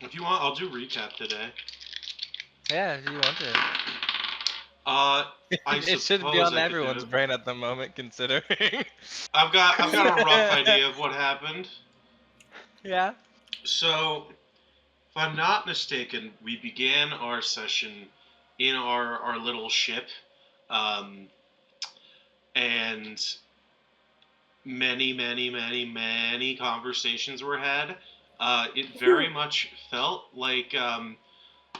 If you want, I'll do recap today. Yeah, if you want to. Uh, I It should be suppose on I could do everyone's it. brain at the moment, considering. I've got a rough idea of what happened. Yeah. So, if I'm not mistaken, we began our session in our little ship, um, and many conversations were had. It very much felt like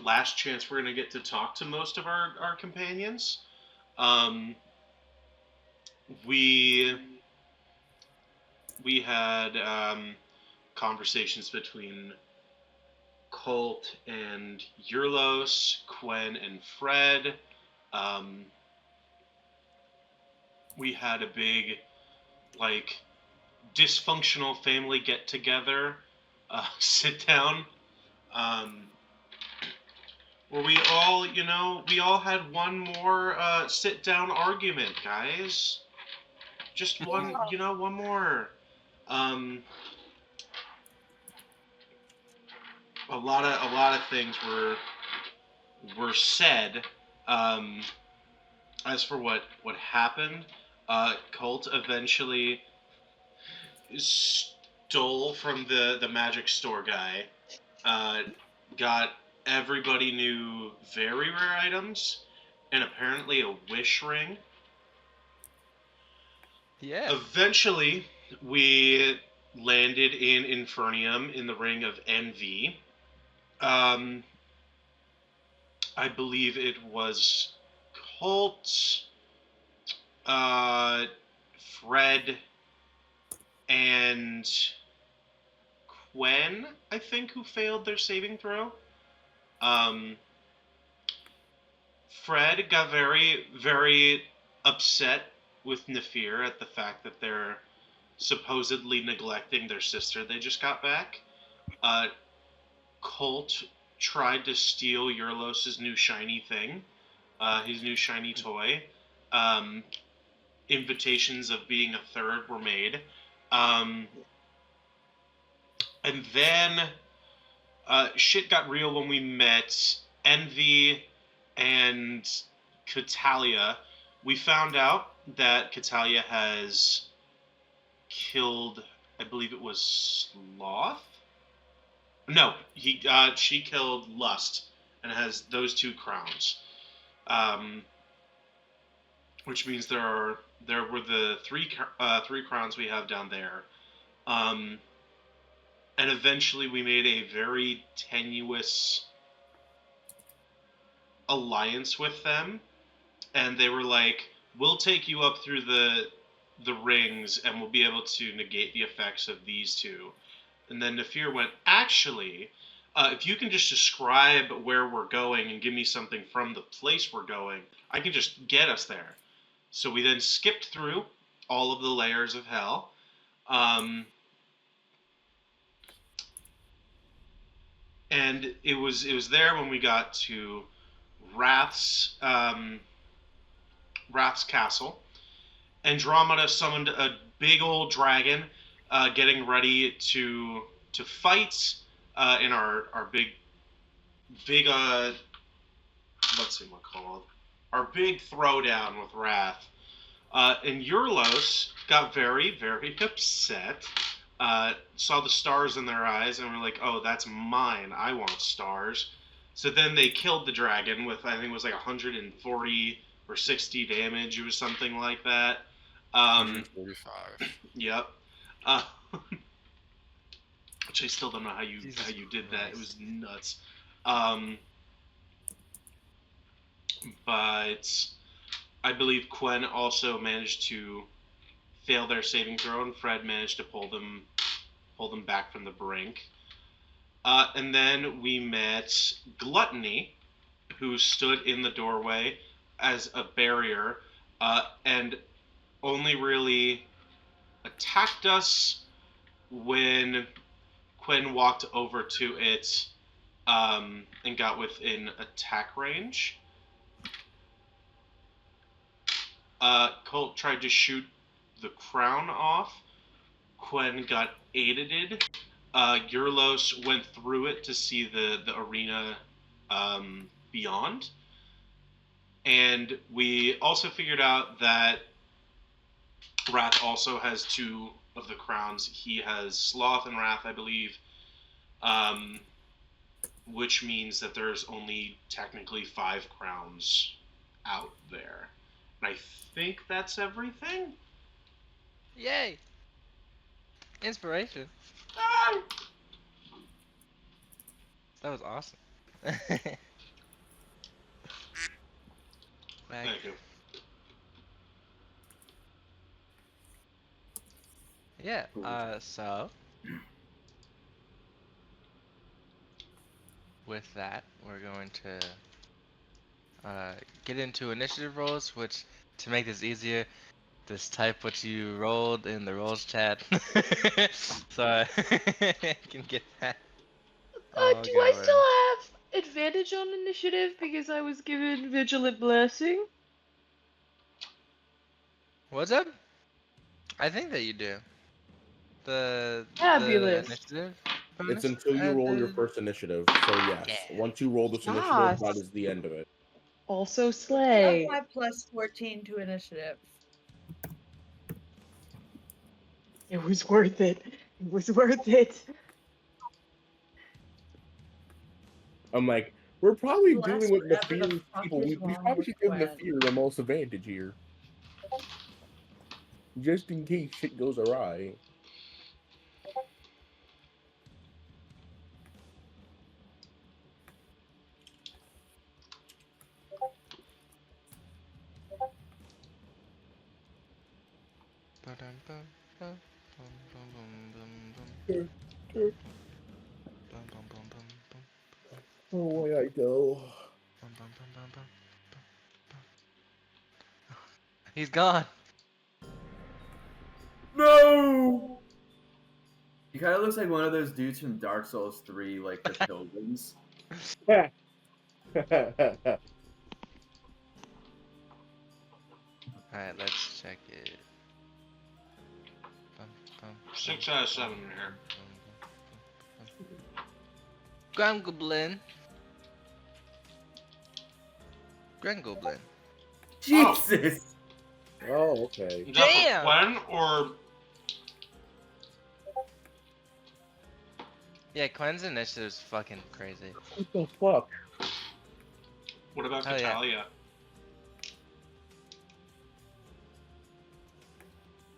last chance we're gonna get to talk to most of our companions. Um, we we had conversations between Colt and Yurlos, Quen and Fred. Um, we had a big like dysfunctional family get together, sit down, um, where we all had one more sit down argument, guys. Just one, one more. Um, a lot of things were said. Um, as for what happened, Colt eventually stole from the magic store guy. Uh, got everybody new very rare items, and apparently a wish ring. Yeah. Eventually, we landed in Infernium in the Ring of Envy. Um, I believe it was Colt, uh, Fred, and Quen, I think, who failed their saving throw. Um, Fred got very upset with Nefir at the fact that they're supposedly neglecting their sister they just got back. Uh, Colt tried to steal Eurlos's new shiny thing, his new shiny toy. Um, Invitations of being a third were made. Um, and then shit got real when we met Envy and Catalia. We found out that Catalia has killed, I believe it was Sloth. No, she killed Lust and has those two crowns. Um, which means there were the three crowns we have down there. Um, and eventually we made a very tenuous alliance with them, and they were like, "We'll take you up through the rings, and we'll be able to negate the effects of these two." And then Nafir went, "Actually, if you can just describe where we're going and give me something from the place we're going, I can just get us there." So we then skipped through all of the layers of hell. Um, and it was there when we got to Wrath's castle. Andromeda summoned a big old dragon, getting ready to fight in our big what's it called? Our big throwdown with Wrath. And Eurlos got very upset. Saw the stars in their eyes and were like, "Oh, that's mine. I want stars." So then they killed the dragon with, I think it was like 140 or 60 damage. It was something like that. Um, 145. yep. Which I still don't know how Jesus you did that. It was Christ. nuts. Um, but I believe Quen also managed to fail their saving throw, and Fred managed to pull them back from the brink. And then we met Gluttony, who stood in the doorway as a barrier, and only really attacked us when Quinn walked over to it and got within attack range. Colt tried to shoot the crown off. Quinn got aided Eurlos went through it to see the arena beyond. And we also figured out that Wrath also has two of the crowns. He has Sloth and Wrath, I believe, um, which means that there's only technically 5 crowns out there. And I think that's everything. Yay! Inspiration. Ah! That was awesome. Back. Thank you. Yeah, so with that, we're going to get into initiative rolls, which, to make this easier, just type what you rolled in the rolls chat. So I can get that all Do I going. still have advantage on initiative because I was given Vigilant Blessing? What's up? I think that you do. The Fabulous. initiative It's bonus until you at roll the- your first initiative. So yes, Yeah. once you roll this initiative, Yes. that is the end of it. Also I slay. have plus 14 to initiative. It was worth it. It was worth it. I'm like, we're probably Last dealing with the whatever the fear fuck people. is We wrong probably with should give the Gwen? fear the most advantage here. Just in case shit goes awry. Oh, away I go. He's gone. No! He kind of looks like one of those dudes from Dark Souls 3, like the pilgrims. Alright, let's check it. 6 out of 7 in here. Grangoblin. Grangoblin. Jesus! Oh, okay. Is that Damn! for Gwen or Yeah, Quinn's initiative's fucking crazy. What the fuck? what about Oh, yeah. Catalia?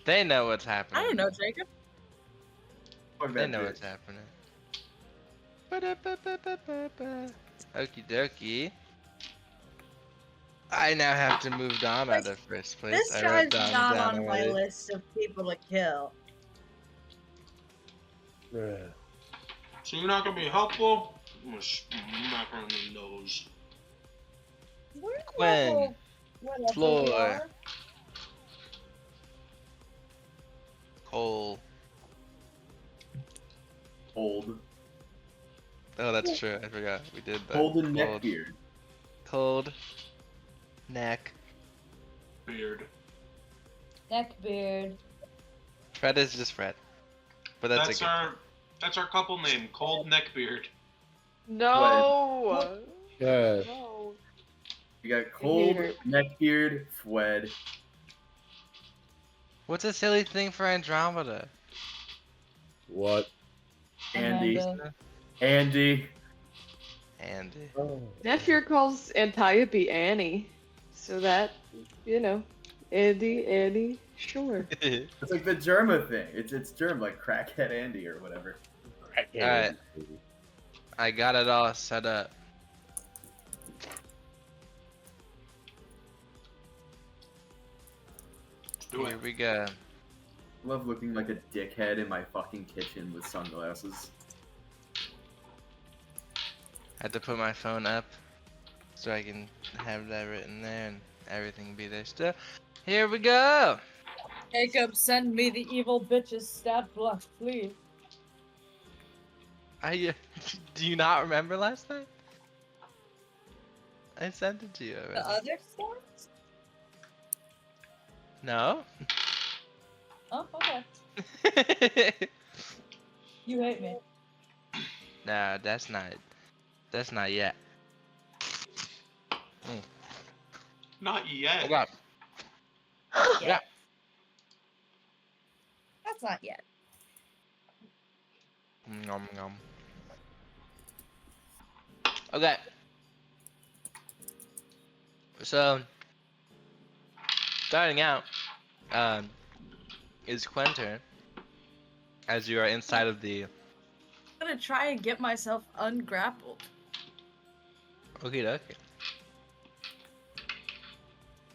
They know what's happening. I don't know, Jacob. Fuck They that know bitch. what's happening. Ba-da-ba-ba-ba-ba-ba. Okie dokie. I now have to move Dom out of first place. This I guy's wrote Dom not down on my already. list of people to kill. Ugh. So you're not gonna be helpful? I'm gonna smack her in the nose. Where Gwen. what Floor. we are? Cole. Old. Oh, that's true. I forgot. We did that. Old and Cold. neckbeard. Cold. Neck. Beard. Neckbeard. Fred is just Fred. But that's a That's our couple name, Cold Neckbeard. No. Yeah. No. You got Cold, Hater. Neckbeard, Fwed. What's a silly thing for Andromeda? What? Andy. Amanda. Andy. Andy. Oh. Nephew calls Antiope Annie. So that, you know, Andy, sure. It's like the Germa thing. It's Germ, like Crackhead Andy or whatever. Alright. I got it all set up. Do Here it. we go. Love looking like a dickhead in my fucking kitchen with sunglasses. Had to put my phone up so I can have that written there and everything be there still. Here we go. Jacob, send me the evil bitch's stat block, please. I do you not remember last night? I sent it to you already. The other stats? No? Oh, okay. You hate me. Nah, that's not yet. Not yet. Okay. Yeah. That's not yet. Nom, nom. Okay. So, starting out, is Quentin, as you are inside of the. I'm gonna try and get myself ungrappled. Okay, dokie.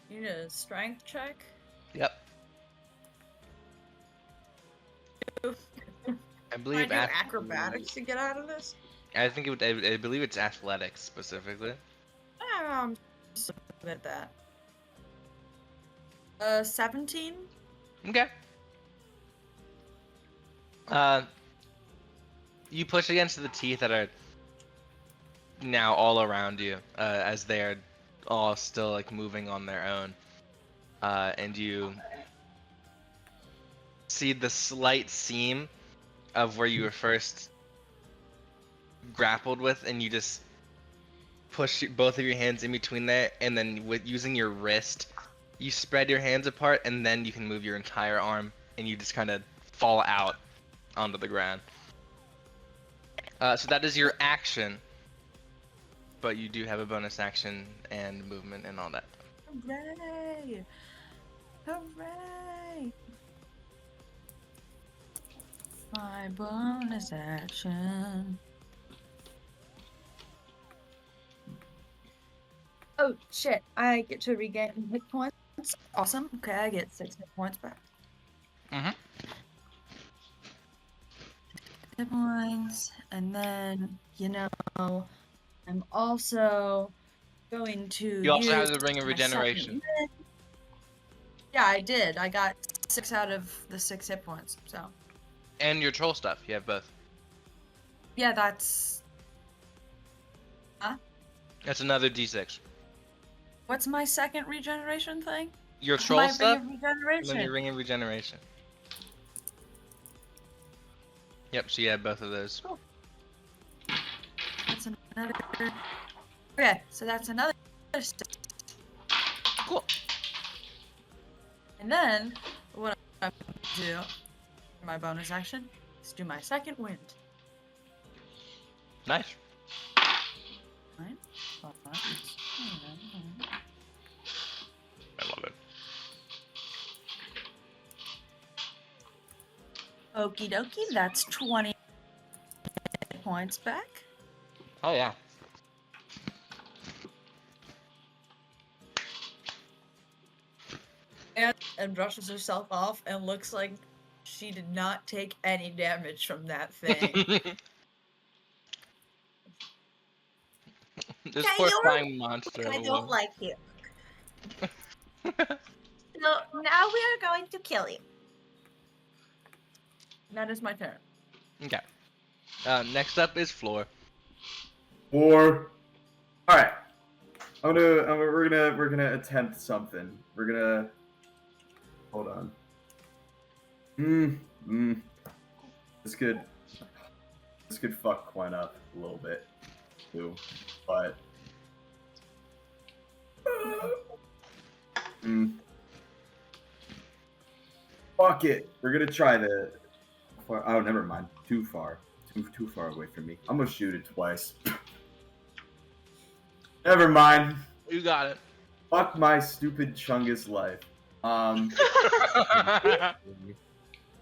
You need a strength check? Yep. I Can I believe do acrobatics to get out of this? I think it would. I believe it's athletics specifically. I'm just at that. 17? Okay. You push against the teeth that are now all around you, as they are all still like moving on their own, and you see the slight seam of where you were first grappled with, and you just push both of your hands in between there, and then with using your wrist, you spread your hands apart, and then you can move your entire arm, and you just kind of fall out onto the ground. So that is your action, but you do have a bonus action and movement and all that. Hooray! Hooray! My bonus action. Oh shit, I get to regain hit points. Awesome. Okay, I get 6 hit points back. Mhm. Hit points, and then, you know, I'm also going to You also have use the Ring of my second Regeneration. wind. Yeah, I did. I got 6 out of the 6 hit points, so. And your troll stuff. You have both. Yeah, that's... That's another D6. What's my second regeneration thing? Your My troll ring stuff, of and regeneration. then your Ring of Regeneration. Yep, so you have both of those. That's another... Okay, so that's another 6. Cool. And then, what I'm going to do for my bonus action is do my second wind. Nice. 9, 12, 11. I love it. Okie dokie, that's 20 points back. Oh yeah. And brushes herself off and looks like she did not take any damage from that thing. This Yeah, poor you're flying monster. I of a don't woman. like you. So now we are going to kill you. That is my turn. Okay. Next up is Floor. 4. All right. We're gonna attempt something. We're gonna hold on. This could fuck Quen up a little bit too, but fuck it. We're gonna try the. Oh, never mind. Too far. Too far away from me. I'm gonna shoot it twice. Never mind. You got it. Fuck my stupid Chungus life.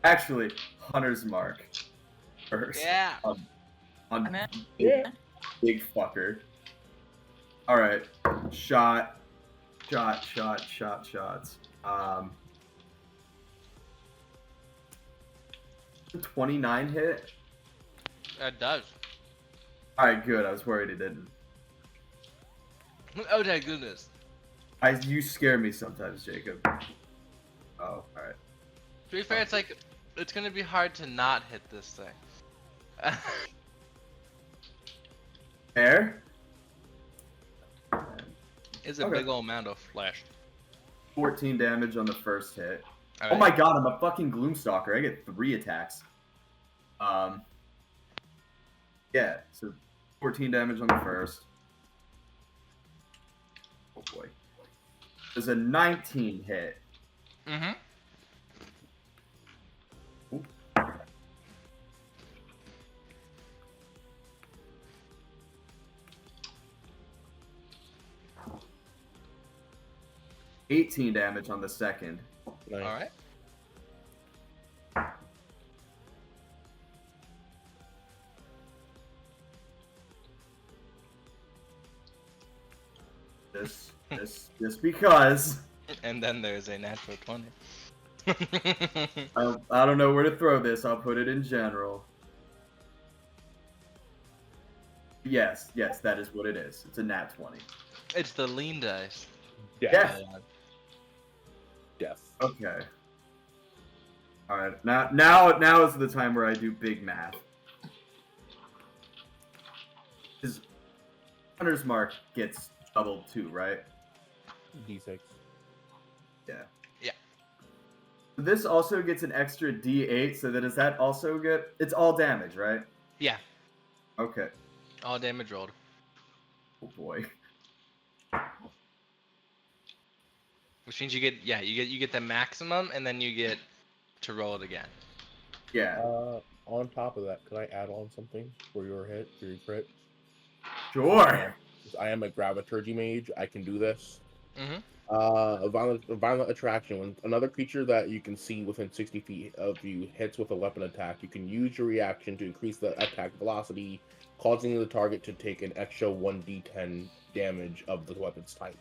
Actually, Hunter's Mark first. Yeah. On Yeah. big fucker. All right. Shots. 29 hit. That does. All right, good. I was worried it didn't. Oh my goodness. You scare me sometimes, Jacob. Oh, all right. To be fair, it's gonna be hard to not hit this thing. Fair. It's a Okay. big old amount of flesh. 14 damage on the first hit. All Oh right. my god, I'm a fucking Gloomstalker. I get 3 attacks. Yeah, so 14 damage on the first. Oh boy. There's a 19 hit. Mm-hmm. Ooh. 18 damage on the second. Nice. All right. Just because. And then there's a natural 20. I don't know where to throw this. I'll put it in general. Yes, that is what it is. It's a nat 20. It's the lean dice. Yeah. Death. Okay. All right. Now is the time where I do big math. His Hunter's Mark gets doubled too, right? D6. Yeah. Yeah. This also gets an extra D8, so that does that also get? It's all damage, right? Yeah. Okay. All damage rolled. Oh boy. Which means you get the maximum, and then you get to roll it again. Yeah. On top of that, could I add on something for your hit, for your crit? Sure. I am a Graviturgy mage. I can do this. Mm-hmm. A violent attraction. When another creature that you can see within 60 feet of you hits with a weapon attack, you can use your reaction to increase the attack velocity, causing the target to take an extra 1d10 damage of the weapon's type.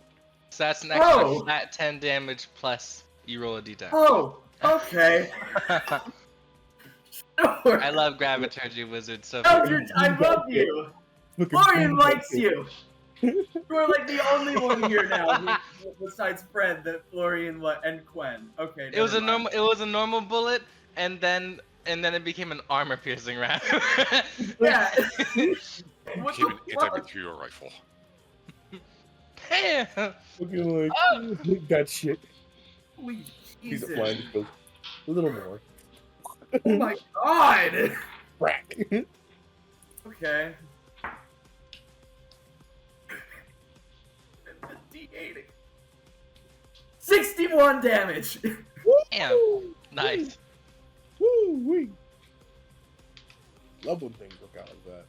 So that's an extra Oh! flat 10 damage plus you roll a d10. Oh, okay. Sure. I love Graviturgy Wizard so Eldritch, I love you. Look at Florian you. likes you. You're like the only one here now, besides Fred, that Florian and Quen. Okay. It was a never mind. normal. It was a normal bullet, and then it became an armor-piercing round. Yeah. It What became the an fuck? anti-material rifle. Damn. Looking like that shit. Holy He's Jesus. a flying just goes a little more. Oh my god. Crack. Okay. D8. 61 damage. Damn. Nice. Woo wee. Love when things work out like that.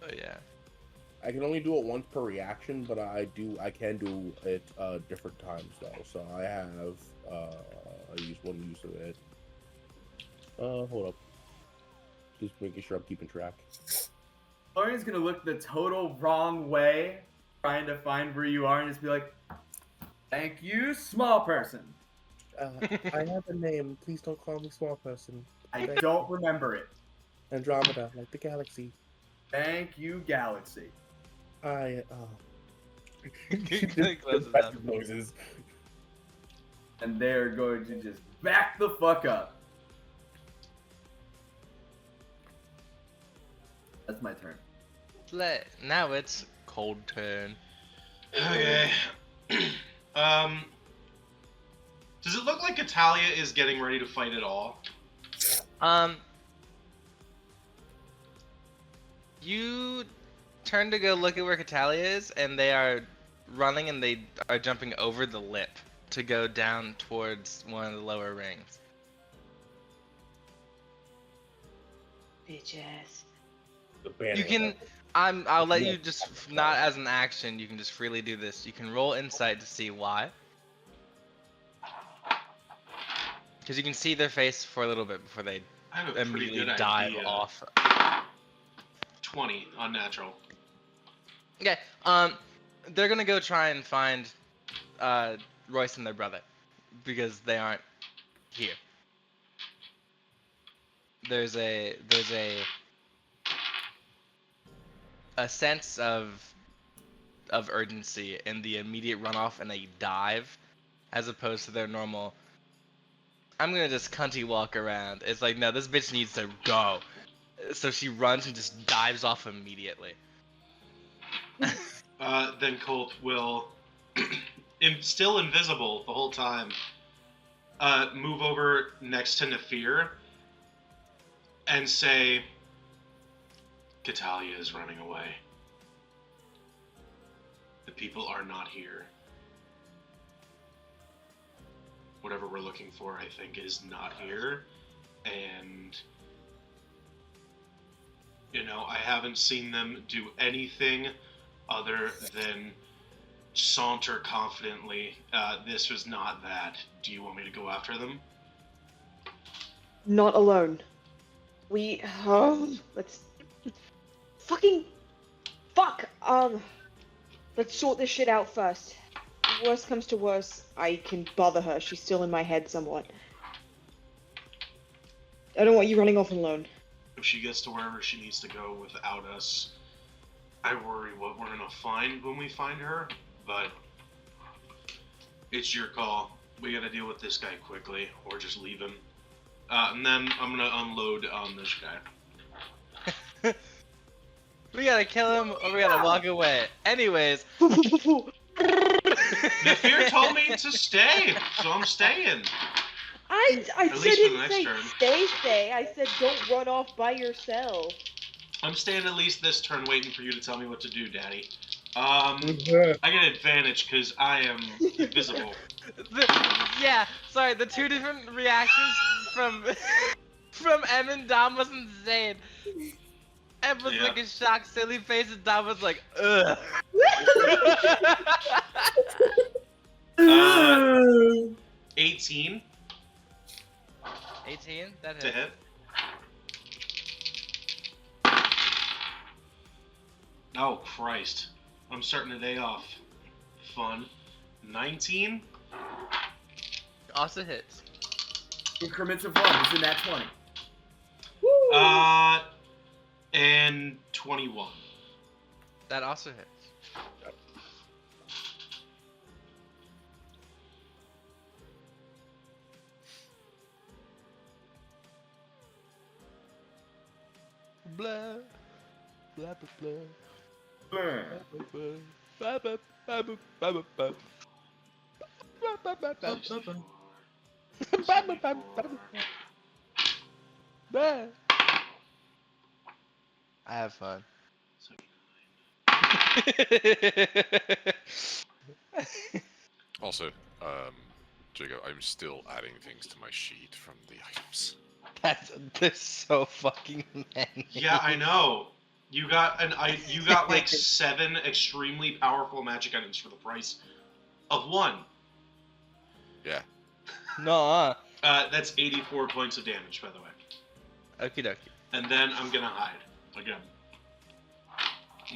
Oh yeah. I can only do it once per reaction, but I can do it different times though. So I have I use one use of it. Hold up. Just making sure I'm keeping track. Florian's gonna look the total wrong way, trying to find where you are, and just be like, "Thank you, small person." I have a name. Please don't call me small person. I don't remember it. Andromeda, like the galaxy. Thank you, Galaxy. I Close it down. noises. And they're going to just back the fuck up. That's my turn. Now it's cold turn. Okay. Does it look like Italia is getting ready to fight at all? You turn to go look at where Catalia is, and they are running, and they are jumping over the lip to go down towards one of the lower rings. Bitch ass. The banner. You can. I'll let you just not as an action. You can just freely do this. You can roll insight to see why. Because you can see their face for a little bit before they I have a pretty immediately good dive idea. off. 20 unnatural. Okay. They're gonna go try and find Royce and their brother because they aren't here. There's a sense of urgency in the immediate runoff and a dive, as opposed to their normal. I'm gonna just cunty walk around. It's like, no, this bitch needs to go. So she runs and just dives off immediately. Then Colt will, still invisible the whole time, move over next to Nafir and say, Catalia is running away. The people are not here. Whatever we're looking for, I think, is not here. And, you know, I haven't seen them do anything other than saunter confidently. This was not that. Do you want me to go after them? Not alone. Let's fucking fuck. Let's sort this shit out first. Worst comes to worst, I can bother her. She's still in my head somewhat. I don't want you running off alone. If she gets to wherever she needs to go without us, I worry what we're gonna find when we find her, but it's your call. We gotta deal with this guy quickly, or just leave him. And then I'm gonna unload on this guy. We gotta kill him or we gotta walk away. Anyways. The fear told me to stay, so I'm staying. I At least for the next say turn. stay. I said don't run off by yourself. I'm staying at least this turn waiting for you to tell me what to do, Daddy. I get advantage because I am invisible. Yeah, sorry, the two different reactions from from Em and Dom was insane. Em was Yeah. like a shocked, silly face, and Dom was like, ugh. 18 18? That to hit. hit. Oh, Christ. I'm starting the day off. Fun. 19? Also hits. Increments of 1. It's in that 20. And 21. That also hits. Blah. Blah, blah, blah. I have fun. Also, Jacob, I'm still adding things to my sheet from the items. There's so fucking many. Yeah, I know. You got like 7 extremely powerful magic items for the price of 1. Yeah. No. That's 84 points of damage, by the way. Okie dokie. And then I'm gonna hide again.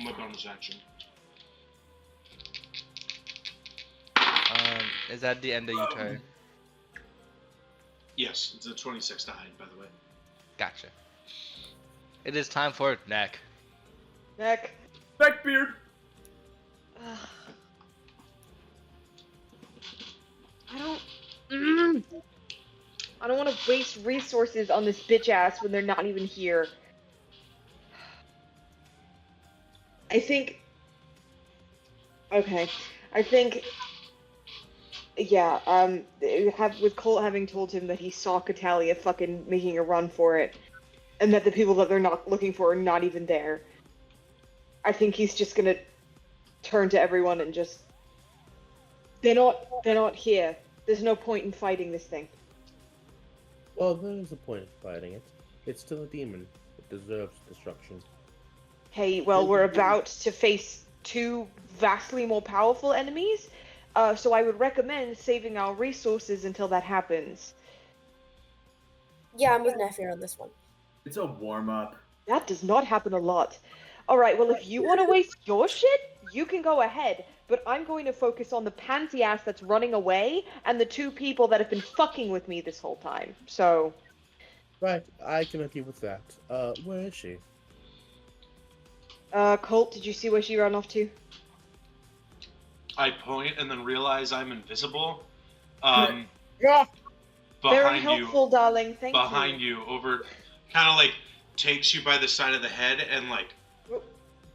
My bonus action. Is that the end of your turn? Yes, it's a 26 to hide, by the way. Gotcha. It is time for neck. Neck. Neckbeard! I don't want to waste resources on this bitch ass when they're not even here. With Colt having told him that he saw Catalia fucking making a run for it, and that the people that they're not looking for are not even there, I think he's just gonna turn to everyone and just... They're not here. There's no point in fighting this thing. Well, there is a point in fighting it. It's still a demon. It deserves destruction. Hey, well, we're about to face 2 vastly more powerful enemies, so I would recommend saving our resources until that happens. Yeah, I'm with Nefir on this one. It's a warm-up. That does not happen a lot. Alright, well, if you want to waste your shit, you can go ahead, but I'm going to focus on the pansy ass that's running away and the 2 people that have been fucking with me this whole time, so... Right, I can agree with that. Where is she? Colt, did you see where she ran off to? I point and then realize I'm invisible. Yeah. Very Behind helpful, darling. Thank behind you, over, kind of like takes you by the side of the head and like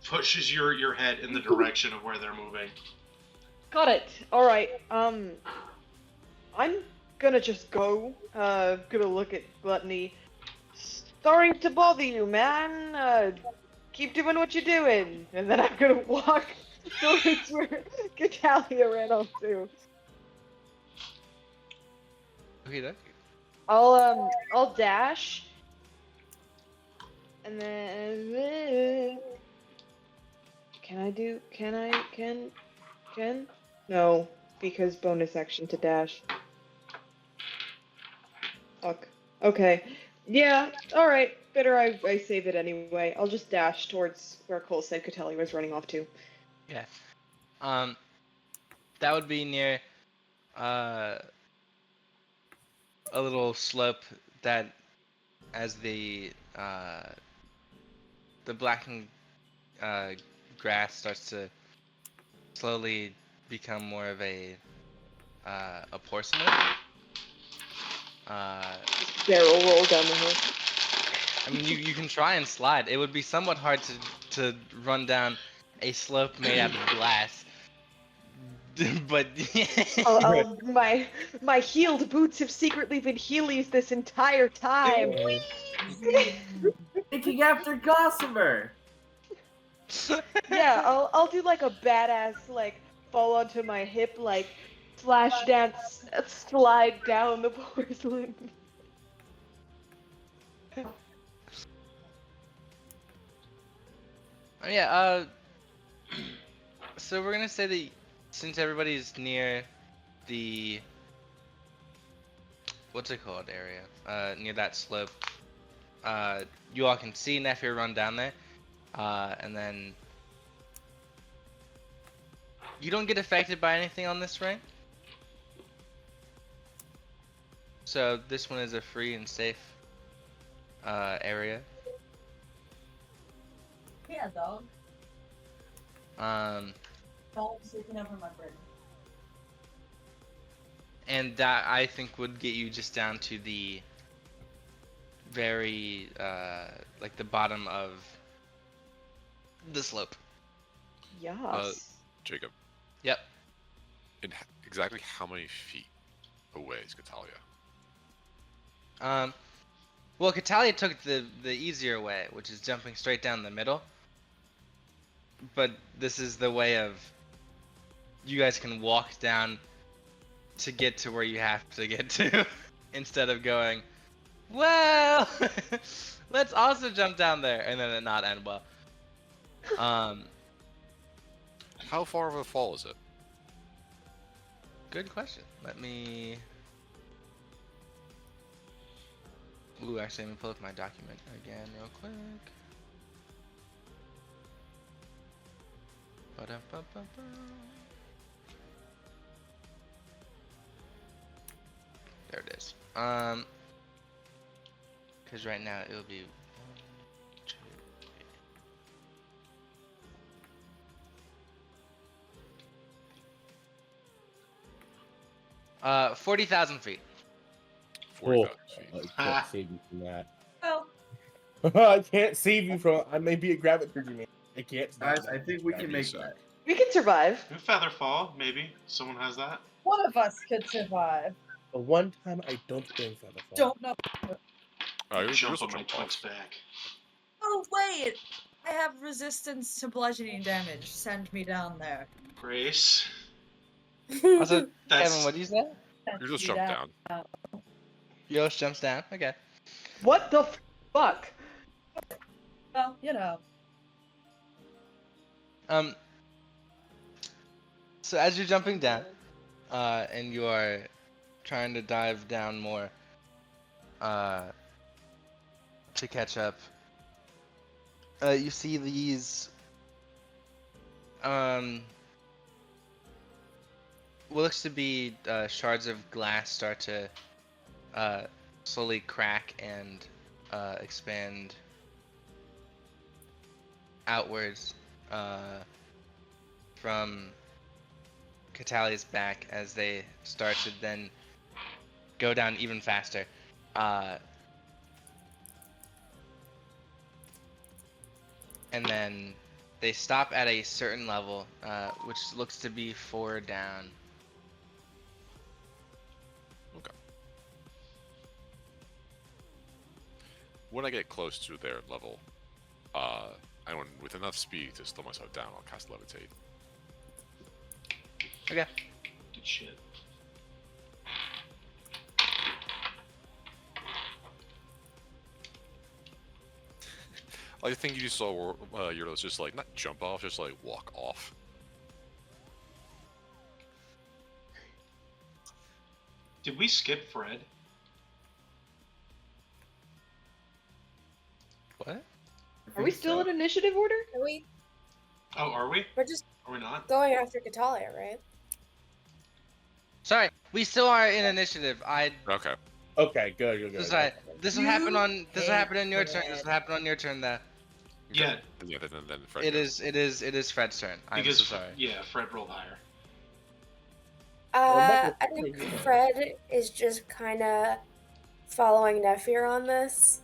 pushes your head in the direction of where they're moving. Got it. Alright, I'm gonna just go. Gonna look at Gluttony. Sorry to bother you, man. keep doing what you're doing, and then I'm gonna walk towards where Catalia ran off to. Okay, I'll dash, and then can no, because bonus action to dash. Fuck. Okay. Yeah. All right. Better I save it anyway. I'll just dash towards where Cole said Catelli was running off to. Yeah. That would be near uh a little slope that as the blackened grass starts to slowly become more of a porcelain. Barrel roll down the hill. I mean, you can try and slide. It would be somewhat hard to run down a slope made out of glass. But My healed boots have secretly been Heelys this entire time. Thinking after Gossamer. Yeah, I'll do like a badass like fall onto my hip like flash dance slide down the porcelain. Yeah, so we're gonna say that since everybody's near the what's it called area, near that slope, you all can see Nephir run down there, and then you don't get affected by anything on this ring. So this one is a free and safe area. Yeah, dog. Dog sleeping over my bed. And that I think would get you just down to the very like the bottom of the slope. Yes. Jacob, Yep. exactly how many feet away is Catalia? Well, Catalia took the easier way, which is jumping straight down the middle. But this is the way of you guys can walk down to get to where you have to get to instead of going, well, let's also jump down there and then it not end well. How far of a fall is it? Good question. Let me. Ooh, actually, let me pull up my document again real quick. Ba-dum-bum-bum-bum. There it is. Because right now it'll be 1, 2, 3. 40,000 feet. 40,000 feet. I can't save you from that. Well, I can't save you from. I may be a gravity man. I can't. stop Guys, that. I think we can Maybe make so. that. We can survive. Feather fall, maybe. Someone has that. one of us could survive. The one time I don't bring Featherfall. Don't know. Oh, you're Jump also on my jump Twix off. back. Oh wait, I have resistance to bludgeoning damage. Send me down there. Grace. Also, That's Kevin, what did you say? You just Do jump that. down. Yosh jumps down. Okay. What the fuck? Well, you know. So as you're jumping down, and you are trying to dive down more, to catch up, you see these, what looks to be shards of glass start to slowly crack and expand outwards from Catalia's back as they start to then go down even faster. And then they stop at a certain level, which looks to be 4 down. Okay. When I get close to their level, And with enough speed to slow myself down, I'll cast Levitate. Okay. Good shit. I think you just saw Euros just like not jump off, just like walk off. Did we skip Fred? What? Are we still in initiative order? Are we? Oh, are we? We're just Are we not? going after Catalia, right? Sorry, we still are in initiative. Okay. Okay, good. Sorry. This will happen on. This will hate happen on your turn. Fred. This will happen on your turn. Though. Yeah, Yeah. Then Fred It goes. is Fred's turn. I'm because so sorry. yeah, Fred rolled higher. I think Fred is just kind of following Nephir on this.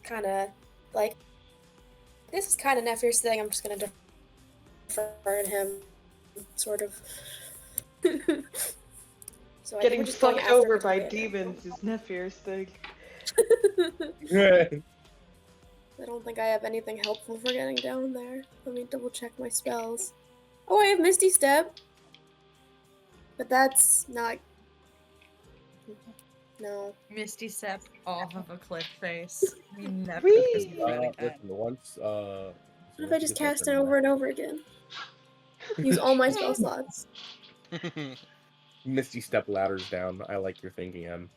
Kind of like, this is kind of Nephir's thing. I'm just gonna defer to him, sort of. So I think Getting we're just going fucked after over by Catalia. demons is Nephir's thing. I don't think I have anything helpful for getting down there. Let me double check my spells. Oh, I have Misty Step. But that's not... No. Misty Step off of a cliff face. We never Whee! do that again. Listen, once What if I just cast it over and over again? Use all my spell slots. Misty Step ladders down. I like your thinking, Em.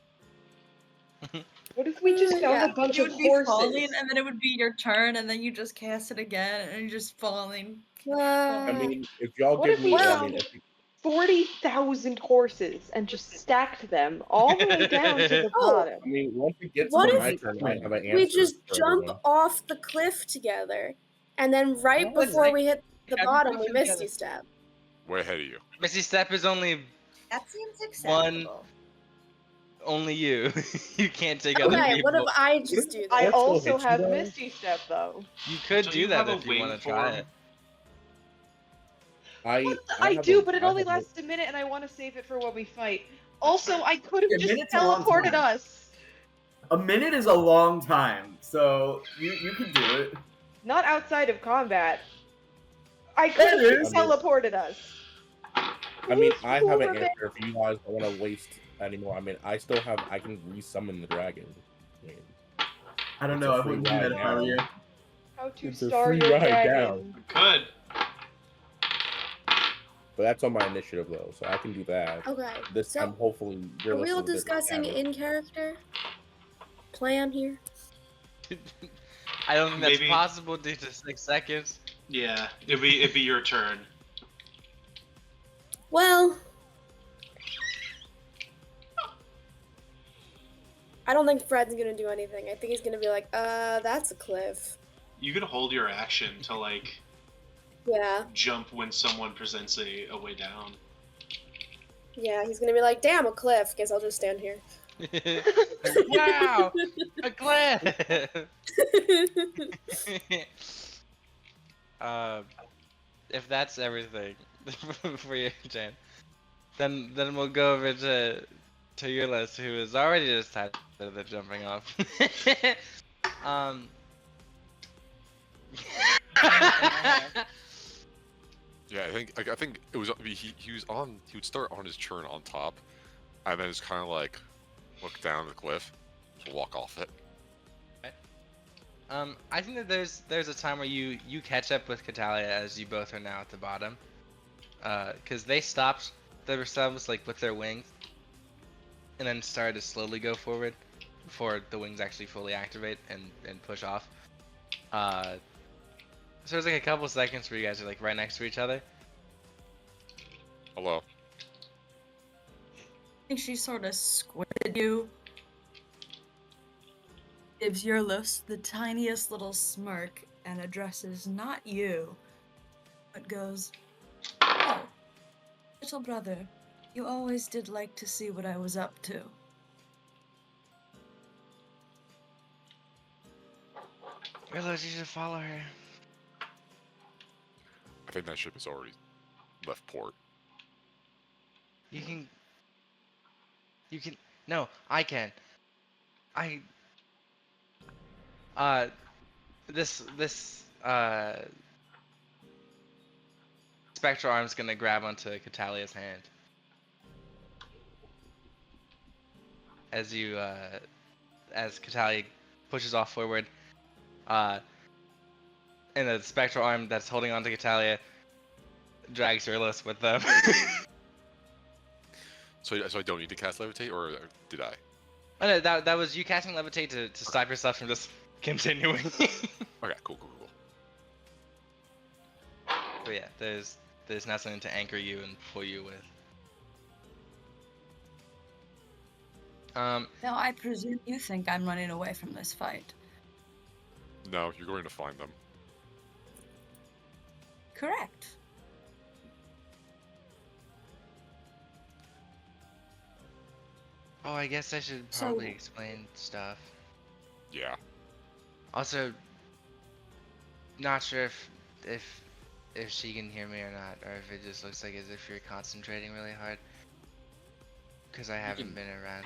What if we just found Yeah. a bunch You of would be horses? falling, and then it would be your turn, and then you just cast it again, and you're just falling. I mean, if y'all What give if me, we I found mean, if you, 40,000 horses and just stacked them all the way down to the Oh. bottom? I mean, once it gets What to if my turn, I have an answer. we just for jump everyone. off the cliff together, and then right What was before that? we hit the How do bottom, you we jump Misty together? Step. Way ahead of you. Misty Step is only That seems One- acceptable. only you. You can't take other Okay, what people. if I just do I that? What still also hits you, have though? Misty Step, though. You could Don't do you that have a if you want to try waveform? it. I have do, a- but it I only have a- lasts a minute, and I want to save it for when we fight. Also, I could have A just minute's a long teleported time. us. A minute is a long time, so you can do it. Not outside of combat. I could have It just is. teleported us. I mean, I have an Whoever answer if you guys don't want to waste anymore. I mean, I can resummon the dragon. I mean, I don't It's know. a I free wouldn't do that ride if I were you. How to It's a star free your ride dragon. down. Good. but that's on my initiative though, so I can do that. Okay. This so time, hopefully, you're are we all listening to this discussing canon. in character plan here? I don't think that's Maybe- possible due to 6 seconds. Yeah, it'd be your turn. Well, I don't think Fred's gonna do anything. I think he's gonna be like, that's a cliff. You could hold your action to like Yeah, jump when someone presents a way down. yeah, he's gonna be like, damn, a cliff. Guess I'll just stand here. Wow! A cliff! If that's everything for you, Jan, then we'll go over to your list, who is already decided that they're jumping off. Yeah, I think it was he would start on his turn on top, and then just kind of like look down the cliff, just walk off it. I think that there's a time where you catch up with Catalia as you both are now at the bottom, because they stopped themselves like with their wings, and then started to slowly go forward before the wings actually fully activate and push off. So there's like a couple seconds where you guys are like right next to each other. Hello. I think she sort of squinted you. Gives Eurlos the tiniest little smirk and addresses not you, but goes, "Oh, little brother, you always did like to see what I was up to." Realize you should follow her. I think that ship has already left port. You can. No, I can. this spectral arm's gonna grab onto Catalia's hand as you as Catalia pushes off forward, and the spectral arm that's holding onto Catalia drags Urlus with them. So I don't need to cast levitate, or did I? Oh no, that was you casting levitate to stop yourself from just continuing. Okay, cool. But yeah, there's now something to anchor you and pull you with. Now, I presume you think I'm running away from this fight. No, you're going to find them. Correct. Oh, I guess I should probably explain stuff. Yeah. Also, not sure if she can hear me or not, or if it just looks like as if you're concentrating really hard. Because I haven't been around.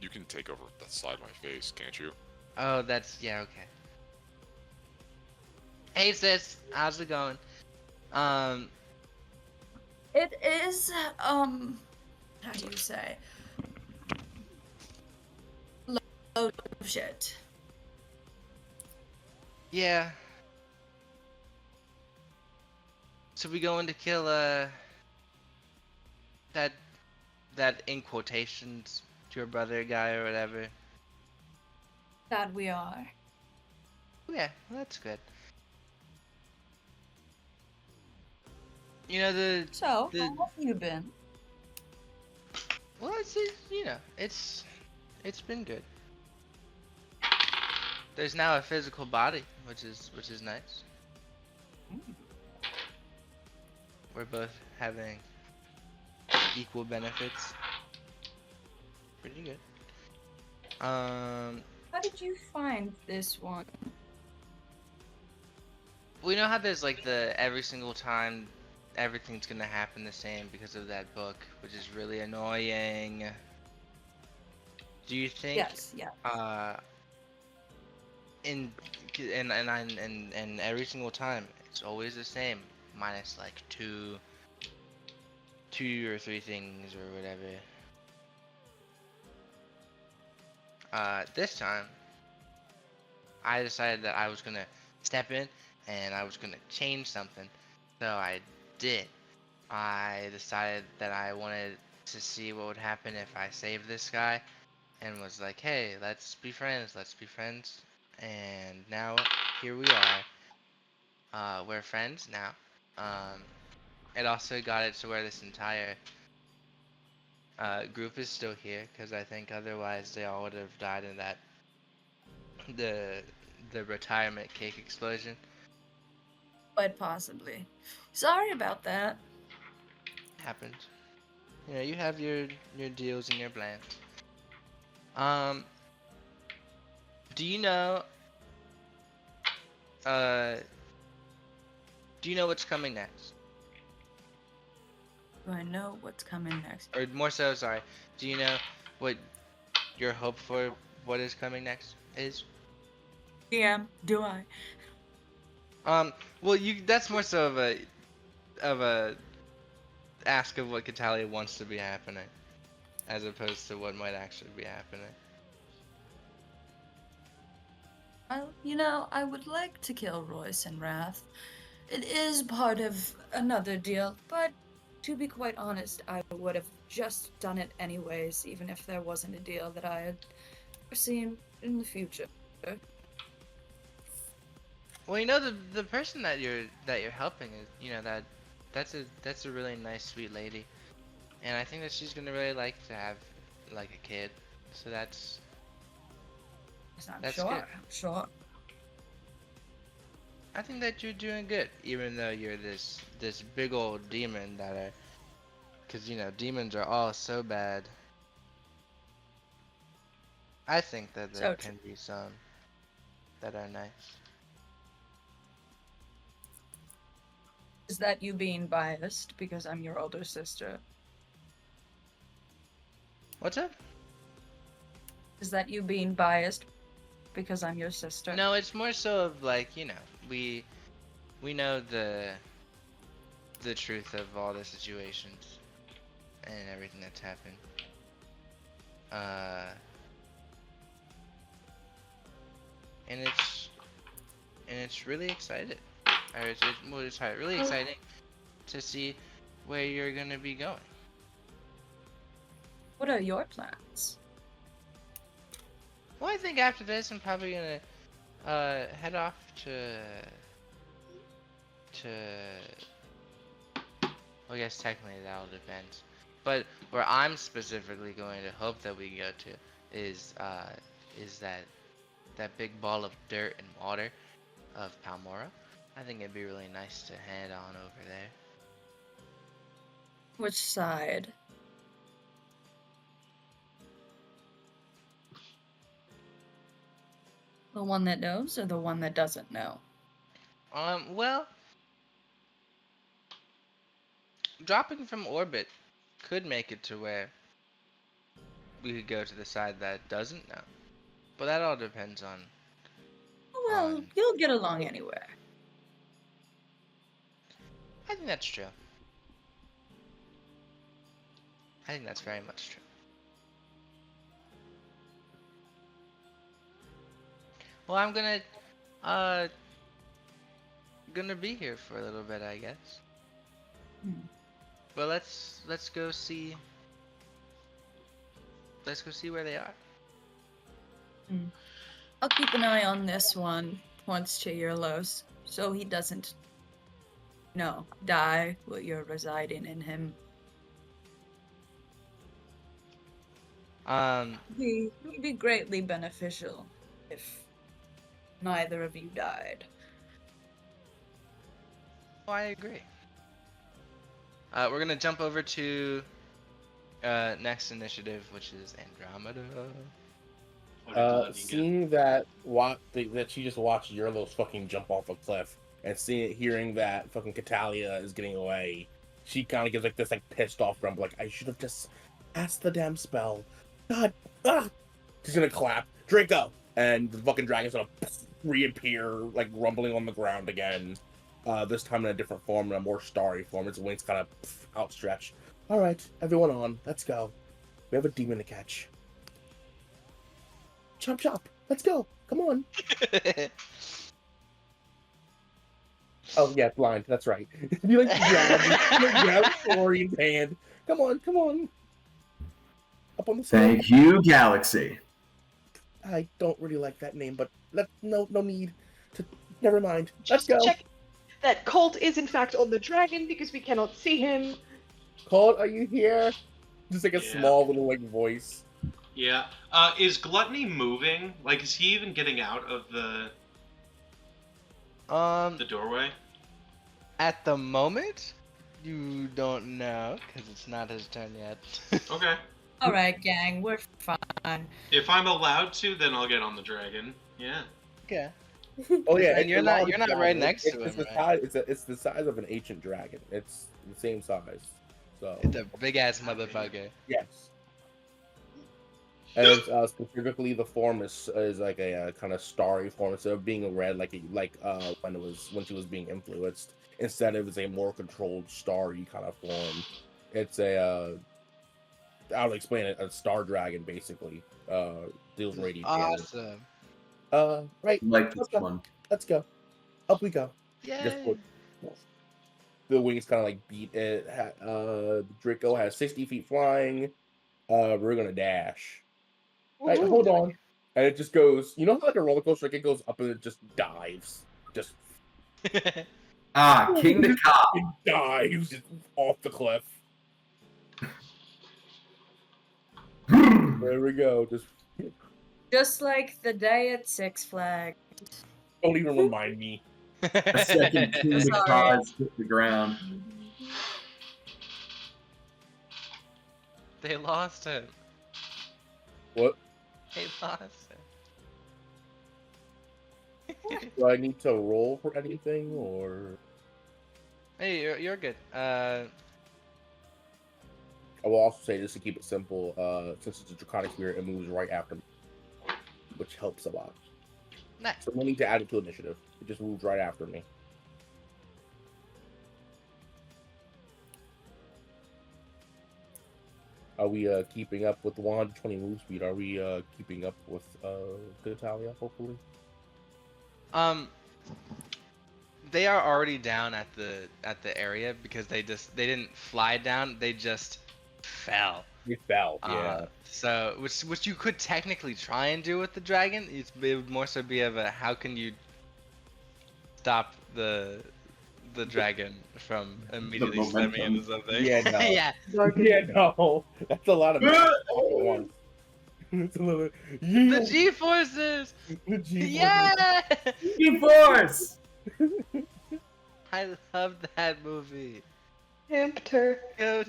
You can take over that side of my face, can't you? Oh, yeah, okay. Hey sis, how's it going? It is, how do you say? Load of shit. Yeah. So we going to kill that in quotations your brother guy or whatever. That we are. Yeah, well, that's good. You know So, how have you been? well, it's been good. There's now a physical body, which is nice. We're both having equal benefits. Pretty good. How did you find this one? We know how there's like every single time everything's gonna happen the same because of that book, which is really annoying. Do you think? Yes. And every single time it's always the same, minus like two or three things or whatever. This time I decided that I was gonna step in and I was gonna change something, so I did. I decided that I wanted to see what would happen if I saved this guy, and was like, hey, let's be friends, and now here we are. We're friends now. It also got it to where this entire group is still here, because I think otherwise they all would have died in the retirement cake explosion. Quite possibly. Sorry about that. Happened. You know, you have your deals and your plans. Do you know what's coming next? Do I know what's coming next? Or more so, sorry, do you know what your hope for what is coming next is? DM, do I? Well, that's more so of a ask of what Catalia wants to be happening, as opposed to what might actually be happening. I would like to kill Royce and Wrath. It is part of another deal, but to be quite honest, I would have just done it anyways, even if there wasn't a deal that I had foreseen in the future. Well, you know, the person that you're helping is, you know, that's a really nice, sweet lady, and I think that she's gonna really like to have like a kid. So that's I'm sure. I think that you're doing good, even though you're this big old demon because you know demons are all so bad. I think that there can be some that are nice. Is that you being biased because I'm your older sister? What's up? Is that you being biased because I'm your sister? No, it's more so of like, you know, we know the truth of all the situations and everything that's happened. And it's really excited. Or it's really exciting to see where you're gonna be going. What are your plans? Well, I think after this, I'm probably gonna head off to. Well, I guess technically that all depends. But where I'm specifically going to hope that we go to is that big ball of dirt and water of Palmora. I think it'd be really nice to head on over there. Which side? The one that knows or the one that doesn't know? Well, dropping from orbit could make it to where we could go to the side that doesn't know. But that all depends on. Well, you'll get along anywhere. I think that's true. I think that's very much true. Well, I'm gonna be here for a little bit, I guess. But let's go see. Let's go see where they are. I'll keep an eye on this one once Chayurlos, so he doesn't, die while you're residing in him. It would be greatly beneficial if neither of you died. Oh, I agree. We're gonna jump over to next initiative, which is Andromeda. Seeing that that she just watched Yurlos fucking jump off a cliff, and hearing that fucking Catalia is getting away, she kind of gives like this pissed off grumble, like I should have just asked the damn spell. God, she's gonna clap, Draco, and the fucking dragon's gonna reappear like rumbling on the ground again. This time in a different form, in a more starry form. Its wings kind of outstretched. All right, everyone on, let's go. We have a demon to catch. Chop chop, let's go. Come on. Oh yeah, blind. That's right. You grab Florian's hand. Come on. Up on the side. Thank you, Galaxy. I don't really like that name, but no need to. Never mind. Let's go. Check that Colt is in fact on the dragon because we cannot see him. Colt, are you here? Just like a Yeah. small little voice. Yeah. Is Gluttony moving? Like, is he even getting out of the doorway? At the moment, you don't know because it's not his turn yet. Okay. All right, gang, we're fine. If I'm allowed to, then I'll get on the dragon. Yeah. Okay. Oh yeah, And you're not right next to it's him, the right? size. It's the size of an ancient dragon. It's the same size. So It's a big ass motherfucker. yes. And it's, specifically, the form is like a kind of starry form. Instead of being a red when she was being influenced, instead it was a more controlled starry kind of form. It's I'll explain it. A star dragon basically deals radiant damage. Awesome. Right. Like this one. Let's go. Up we go. Yay. The wings kind of like beat it. Draco has 60 feet flying. We're gonna dash. Right, hold on. And it just goes. You know how like a roller coaster, like it goes up and it just dives. Just King the Cop. it dives just off the cliff. There we go. Just like the day at Six Flags. Don't even remind me. A second King the Sorry. Cop hit the ground. They lost him. What? They lost him. Do I need to roll for anything or? Hey, you're good. I will also say, just to keep it simple, since it's a draconic spirit, it moves right after me, which helps a lot. Nice. So we need to add it to initiative. It just moved right after me. Are we keeping up with the 120 move speed? Are we keeping up with Natalia, hopefully? They are already down at the area because they didn't fly down, they just fell. We fell, yeah. So which you could technically try and do with the dragon. It would more so be of a how can you stop the dragon from immediately slamming momentum. into something. Yeah, no. Yeah. Yeah, no. That's a lot of one. It's a little. The G-forces. The G-forces. Yeah. G-Force! I love that movie. Hamster. Go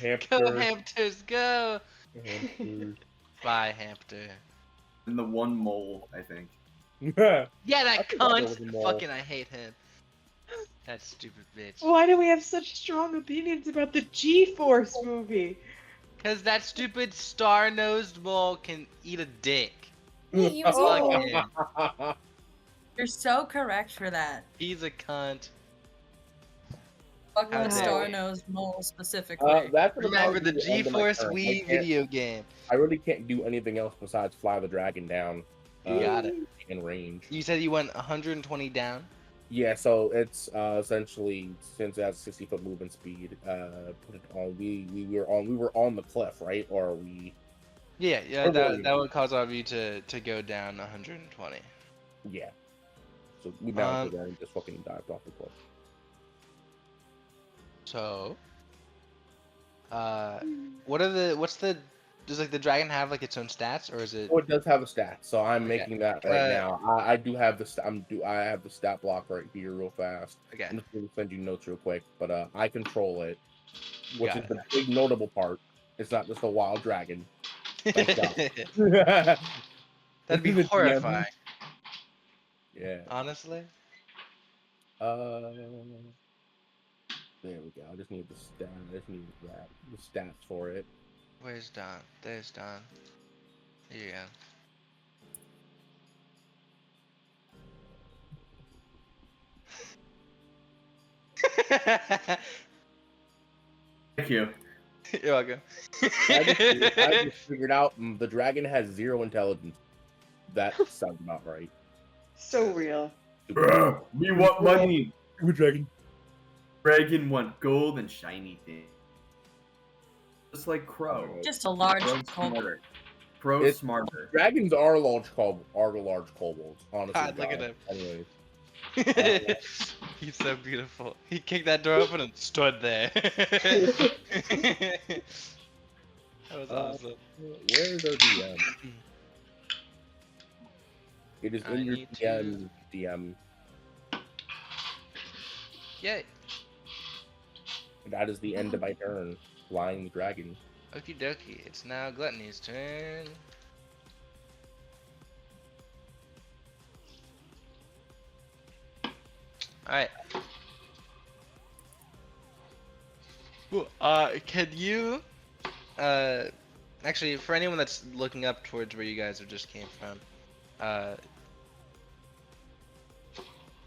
Hamster. hamsters, go. Hamster. Bye, hamster. And the one mole, I think. Yeah, that I forgot there cunt. was a mole. Fucking, I hate him. That stupid bitch. Why do we have such strong opinions about the G-Force movie? Cause that stupid star-nosed mole can eat a dick. Hey, you Fuck too. him. You're so correct for that. He's a cunt. Fuck How the dare star-nosed mole specifically. That's what Remember the about the end of my G-Force turn. Wii video game. I really can't do anything else besides fly the dragon down. You got it. In range. You said you went 120 down? Yeah, so it's essentially, since it has 60-foot movement speed, put it on. We were on the cliff, right? Or are we? Yeah, Or that would cause our view to go down 120. Yeah. So we mounted there and just fucking dived off the cliff. So, does like the dragon have like its own stats, or is it? Oh, it does have a stat, so I'm Okay. making that right now. I do have I have the stat block right here, real fast. Okay. I'm just gonna send you notes real quick, but I control it, which Got is the big notable part. It's not just a wild dragon. That'd be This is a DM. horrifying. Yeah. Honestly. There we go. I just need the stat. I just need that. The stats for it. Where's Don? There's Don. Here you go. Thank you. You're welcome. I just figured out the dragon has 0 intelligence. That sounds about right. So real. We want money. Good dragon. Dragon want gold and shiny things. Just like Crow. Just a large Crow culprit. smarter. Crow It's- smarter. Dragons are large kobolds, honestly. God, look at guys. him. Anyways. He's so beautiful. He kicked that door open and stood there. That was awesome. Where is our DM? It is I in your need to- DM. Yay. That is the end of my turn. Flying the dragon. Okie dokie. It's now Gluttony's turn. Alright. Can you, actually, for anyone that's looking up towards where you guys have just came from,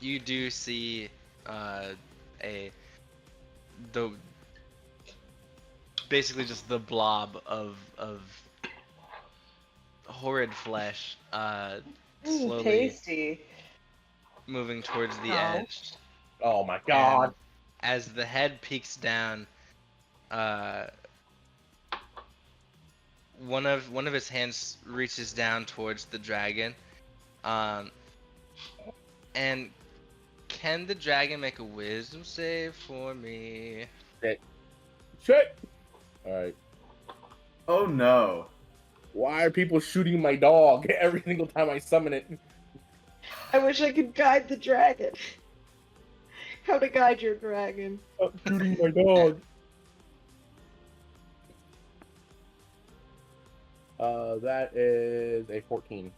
you do see, basically just the blob of horrid flesh, slowly Tasty. moving towards the Oh. edge. Oh my god. And as the head peeks down, one of his hands reaches down towards the dragon, and can the dragon make a wisdom save for me? Shit! Alright. Oh no. Why are people shooting my dog every single time I summon it? I wish I could guide the dragon. How to guide your dragon. Stop shooting my dog. That is a 14.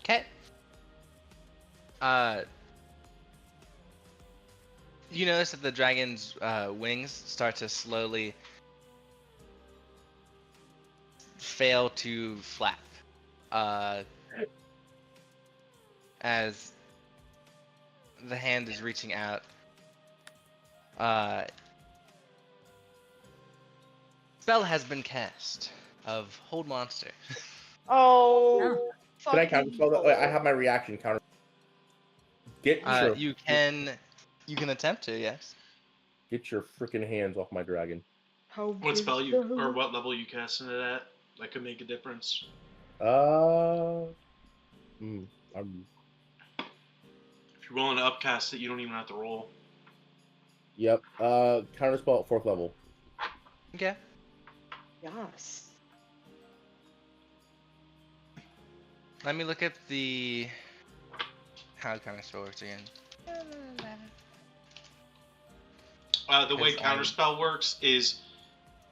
Okay. You notice that the dragon's wings start to slowly fail to flap. as the hand is reaching out. Spell has been cast of Hold Monster. Oh, Can I fucking counterspell that? Wait, I have my reaction counter. Get your You can attempt to, yes. get your freaking hands off my dragon. How What spell big you the- or what level you casting it at? That could make a difference. I'm If you're willing to upcast it, you don't even have to roll. yep. Counterspell at 4th level. Okay. Yes. Let me look at the how counterspell works again. The way Yes, counterspell works is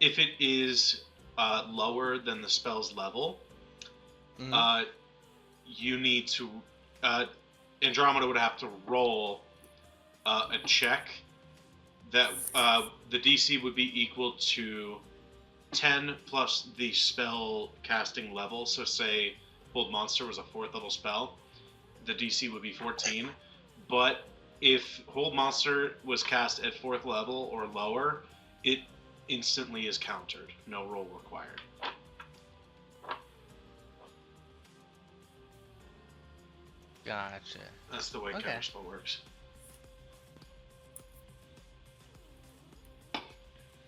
if it is lower than the spell's level, Mhm. you need to. Andromeda would have to roll a check that the DC would be equal to 10 plus the spell casting level. So, say Hold Monster was a 4th level spell, the DC would be 14. But if Hold Monster was cast at 4th level or lower, it instantly is countered. No roll required. Gotcha. That's the way Okay. counterspell works.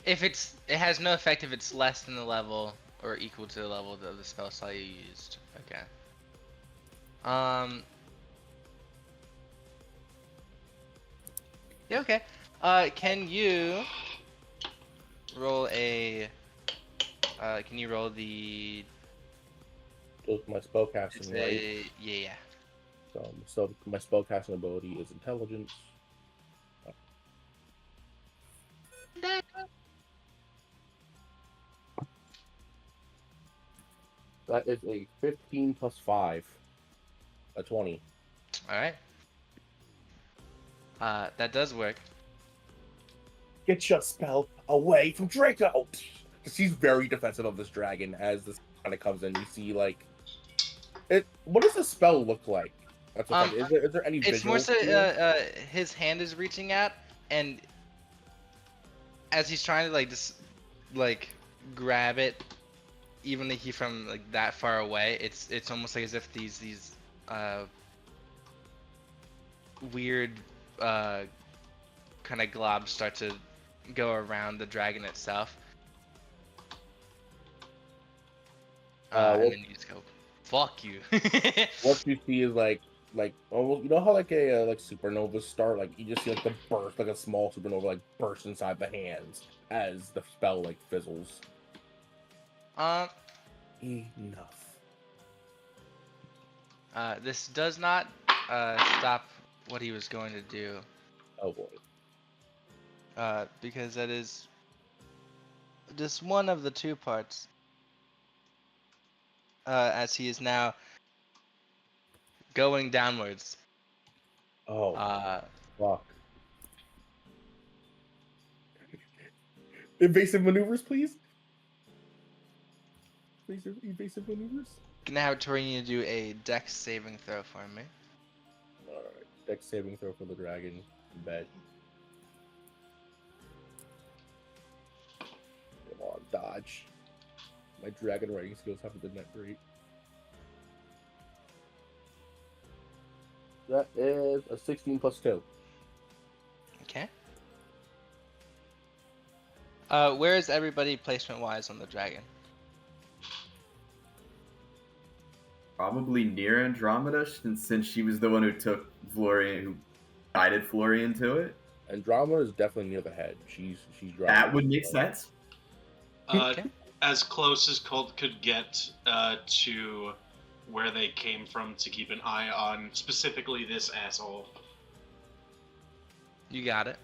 If it has no effect if it's less than the level or equal to the level of the spell slot you used. Okay. Yeah, okay. Can you roll a can you roll the With my spell casting, right? yeah. So my spell casting ability is intelligence. That is a 15 plus 5. A 20. Alright. That does work. Get your spell away from Draco! She's very defensive of this dragon as this kind of comes in. You see, like, what does the spell look like? That's is there any It's more visuals so to it? his hand is reaching out, and as he's trying to like just like grab it, even if he from like that far away, it's almost like as if these weird kind of globs start to go around the dragon itself. And then you just go, "Fuck you." What you see is like almost, you know how like a like supernova start, like you just see like the burst, like a small supernova like burst inside the hands as the spell like fizzles. Enough. This does not stop what he was going to do. Oh boy. Because that is just one of the two parts. As he is now going downwards. Oh fuck. Evasive maneuvers, please. Evasive maneuvers. Gonna have Torini do a dex saving throw for me. Alright. Dex saving throw for the dragon. Bet. Come on, dodge. My dragon riding skills haven't been that great. That is a 16 plus 2. Okay. Where is everybody placement wise on the dragon? Probably near Andromeda, since she was the one who took Florian, who guided Florian to it. Andromeda is definitely near the head. She's driving. That would make sense. Okay. As close as Colt could get to where they came from to keep an eye on specifically this asshole. You got it.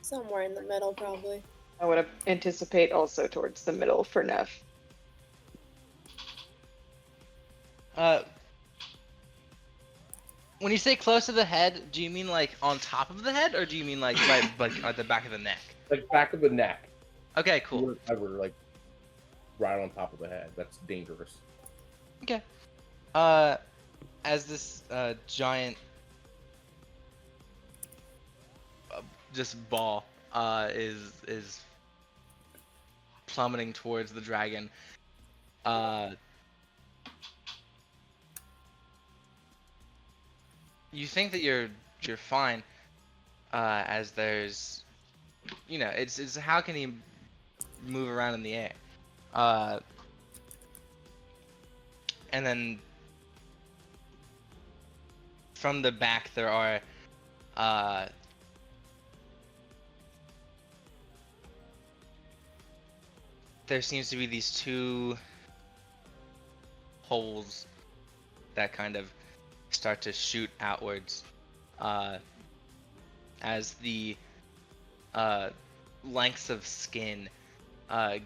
Somewhere in the middle, probably. I would anticipate also towards the middle for Neff. When you say close to the head, do you mean like on top of the head, or do you mean like right like at the back of the neck? Like back of the neck. Okay, cool. Ever like right on top of the head. That's dangerous. Okay. as this giant just ball is plummeting towards the dragon, you think that you're fine, as there's, it's how can he move around in the air, and then from the back there are there seems to be these two holes that kind of start to shoot outwards, as the lengths of skin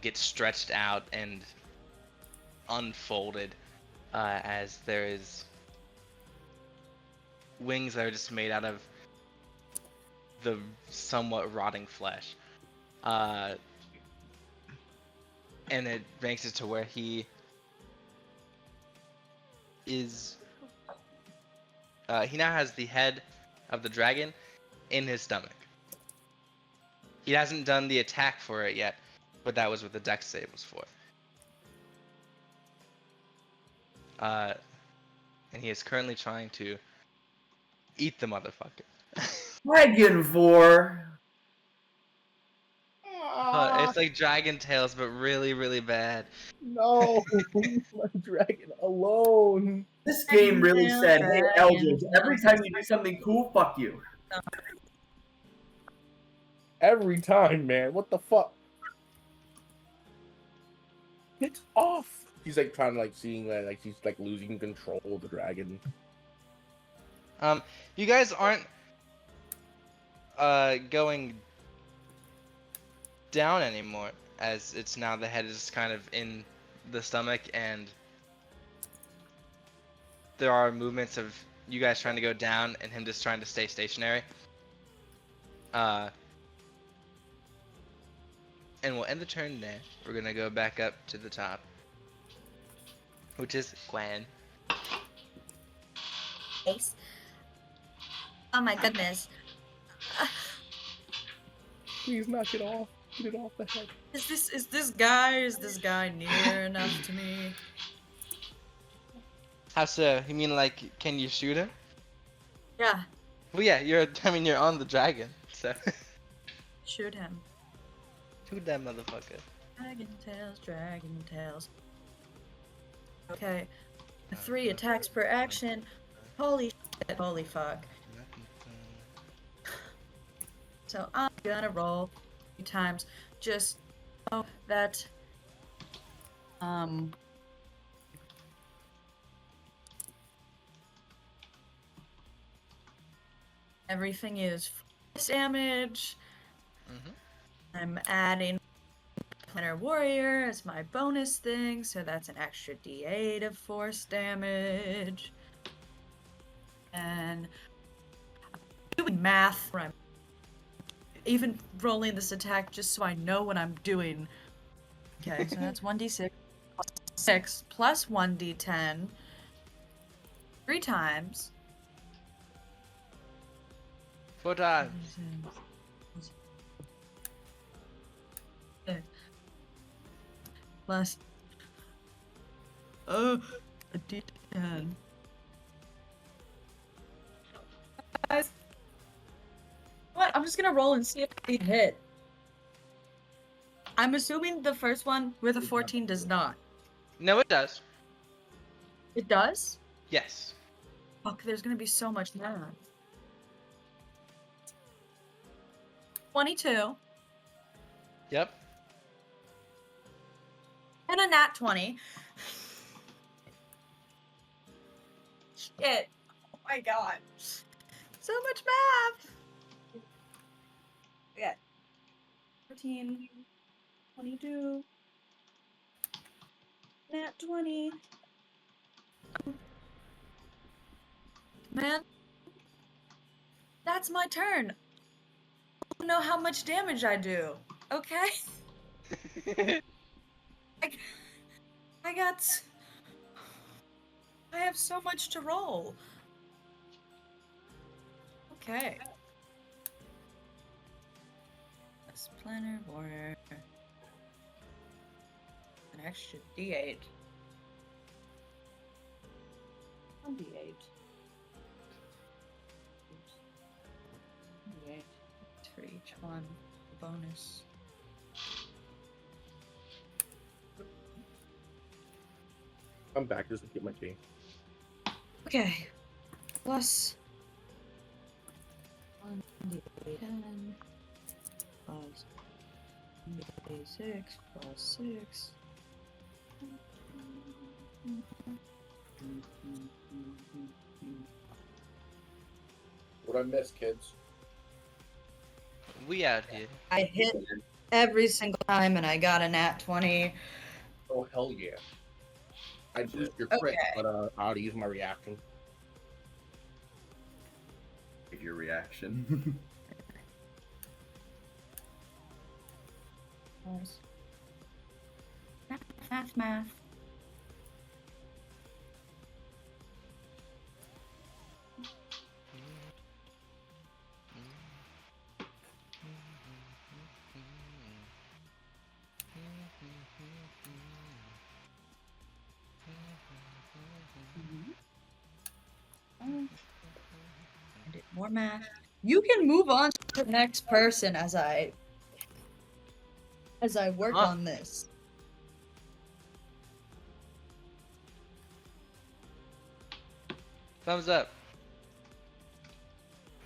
get stretched out and unfolded, as there is wings that are just made out of the somewhat rotting flesh, and it makes it to where he is. He now has the head of the dragon in his stomach. He hasn't done the attack for it yet, but that was what the dex save was for. And he is currently trying to eat the motherfucker. Dragon Vor. It's like Dragon Tales, but really, really bad. No, leave my dragon alone. This game really said, hey, Eldridge, every time you do something cool, fuck you. Every time, man. What the fuck? Get off. He's like trying to seeing that he's losing control of the dragon. You guys aren't going down anymore, as it's now the head is kind of in the stomach, and there are movements of you guys trying to go down and him just trying to stay stationary. And we'll end the turn there. We're gonna go back up to the top, which is Gwen. Face. Oh my goodness. Please knock it off. Get it off the head. Is this guy near enough to me? How so? You mean can you shoot him? Yeah, Well, yeah, you're on the dragon, so shoot him. shoot that motherfucker. Dragon tails. Okay. 3 attacks per action. Holy shit, holy fuck. So I'm gonna roll 3 times. Just so that everything is force damage. I'm adding Planner Warrior as my bonus thing, so that's an extra D8 of force damage. And I'm doing math where I'm even rolling this attack just so I know what I'm doing. Okay, so that's 1d6 plus 6 plus 1d10 3 times. 4 times. Plus a d10. Guys, what? I'm just gonna roll and see if they hit. I'm assuming the first one with a 14 does not. No, it does. It does? Yes. Fuck, there's gonna be so much math. 22 Yep. and a nat 20. Shit. Oh my god. So much math. Yeah. 14, 22, nat 20. Man, that's my turn. I don't know how much damage I do. Okay? I got I have so much to roll. Okay. That's planner warrior. An extra D8. 1 D8. D8 for each one. Bonus. I'm back just to get my tea. Okay. Plus 1 D10 plus 1 D6 plus 6. What I miss, kids? We out here. I hit every single time and I got a nat 20. Oh hell yeah! I boost your Okay. crit, but I ought to use my reaction. Take your reaction. Math. I did more math. You can move on to the next person as I work Huh. on this. Thumbs up.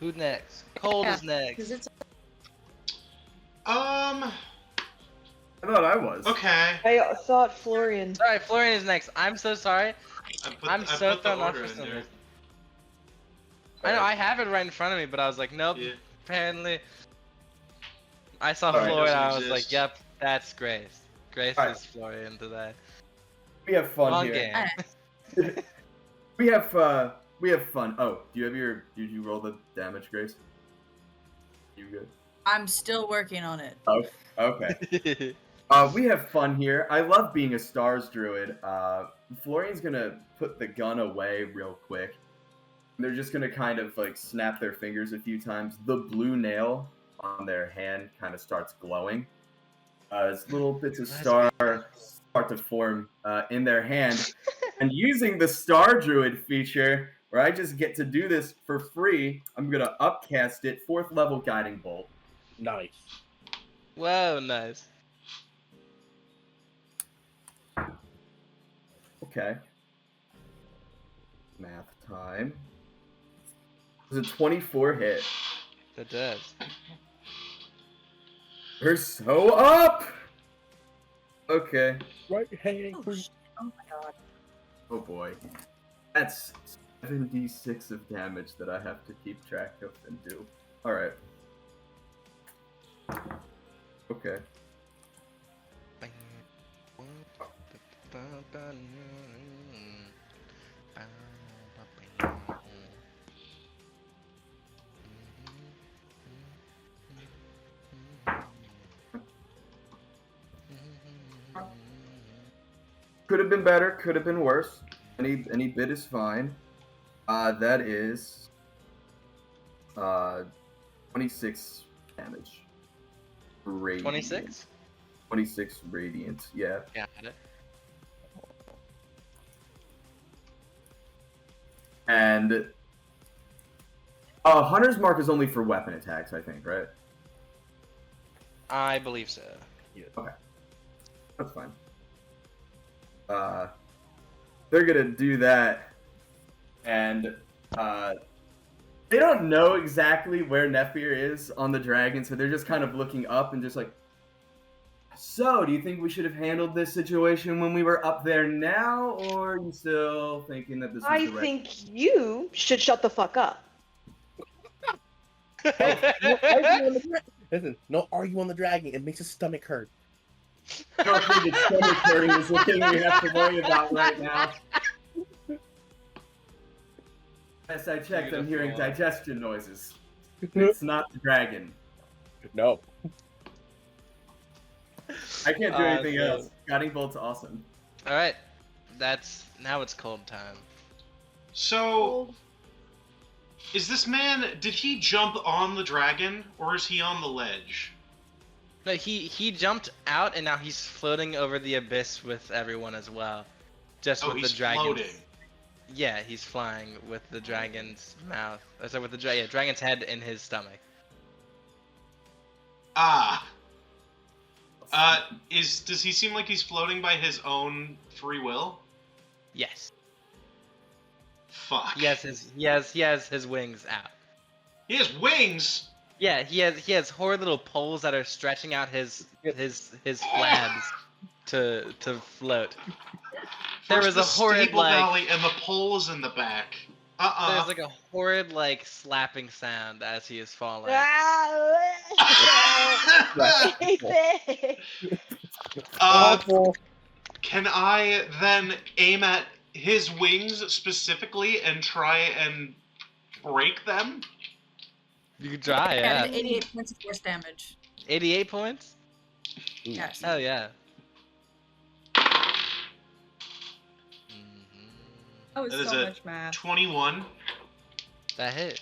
Who next? Cold Yeah, is next. Because it's Um. I thought I was. Okay. I thought Florian. Sorry, Florian is next. I'm so sorry. I'm I so put the thrown off order for in some there. reason. I know, I have it right in front of me, but I was like, nope. Yeah. Apparently. I saw Alright, Florian, I doesn't was like, exist. yep, that's Grace. Grace Alright. is Florian today. We have fun Wrong here. game. We have fun. Oh, did you roll the damage, Grace? You good? I'm still working on it. Oh, okay. We have fun here. I love being a stars druid. Florian's gonna put the gun away real quick. They're just gonna kind of like snap their fingers a few times. The blue nail on their hand kind of starts glowing. As little bits of star start to form in their hand. And using the Star Druid feature, where I just get to do this for free, I'm gonna upcast it, 4th level Guiding Bolt. Nice. Whoa, nice. Okay. Math time. There's a 24 hit. That does. We're so up! Okay. Right hand. Oh, oh my god. Oh boy. That's 7d6 of damage that I have to keep track of and do. Alright. Okay. Could have been better, could have been worse. Any bit is fine. That is 26 damage. Radiant. 26? 26 radiant, yeah. Got it. And Hunter's Mark is only for weapon attacks, I think, right? I believe so. That's fine. They're gonna do that, and they don't know exactly where Nephir is on the dragon, so they're just kind of looking up and just like, so, do you think we should have handled this situation when we were up there now, or are you still thinking that this is I the right... think you should shut the fuck up. Listen, no argue on the dragon. It makes his stomach hurt. I don't think it's stomach hurting is the thing we have to worry about right now. As I checked, I'm hearing Beautiful. digestion noises. It's not the dragon. No. I can't do anything so- else. Guiding Bolt's awesome. Alright. Now it's cold time. So, is this man? Did he jump on the dragon, or is he on the ledge? No, he jumped out and now he's floating over the abyss with everyone as well. Just Oh, with he's the dragons. floating. Yeah, he's flying with the dragon's mouth. Sorry, with the dragon's head in his stomach. Ah. Does he seem like he's floating by his own free will? Yes. Fuck. He has his wings out. He has wings. Yeah, he has horrid little poles that are stretching out his flabs to float. There First was a the horrid stable valley and the poles in the back. There's like a horrid slapping sound as he is falling. Awful. Can I then aim at his wings specifically and try and break them? You can try, yeah. 88 points of force damage. 88 points? Yes. Hell yeah. That was That is so a much math. 21. That hits.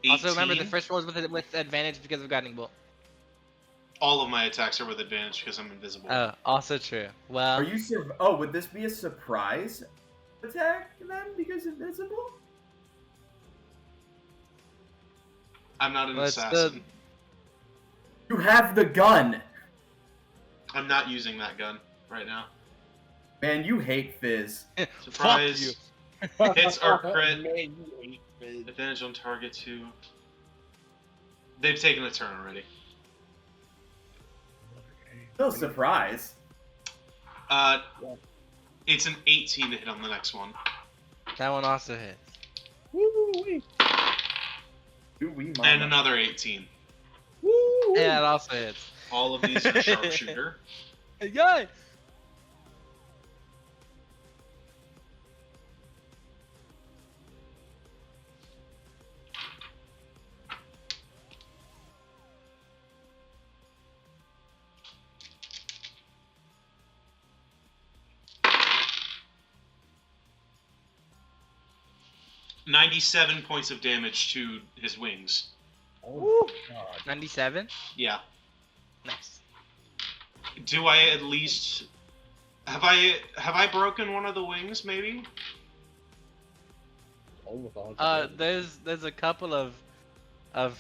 Also, remember the 18. first roll is with advantage because of Guiding Bolt. All of my attacks are with advantage because I'm invisible. Oh, also true. Well, Are you Oh, would this be a surprise attack then because invisible? I'm not an Well, it's assassin. You have the gun. I'm not using that gun right now. Man, you hate Fizz. Surprise. Hits or crit. Man, you hate me. Advantage on target too. They've taken a turn already. No surprise. It's an 18 to hit on the next one. that one also hits. Woo-wee. Do we And mama? another 18. Woo-wee. Yeah, it also hits. All of these are sharpshooter. Yay! $97 points of damage to his wings. Oh, God. 97? Yeah. Nice. Do I at least have I broken one of the wings maybe? Almost 100%. There's a couple of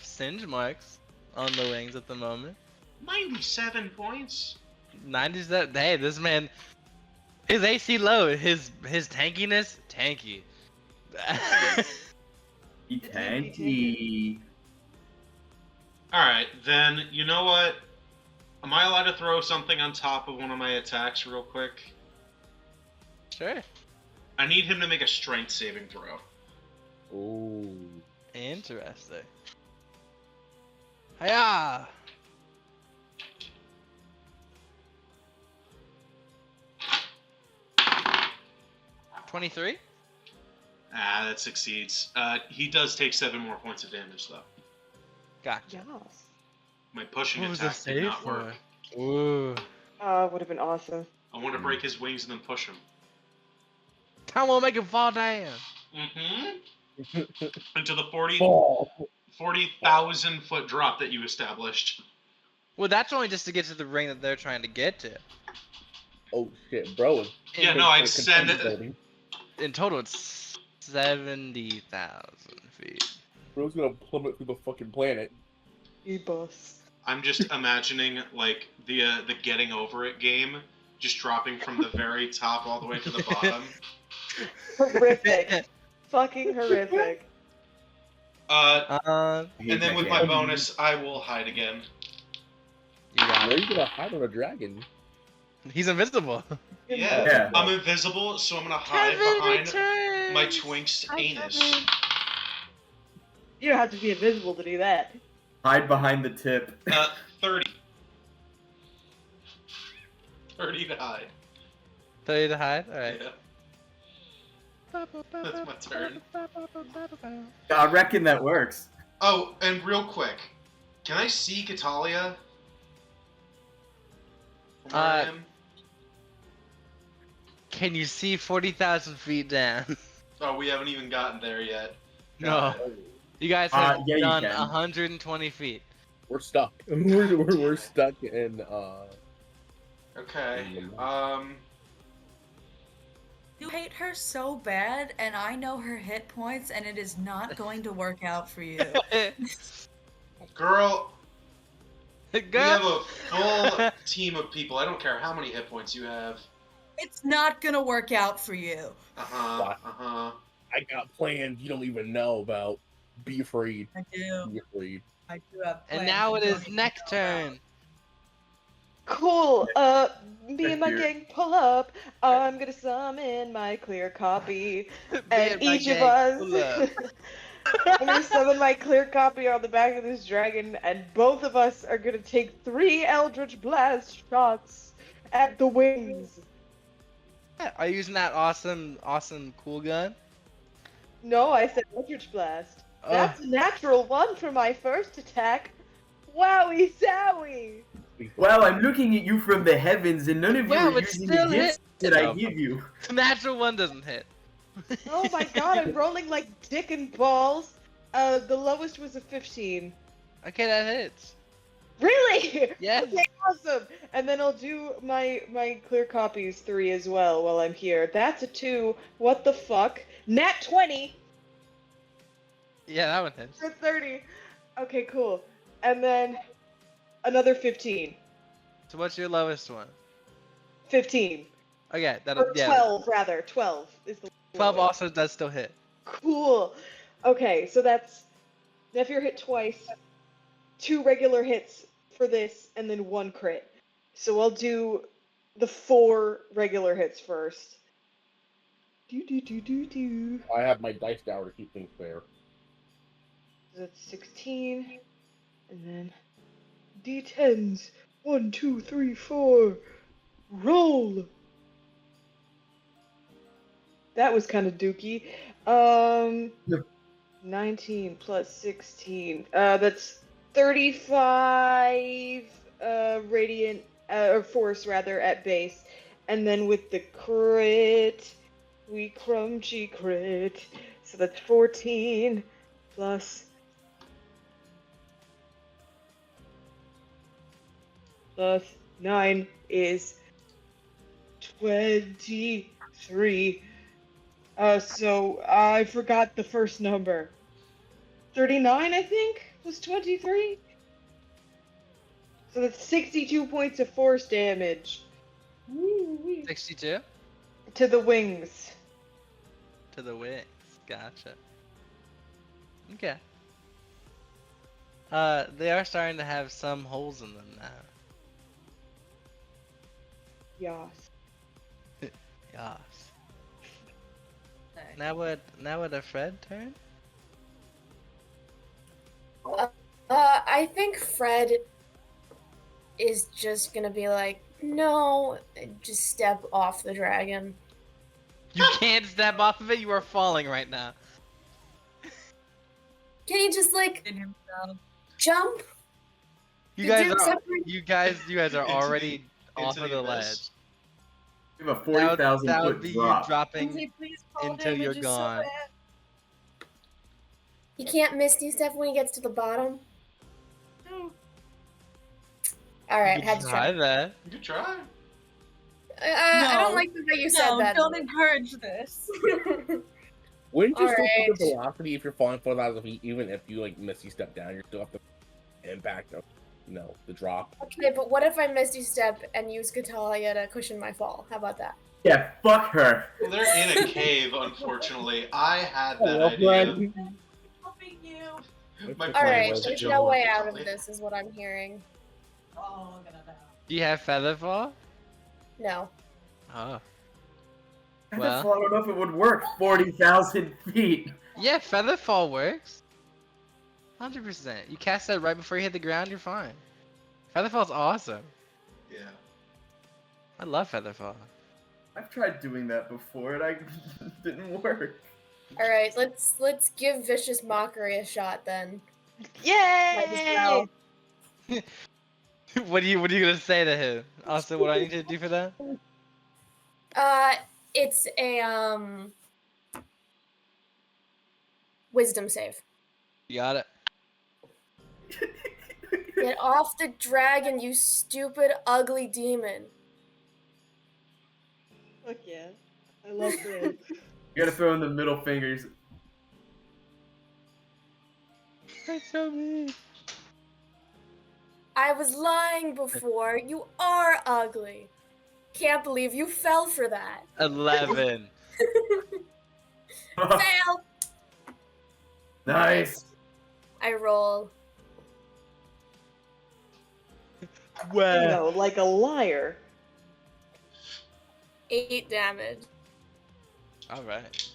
singe marks on the wings at the moment. 97 points. 97. Hey, this man, his AC low, his tankiness, tanky. He tanky. Alright, then you know what? Am I allowed to throw something on top of one of my attacks real quick? Sure. I need him to make a strength saving throw. Ooh. Interesting. Hiya! $23? Ah, that succeeds. He does take 7 more points of damage though. Gotcha. Yes. My pushing What was the attack did save not for? work. Ooh. Would have been awesome. I want to break his wings and then push him. Time won't make him fall down. Mm-hmm. Into the Ball. 40,000 foot drop that you established. Well, that's only just to get to the ring that they're trying to get to. Oh shit, bro. Yeah, no, I'd send it. In total, it's 70,000 feet. Bro's gonna plummet through the fucking planet. E-bus. I'm just imagining like the getting over it game, just dropping from the very top all the way to the bottom. Horrific. Fucking horrific. And then with my bonus, I will hide again. You got Where are it. you gonna hide on a dragon? He's invisible. Yeah, Yeah. I'm invisible, so I'm gonna hide behind my twink's anus. You don't have to be invisible to do that. Hide behind the tip. 30. 30 to hide. 30 to hide? Alright. Yeah. That's my turn. I reckon that works. Oh, and real quick, can I see Catalia? from where I Uh, am? Can you see 40,000 feet down? Oh, we haven't even gotten there yet. No. Got it. You guys have Yeah, you done can. 120 feet. We're stuck. We're stuck in Okay. You hate her so bad, and I know her hit points, and it is not going to work out for you. Girl, we have Go. a full team of people. I don't care how many hit points you have. It's not gonna work out for you. Uh-huh. I got plans you don't even know about. Be afraid. I do. Be afraid. I do have And plans now you it don't is even next know about. turn. Cool. Me and my Here. gang pull up. I'm gonna summon my clear copy, Me and my each of gang pull us. up. I'm gonna summon my clear copy on the back of this dragon, and both of us are gonna take 3 Eldritch Blast shots at the wings. Are you using that awesome cool gun? No, I said Eldritch Blast. Ugh. That's a natural 1 for my first attack. Wowie zowie! Well, I'm looking at you from the heavens, and none of you Wow, are it using the still gifts hit. that I Oh. give you. The natural one doesn't hit. Oh my god, I'm rolling like dick and balls. The lowest was a 15. Okay, that hits. Really? Yes. Okay, awesome. And then I'll do my clear copies 3 as well while I'm here. That's a 2. What the fuck? Nat 20 Yeah, that one hits. for 30. Okay, cool. And then another 15. So what's your lowest one? 15. Okay, that'll Or yeah. 12 rather. 12 is the 12 lowest. also does still hit. Cool. Okay, so that's Zephyr hit twice, 2 regular hits for this, and then 1 crit. So I'll do the 4 regular hits first. Do. I have my dice tower to keep things fair. So that's 16, and then D10s. 1, 2, 3, 4. Roll. That was kind of dookie. Yep. 19 plus 16. That's 35 radiant or force rather at base, and then with the crit, we crunchy crit. So that's 14 plus 9 is 23. So I forgot the first number. 39, I think, was 23. So that's 62 points of force damage. Woo-wee. 62 To the wings. to the wings. Gotcha. Okay. They are starting to have some holes in them now. Yas. Yes. Now would a Fred turn? I think Fred is just gonna be like, no, and just step off the dragon. You can't step off of it. You are falling right now. Can you just like In himself. jump? You You guys do are separate- you guys are Into already off into of the the abyss. ledge. We have a That 40,000 would foot be drop. you dropping Lindsay, please fall until you're damage is so gone. bad. He can't Misty Step when he gets to the bottom. No. Alright, You had to try. that. Good try. I don't No. like the way you said No, that. don't encourage this. Wouldn't you still Alright. get the velocity if you're falling 4,000 feet, even if you like Misty step down, you're still have the impact of the drop. Okay, but what if I Misty Step and use Catalia to cushion my fall? How about that? Yeah, fuck her. Well, they're in a cave, unfortunately. I had that Hello, idea. Fred. Helping you. My plan Alright, was to there's jump no on way out of Catalia. this, is what I'm hearing. Oh, I'm gonna die. Do you have Featherfall? No. Oh. I Well. don't know if it would work. 40,000 feet. Yeah, Featherfall works. 100%. You cast that right before you hit the ground, you're fine. Featherfall's awesome. Yeah. I love Featherfall. I've tried doing that before and I didn't work. Alright, let's give Vicious Mockery a shot then. Yay! Might as well. What are you gonna say to him? Also, what I need to do for that? It's a wisdom save. You got it. Get off the dragon, you stupid, ugly demon. Fuck yeah. I love this. You gotta throw in the middle fingers. That's so mean. I was lying before. You are ugly. Can't believe you fell for that. 11. Fail. Nice. I roll. Well. Like a liar. 8 damage. All right.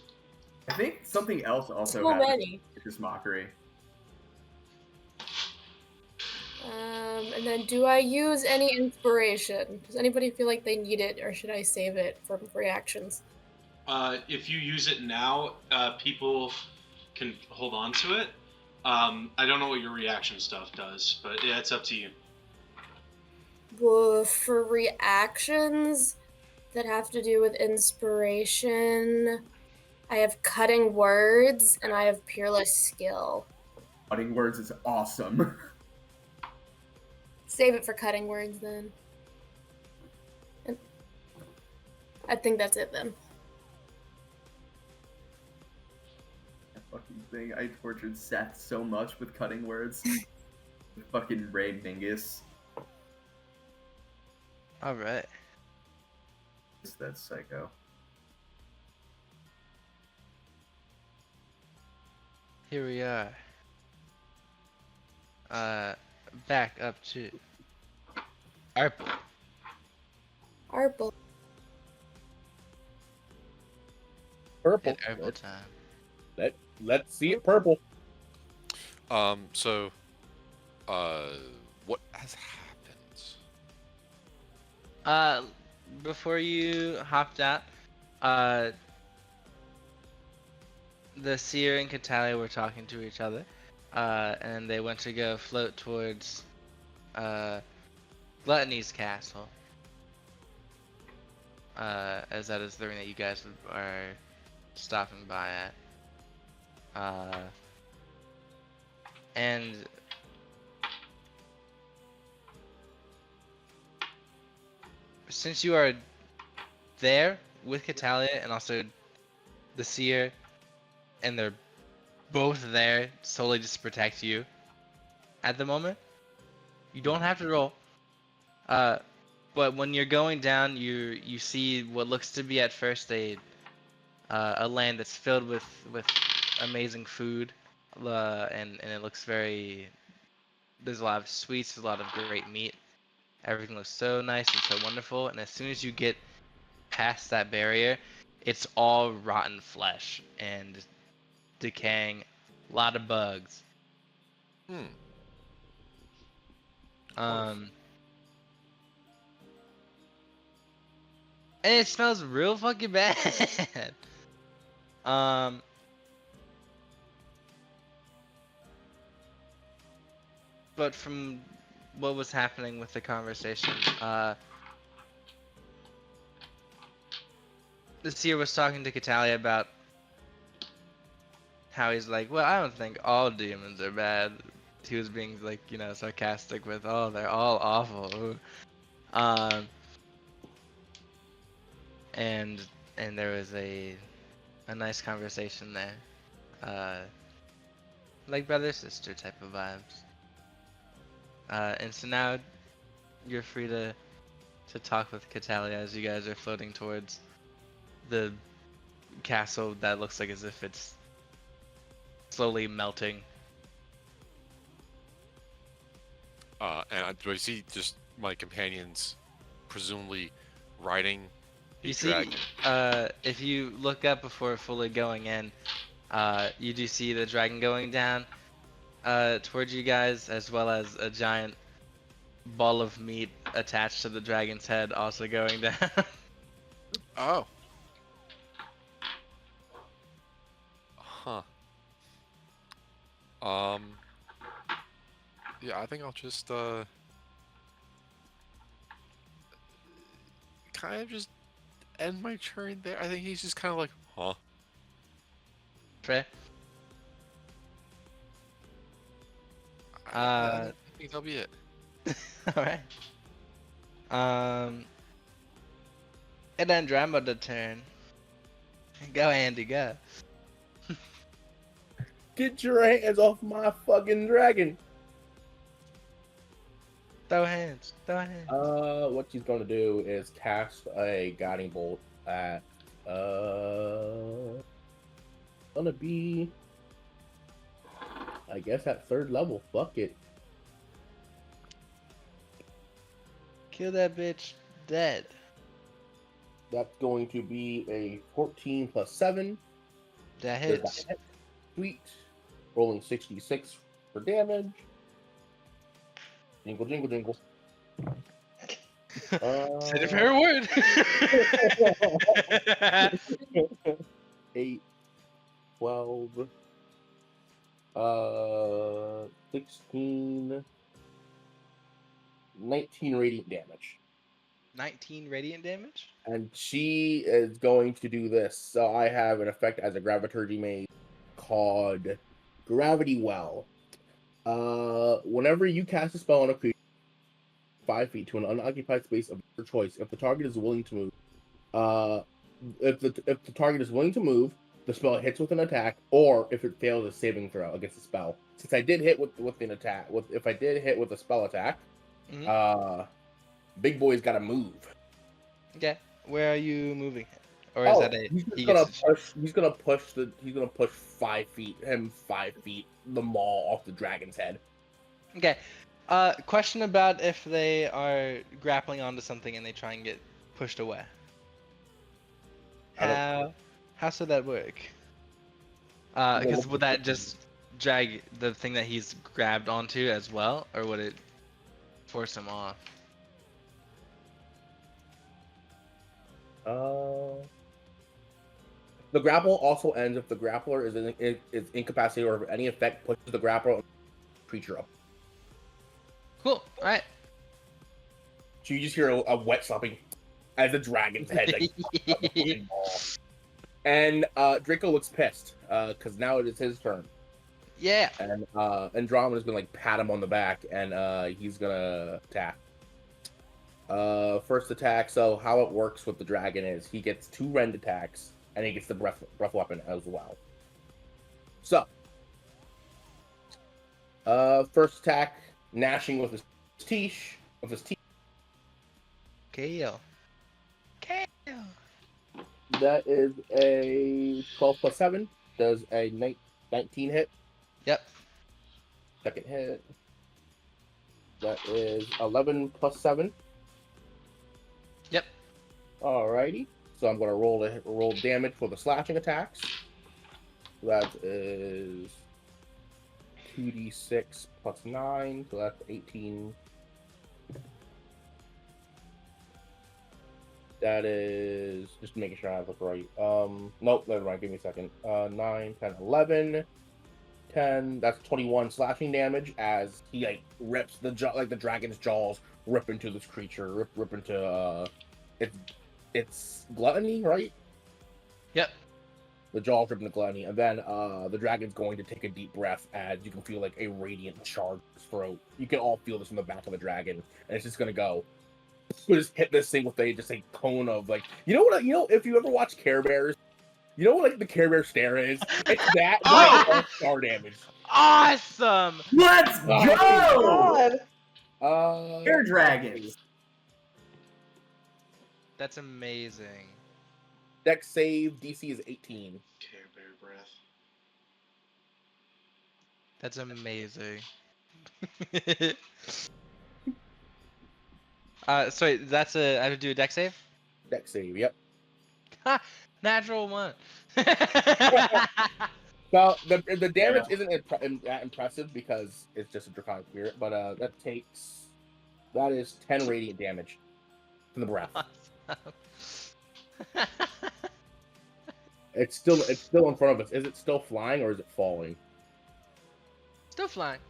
I think something else also So happened many. with this mockery. And then do I use any inspiration? Does anybody feel like they need it, or should I save it for reactions? If you use it now, people can hold on to it. I don't know what your reaction stuff does, but yeah, it's up to you. Well, for reactions that have to do with inspiration, I have cutting words and I have peerless skill. Cutting words is awesome. Save it for cutting words then. I think that's it then. That fucking thing. I tortured Seth so much with cutting words. Fucking Ray Mingus. All right. That's psycho. Here we are. Back up to Arp. Arple. Purple. Arp time. Let's see it purple. So, what has happened? Before you hopped out, the seer and Catalia were talking to each other, and they went to go float towards Gluttony's castle, as that is the ring that you guys are stopping by at. And since you are there with Catalia and also the seer, and they're both there solely just to protect you at the moment, you don't have to roll. But when you're going down, you see what looks to be at first a land that's filled with amazing food, and it looks very. There's a lot of sweets, there's a lot of great meat. Everything looks so nice and so wonderful. And as soon as you get past that barrier, it's all rotten flesh and decaying. A lot of bugs. And it smells real fucking bad. But from what was happening with the conversation, the seer was talking to Catalia about how he's like, well, I don't think all demons are bad. He was being like, sarcastic with, oh, they're all awful. And there was a nice conversation there, like brother sister type of vibes. And so now you're free to talk with Catalia as you guys are floating towards the castle that looks like as if it's slowly melting. And do I see just my companions, presumably riding a You see, dragon? if you look up before fully going in, you do see the dragon going down towards you guys, as well as a giant ball of meat attached to the dragon's head also going down. Oh. Huh. Yeah, I think I'll just kind of just end my turn there. I think he's just kind of like, huh? Trey? I think that'll be it. Alright. And then Andromeda turn. Go, Andy, go. Get your hands off my fucking dragon. Throw hands. Throw hands. What she's gonna do is cast a guiding bolt at gonna be, I guess, at 3rd level. Fuck it. Kill that bitch dead. That's going to be a 14 plus 7. That Does hits. that hit? Sweet. Rolling 66 for damage. Jingle, jingle, jingle. Say the favorite word. 8, 12, 16, 19 radiant damage. 19 radiant damage? And she is going to do this. So I have an effect as a Graviturgy mage called Gravity Well. Whenever you cast a spell on a creature 5 feet to an unoccupied space of your choice, if the target is willing to move, if the target is willing to move, the spell hits with an attack, or if it fails a saving throw against the spell. Since I did hit with an attack, if I did hit with a spell attack, Big Boy's got to move. Okay. Where are you moving? Or is that a He's gonna push 5 feet, 5 feet, the maul off the dragon's head. Okay. Question about if they are grappling onto something and they try and get pushed away. How should that work? Because would that just drag the thing that he's grabbed onto as well, or would it force him off? The grapple also ends if the grappler is incapacitated or if any effect pushes the grappler creature up. Cool. All right. So you just hear a wet slopping as the dragon's head like and Draco looks pissed because now it is his turn. Yeah. And Andromeda's gonna like pat him on the back and he's gonna attack. First attack. So how it works with the dragon is he gets 2 rend attacks and he gets the breath weapon as well. So first attack, gnashing with his teeth. KO. That is a 12 plus 7. Does a 19 hit? Yep. Second hit. That is 11 plus 7. Yep. Alrighty. So I'm going to roll damage for the slashing attacks. That is 2d6 plus 9. So that's 18. That is just making sure I have it right. Nope, never mind. Give me a second. 9, 10, 11, 10. That's 21 slashing damage as he like rips the dragon's jaws rip into this creature, rip into it's gluttony, right? Yep. The jaws rip into gluttony, and then the dragon's going to take a deep breath as you can feel like a radiant charge in his throat. You can all feel this from the back of the dragon, and it's just gonna go. We just hit this thing with a cone of like if you ever watch Care Bears, you know what like the Care Bear stare is? It's that Oh! star damage. Awesome! Let's go! God. Air dragons. That's amazing. Dex save DC is 18. Care Bear breath. That's amazing. Sorry, I have to do a dex save? Dex save, yep. Ha! Natural 1. Well, the damage isn't that impressive because it's just a draconic spirit, but that is 10 radiant damage from the breath. Awesome. It's still in front of us. Is it still flying or is it falling? Still flying.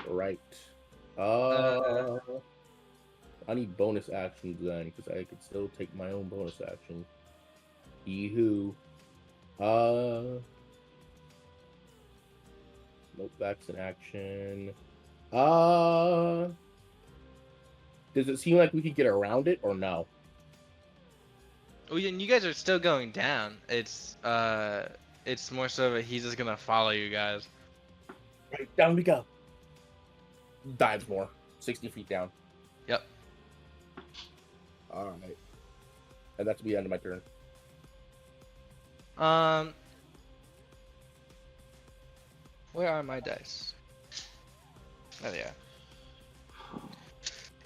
Right. I need bonus actions then, because I could still take my own bonus action. Yee-hoo. Nope, that's an action. Does it seem like we could get around it, or no? Oh, yeah, and you guys are still going down. It's more so that he's just gonna follow you guys. Right, down we go. Dives more. 60 feet down. Yep. Alright. And that's the end of my turn. Where are my dice? Oh yeah.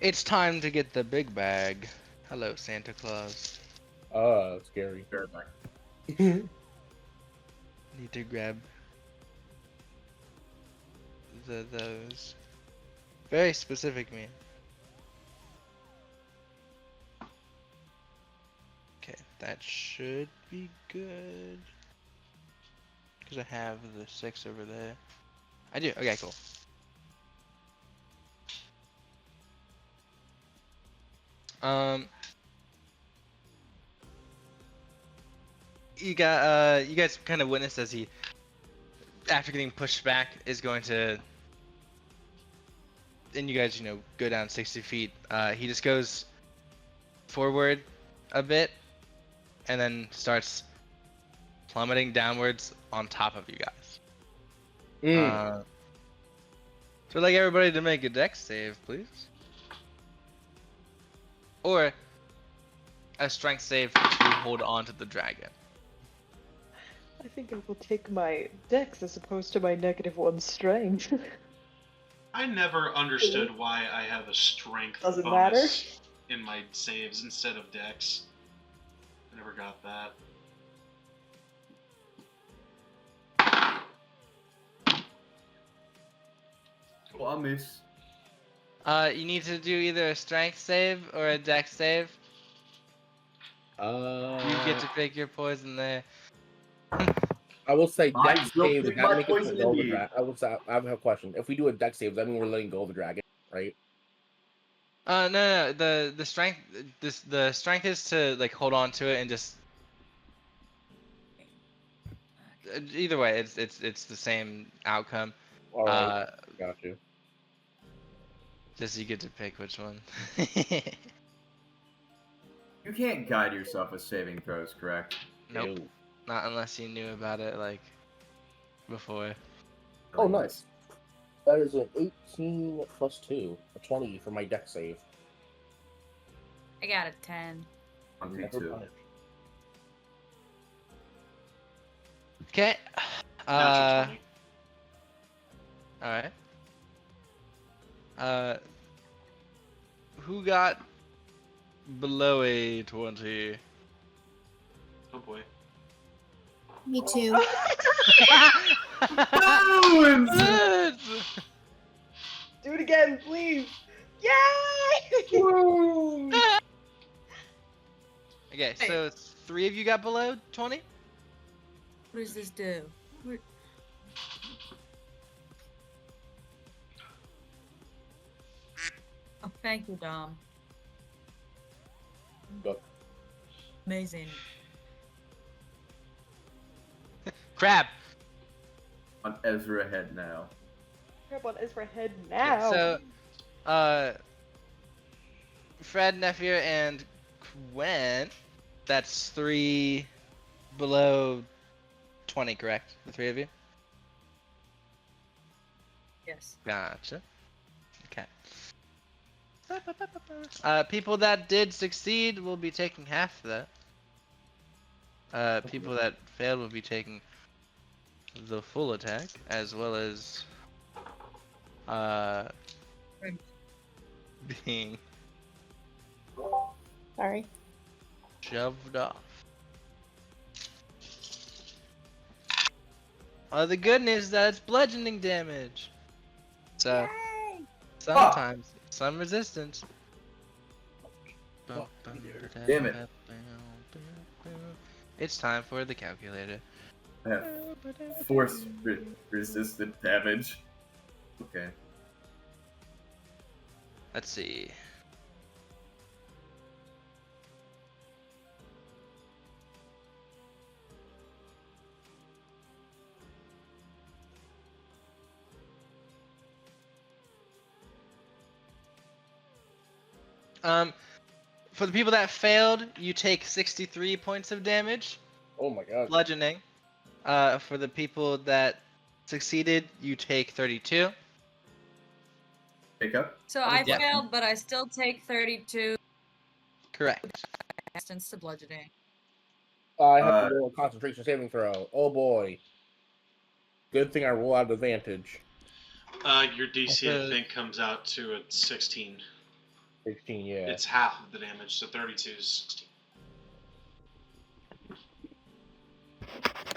It's time to get the big bag. Hello, Santa Claus. Scary. Need to grab those. Very specific, man. Okay, that should be good. Because I have the 6 over there. I do. Okay, cool. You guys kind of witnessed as he, after getting pushed back, is going to, and you guys, go down 60 feet. He just goes forward a bit, and then starts plummeting downwards on top of you guys. So I'd like everybody to make a dex save, please. Or a strength save to hold on to the dragon. I think I will take my dex as opposed to my -1 strength. I never understood why I have a strength Doesn't bonus in my saves instead of dex. I never got that. Well, I'll miss. You need to do either a strength save or a dex save. You get to pick your poison there. I will say I dex will save. pick Does that my make it poison let go of the indeed. dragon? I have a question. If we do a dex save, does that mean we're letting go of the dragon, right? No. The strength, the strength is to like hold on to it and just. Either way, it's the same outcome. All right, got you. Just you get to pick which one. You can't guide yourself with saving throws, correct? Nope. Ew. Not unless you knew about it like before. Oh, nice. That is an 18 plus 2, a 20 for my dex save. I got a 10. On Never two. mind. Okay. Natural 20. Alright. Who got below a 20? Oh boy. Me too. Do it again, please! Yay! Okay, so 3 of you got below 20? What does this do? Oh, thank you, Dom. Go. Amazing. Crab! On Ezra head now. Crap on Ezra head now. So, Fred, Nephew, and Gwen, that's 3 below 20, correct? The 3 of you? Yes. Gotcha. Okay. People that did succeed will be taking half of that. People that failed will be taking the full attack, as well as being Sorry. shoved off. The good news is that it's bludgeoning damage. So sometimes some resistance. Damn it. It's time for the calculator. I have force resistant damage. Okay. Let's see. For the people that failed, you take 63 points of damage, Oh my god. bludgeoning. For the people that succeeded, you take 32. Jacob. So I Yeah. failed, but I still take 32 Correct. resistance to bludgeoning. I have to roll a concentration saving throw. Oh boy. Good thing I roll out advantage. Your DC, I Okay. think, comes out to a 16. 16, yeah. It's half of the damage, so 32 is 16.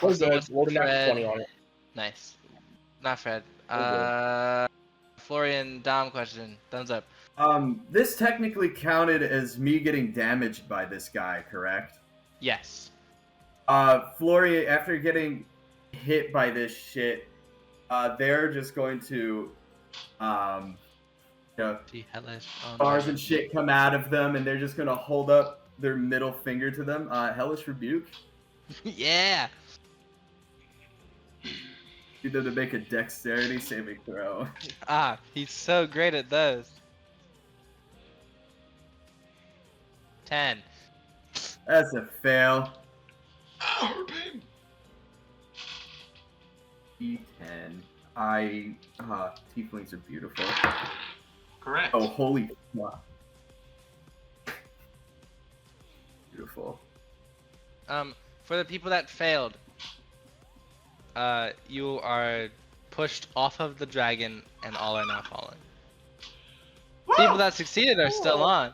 We're Also, good. what's Rolled a natural Fred? 20 on it. Nice. Not Fred. We're Florian, Dom question. Thumbs up. This technically counted as me getting damaged by this guy, correct? Yes. Florian, after getting hit by this shit, they're just going to, Gee, hellish. Oh, no. bars and shit come out of them, and they're just gonna hold up their middle finger to them. Hellish Rebuke. Yeah. Need them to make a dexterity saving throw. Ah, he's so great at those. 10. That's a fail. Pain. E10. Tieflings are beautiful. Correct. Oh, holy fuck. Beautiful. For the people that failed, you are pushed off of the dragon, and all are now falling. People that succeeded are still on.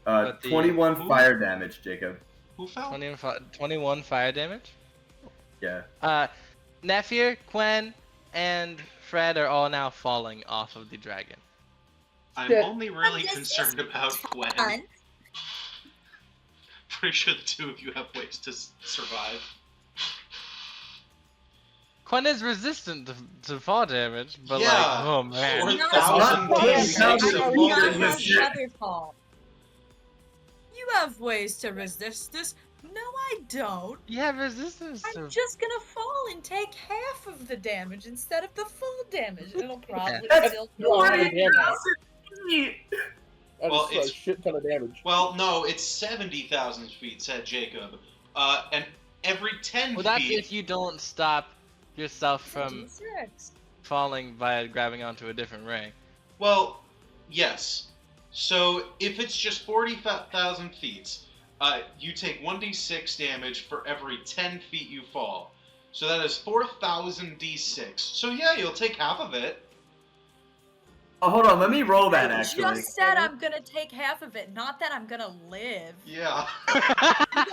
But the- 21 Who? fire damage, Jacob. Who fell? 21 fire damage. Yeah. Nephir, Quen, and Fred are all now falling off of the dragon. I'm only really concerned about Gwen. Fun. Pretty sure the two of you have ways to survive. Quen is resistant to fall damage, but Yeah. like, oh man. 4,000 D6 of falling Not shit. other fault. You have ways to resist this. No, I don't. You have resistance to. I'm just gonna fall and take half of the damage instead of the full damage. It'll probably That's still Oh, kill damn. me. That's Well, a it's- shit ton of damage. Well, no, it's 70,000 feet, said Jacob. And every 10 Well, that's feet. if you don't stop yourself from D6. falling by grabbing onto a different ring. Well, yes. So if it's just 40,000 feet, you take 1d6 damage for every 10 feet you fall. So that is 4,000 d6. So yeah, you'll take half of it. Oh, hold on. Let me roll that, I actually. just said I'm gonna take half of it, not that I'm gonna live. Yeah. You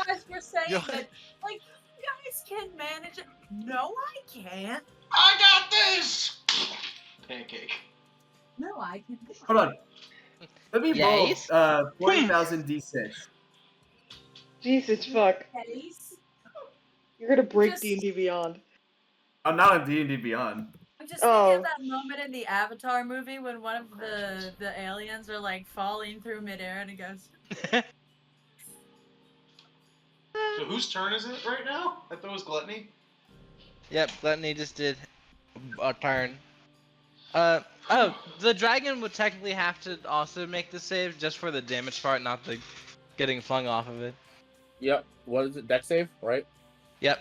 guys were saying Yeah. that, like, you guys can manage it. No, I can't. I got this! Pancake. No, I can. Hold on. Let me roll Yes? 40,000 d6. Jesus fuck. Case. You're gonna break Just- D&D Beyond. I'm not on D&D Beyond. I'm just Oh. thinking of that moment in the Avatar movie when one of the aliens are like falling through midair and it goes. So whose turn is it right now? I thought it was Gluttony. Yep, Gluttony just did a turn. The dragon would technically have to also make the save just for the damage part, not the getting flung off of it. Yep. What is it? Dex save, right? Yep.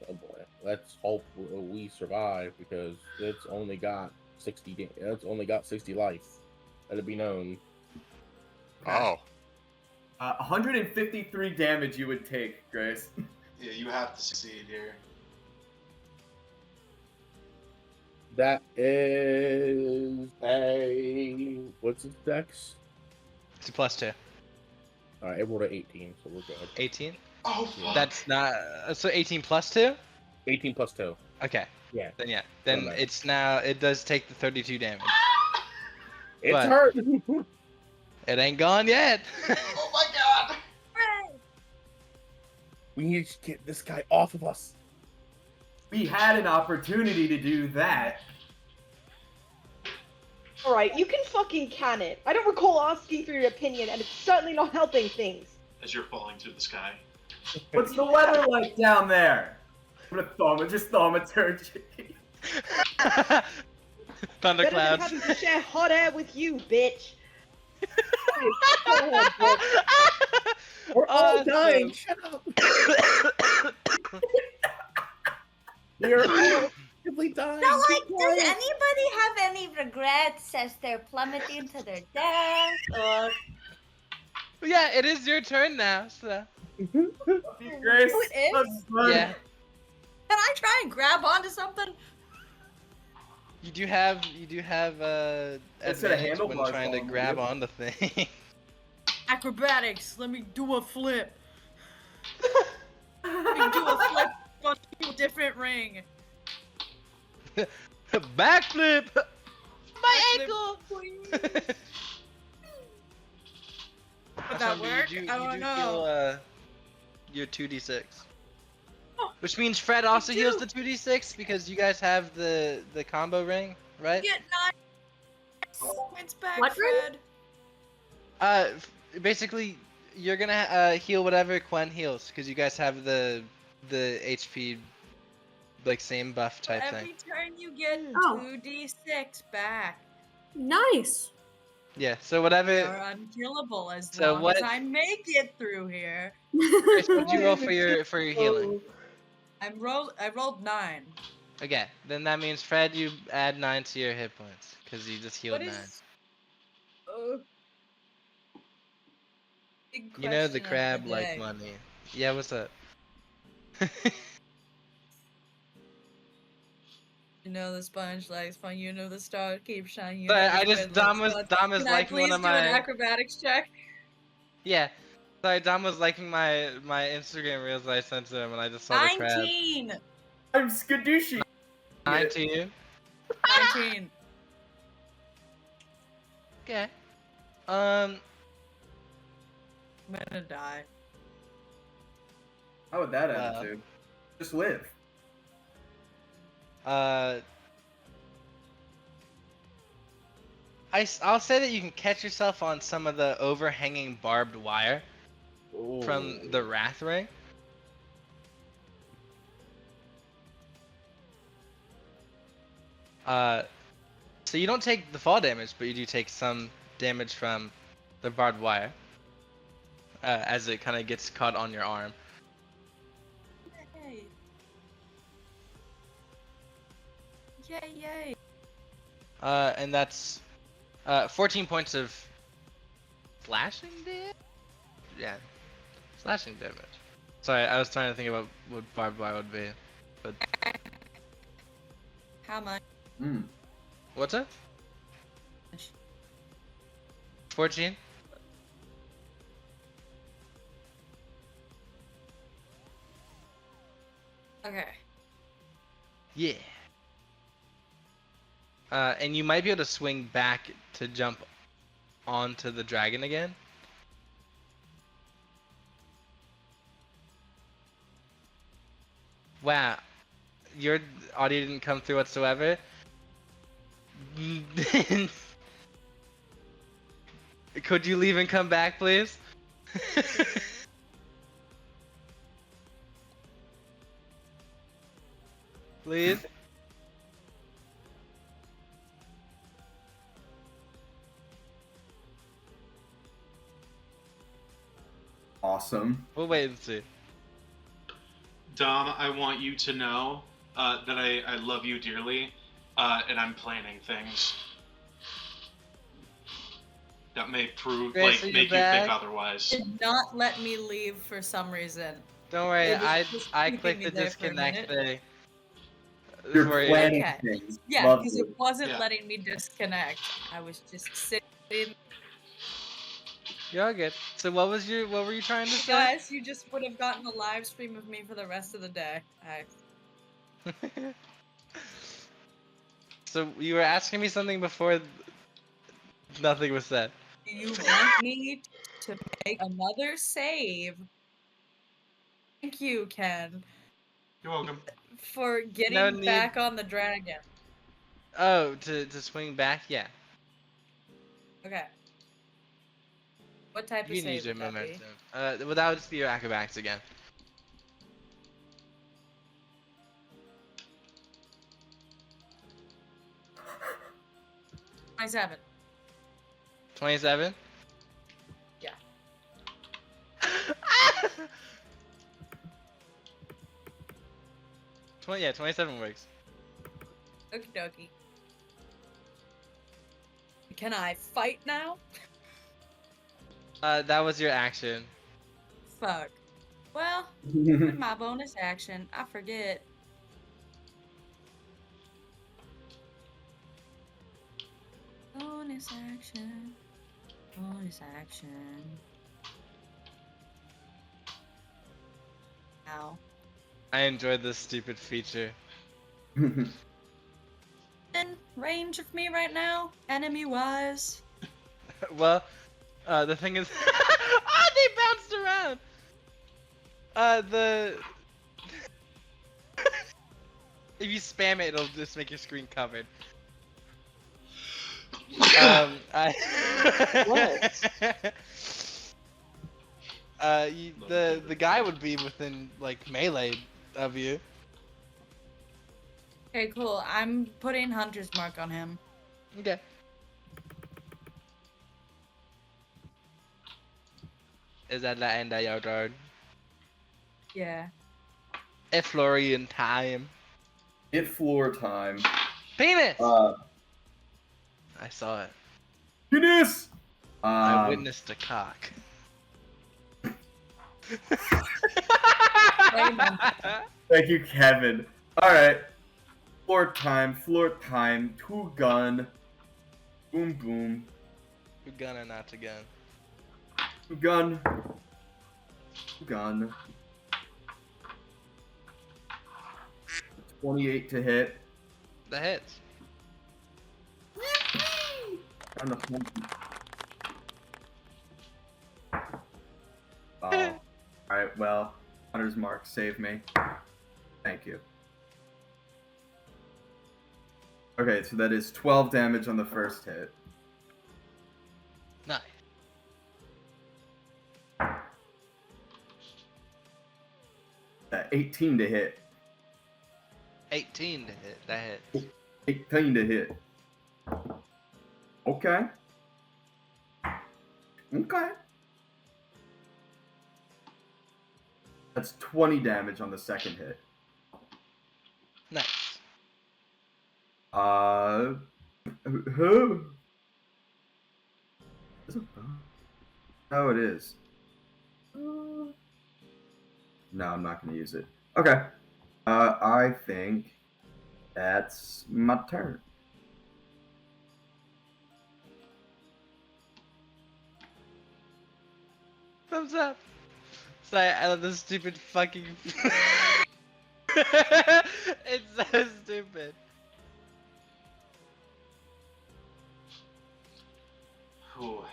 Oh boy. Let's hope we survive because it's only got 60. It's only got 60 life. Let it be known. Oh. 153 damage you would take, Grace. Yeah, you have to succeed here. That is a what's its dex? It's a +2. All right, it rolled an 18, so we're good. 18? Oh, fuck. That's not. So 18 +2? 18 plus 2. Okay. Yeah. Then yeah. Then Okay. it's now. It does take the 32 damage. It's But- hurt. It ain't gone yet. Oh my god! We need to get this guy off of us. We had an opportunity to do that. Alright, you can fucking can it. I don't recall asking for your opinion, and it's certainly not helping things. As you're falling through the sky. What's the weather like down there? I'm gonna throw him a turd. Thunder Better than clouds. having to share hot air with you, bitch. We're all Awesome. dying. Shut up. We are all actively dying. So, Be like, does quiet. anybody have any regrets as they're plummeting to their death? Or Yeah, it is your turn now. So Grace, Oh, it let's is? run. yeah, Can I try and grab onto something? you do have Instead of advantage when handlebars trying to falling, grab yeah. on the thing. Acrobatics. Let me do a flip. Let me do a flip on a different ring. Backflip. My Backflip. ankle. Would that Chasm, work? You I don't do know. heal your 2d6. Oh, Which means Fred also heals do. the 2d6 because you guys have the combo ring, right? Get 9 points back, What ring? Fred. Basically, you're gonna heal whatever Quen heals because you guys have the HP like same buff type thing. Every turn you get Oh. 2d6 back. Nice. Yeah. So whatever. You're unkillable as So long what- as I make it through here. Chris, what'd you roll for your healing? I rolled 9. Okay, then that means Fred, you add 9 to your hit points because you just healed What 9. is? Big You know the question of crab the like day. money. Yeah, what's up? You know the sponge likes fun. You know the star keeps shining. You Sorry, know the I just squid Dom likes was fun. Dom is Can I liking one please of do an my acrobatics check? yeah. Sorry, Dom was liking my Instagram reels that I sent to him, and I just saw the crab. 19. I'm Skadooshi. 9 to you. 19. Okay. I'm gonna die. How would that Wow. attitude? Just live. I'll say that you can catch yourself on some of the overhanging barbed wire from the Wrath Ring. So you don't take the fall damage, but you do take some damage from the barbed wire as it kind of gets caught on your arm. Yay. Yay, yay. And that's 14 points of slashing damage? Yeah, slashing damage. Sorry, I was trying to think about what barbed wire would be. But How much? Mm. what's it? 14? Okay. Yeah. And you might be able to swing back to jump onto the dragon again. Wow. Your audio didn't come through whatsoever. Could you leave and come back, please? Please? Awesome. We'll wait and see. Dom, I want you to know that I love you dearly, and I'm planning things that may prove, Grace, like, are you make you back? think otherwise. Did not let me leave for some reason. Don't worry, It was just I keeping clicked me the there for a disconnect minute. thing. You're for you. planning Okay. things. Yeah, Lovely. because it wasn't Yeah. letting me disconnect. I was just sitting. You're all good. So what were you trying to say? Guys, you just would have gotten a live stream of me for the rest of the day. So you were asking me something before nothing was said. Do you want me to make another save? Thank you, Ken, You're welcome. for getting No need. back on the dragon. Oh, to swing back? Yeah. Okay. What type You of can use save your would that be? momentum. Well, that would just be your acrobatics again. 27. 27? Yeah. Yeah, 27 works. Okie dokie. Can I fight now? That was your action. Fuck. Well, with my bonus action, I forget. Bonus action. Bonus action. Ow. I enjoyed this stupid feature. In range of me right now, enemy-wise. Well, the thing is, ah, they bounced around. If you spam it, it'll just make your screen covered. I. What? The guy would be within like melee of you. Okay, cool. I'm putting Hunter's Mark on him. Okay. Is that the end of your turn? Yeah. It's Florian time. Hit floor time. Penis! Uh, I saw it. penis! I witnessed a cock. Thank you, Kevin. Alright. Floor time. Two gun. Boom, boom. Two gun or not to gun? Two gun. Two gun. 28 to hit. The hits. On the phone. Oh. Alright, well, Hunter's Mark, save me. Thank you. Okay, so that is 12 damage on the first hit. Nice. 18 to hit. 18 to hit. That hits. 18 to hit. Okay. Okay. That's 20 damage on the second hit. Nice. Who? Is it? Oh, it is. No, I'm not going to use it. Okay. I think that's my turn. Thumbs up. Sorry, I love this stupid fucking. It's so stupid. Ooh.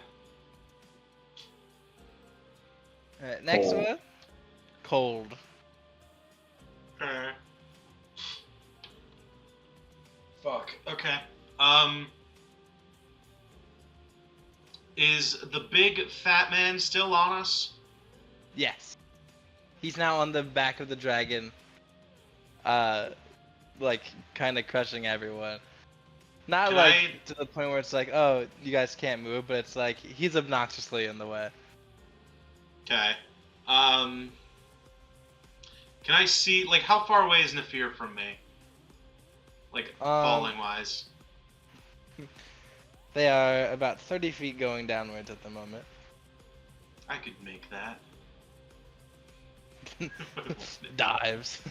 Alright, next Cold. one. Cold. Fuck. Okay. Is the big fat man still on us? Yes. He's now on the back of the dragon. Like, kind of crushing everyone. Not Can like I- to the point where it's like, oh, you guys can't move, but it's like, he's obnoxiously in the way. Okay. Can I see, like, how far away is Nafir from me? Like, falling wise. They are about 30 feet going downwards at the moment. I could make that. Dives.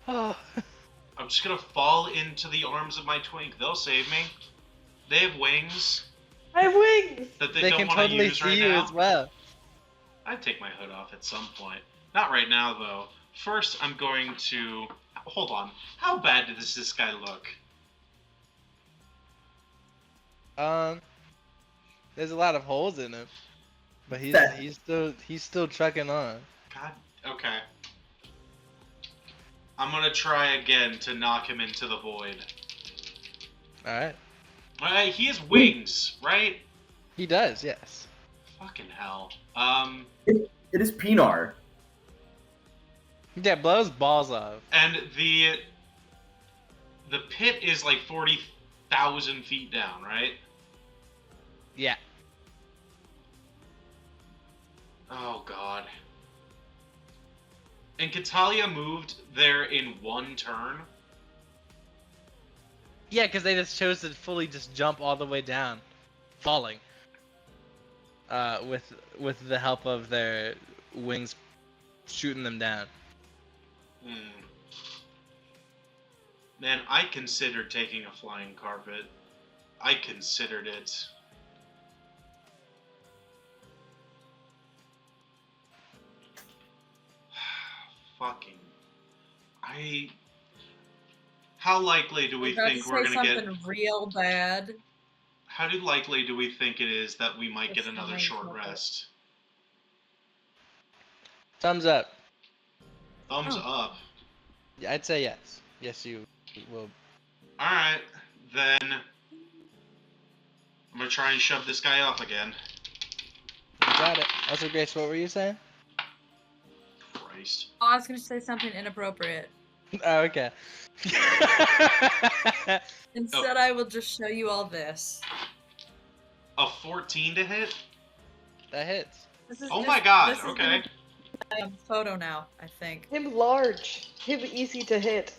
Oh. I'm just gonna fall into the arms of my twink. They'll save me. They have wings I have wings! that they They don't can want to totally use see right you now. as well. I'd take my hood off at some point. Not right now, though. First, I'm going to... Hold on. How bad does this guy look? There's a lot of holes in him, but he's still trucking on. God... Okay. I'm gonna try again to knock him into the void. All Alright, he has wings, right? he does, yes. Fucking hell. It is Pinar. Yeah, blows balls off. And the pit is like 40,000 feet down, right? Yeah. Oh god. And Catalia moved there in one turn. Yeah, because they just chose to fully just jump all the way down, falling. With the help of their wings shooting them down. Hmm. Man, I considered taking a flying carpet. I considered it. Fucking. How likely do we About to think say we're gonna get? something real bad. How likely do we think it is that we might The get another flying short carpet. rest? Thumbs up. Thumbs Oh. up. Yeah, I'd say yes. Yes, you will. Alright, then I'm gonna try and shove this guy off again. You got it. Also, Grace, what were you saying? Christ. Oh, I was gonna say something inappropriate. Oh, okay. Instead, I will just show you all this. A 14 to hit? That hits. This is Oh just, my god, this is okay. a photo now, I think. Him large. Him easy to hit.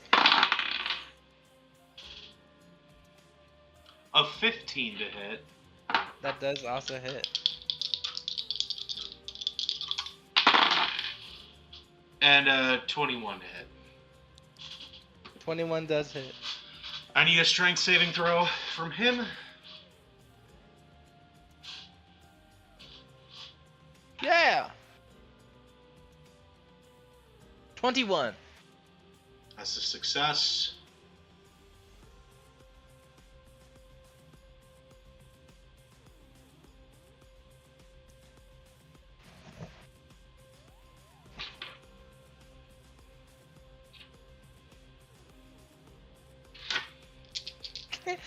A 15 to hit. That does also hit. And a 21 to hit. 21 does hit. I need a strength saving throw from him. Yeah! 21. That's a success.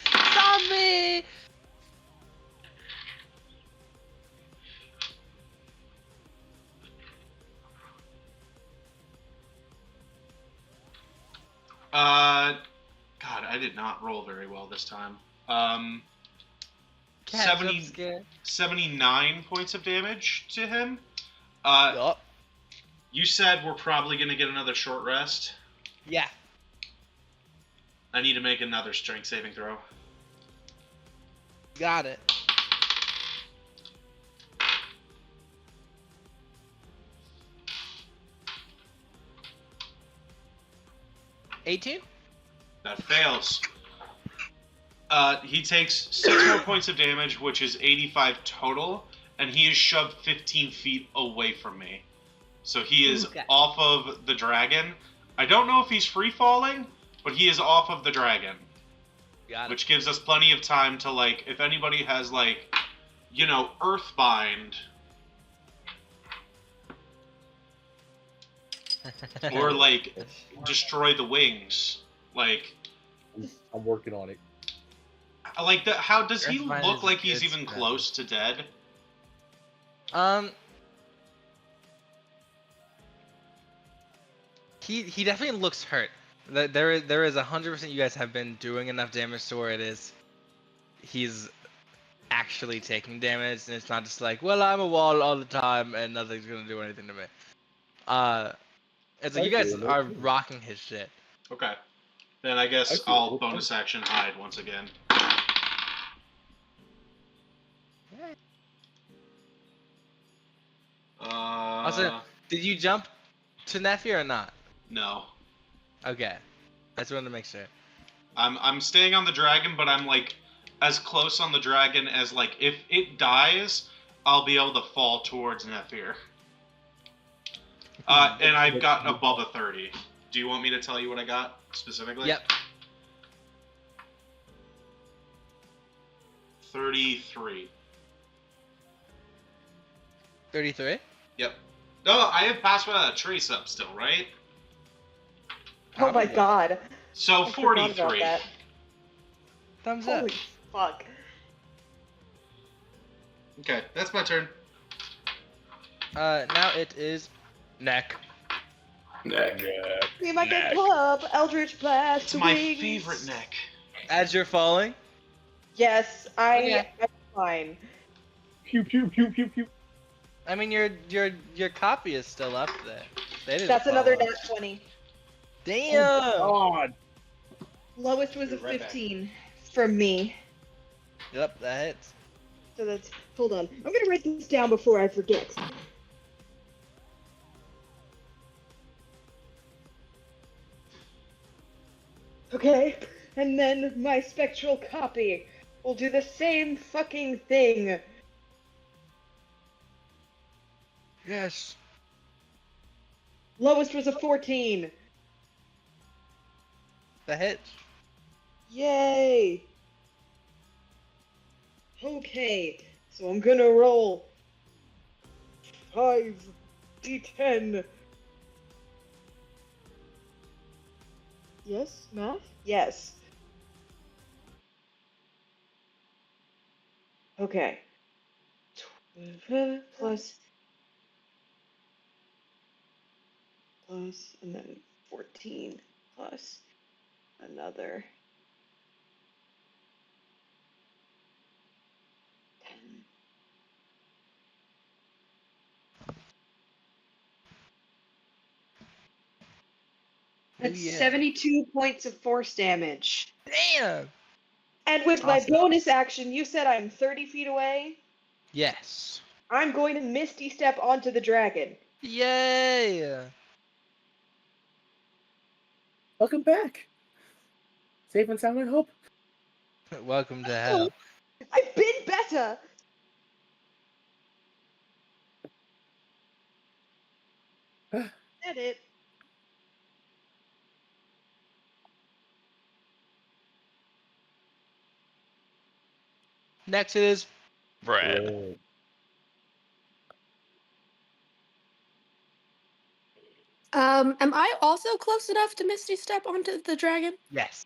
Stop me! God, I did not roll very well this time. Catch 70, up, scare. 79 points of damage to him. Yup. You said we're probably going to get another short rest. Yeah. I need to make another strength saving throw. Got it. $18? That fails. He takes 6 more points of damage, which is 85 total, and he is shoved 15 feet away from me. So he is Okay. off of the dragon. I don't know if he's free falling, but he is off of the dragon. Got it. Which gives us plenty of time to, like, if anybody has, like, you know, Earthbind, or, like, destroy the wings. Like, I'm working on it. how does he Earthbind look is a like he's good even spell. close to dead? He definitely looks hurt. There is 100% you guys have been doing enough damage to where it is he's actually taking damage, and it's not just like, well, I'm a wall all the time and nothing's gonna do anything to me. It's like you guys Okay, are okay. rocking his shit. Okay. Then I guess I see. I'll bonus action hide once again. Also, did you jump to Nephi or not? No. Okay, I just wanted to make sure. I'm staying on the dragon, but I'm like as close on the dragon as like if it dies, I'll be able to fall towards Nephir. And I've gotten above a 30. Do you want me to tell you what I got specifically? Yep. 33. 33. Yep. No, I have passed without a trace up still, right? Oh my Probably. god. So I forgot about 43. that. Thumbs up. Holy fuck. Okay, that's my turn. Now it is neck. We might get club, Eldritch Blast, It's my wings. favorite neck. As you're falling. Yes, Okay. I'm fine. Pew pew pew pew pew. I mean, your copy is still up there. They didn't That's fall another off. nat 20. Damn. God. Lowest was Be a right back. 15 from me. Yep, that hits. So that's. Hold on. I'm gonna write this down before I forget. Okay, and then my spectral copy will do the same fucking thing. Yes. Lowest was a 14. That hits. Yay! Okay, so I'm gonna roll 5d10. Yes, math? Yes. Okay. 12 plus, and then 14 plus another 10. That's Ooh, yeah. 72 points of force damage. Damn. And with my Awesome. bonus action, you said I'm 30 feet away. Yes. I'm going to Misty Step onto the dragon. Yay. Welcome back. Safe and sound, I hope. Welcome to hell. I've been better. Did it. Next is Brad. Roll. Am I also close enough to Misty Step onto the dragon? Yes.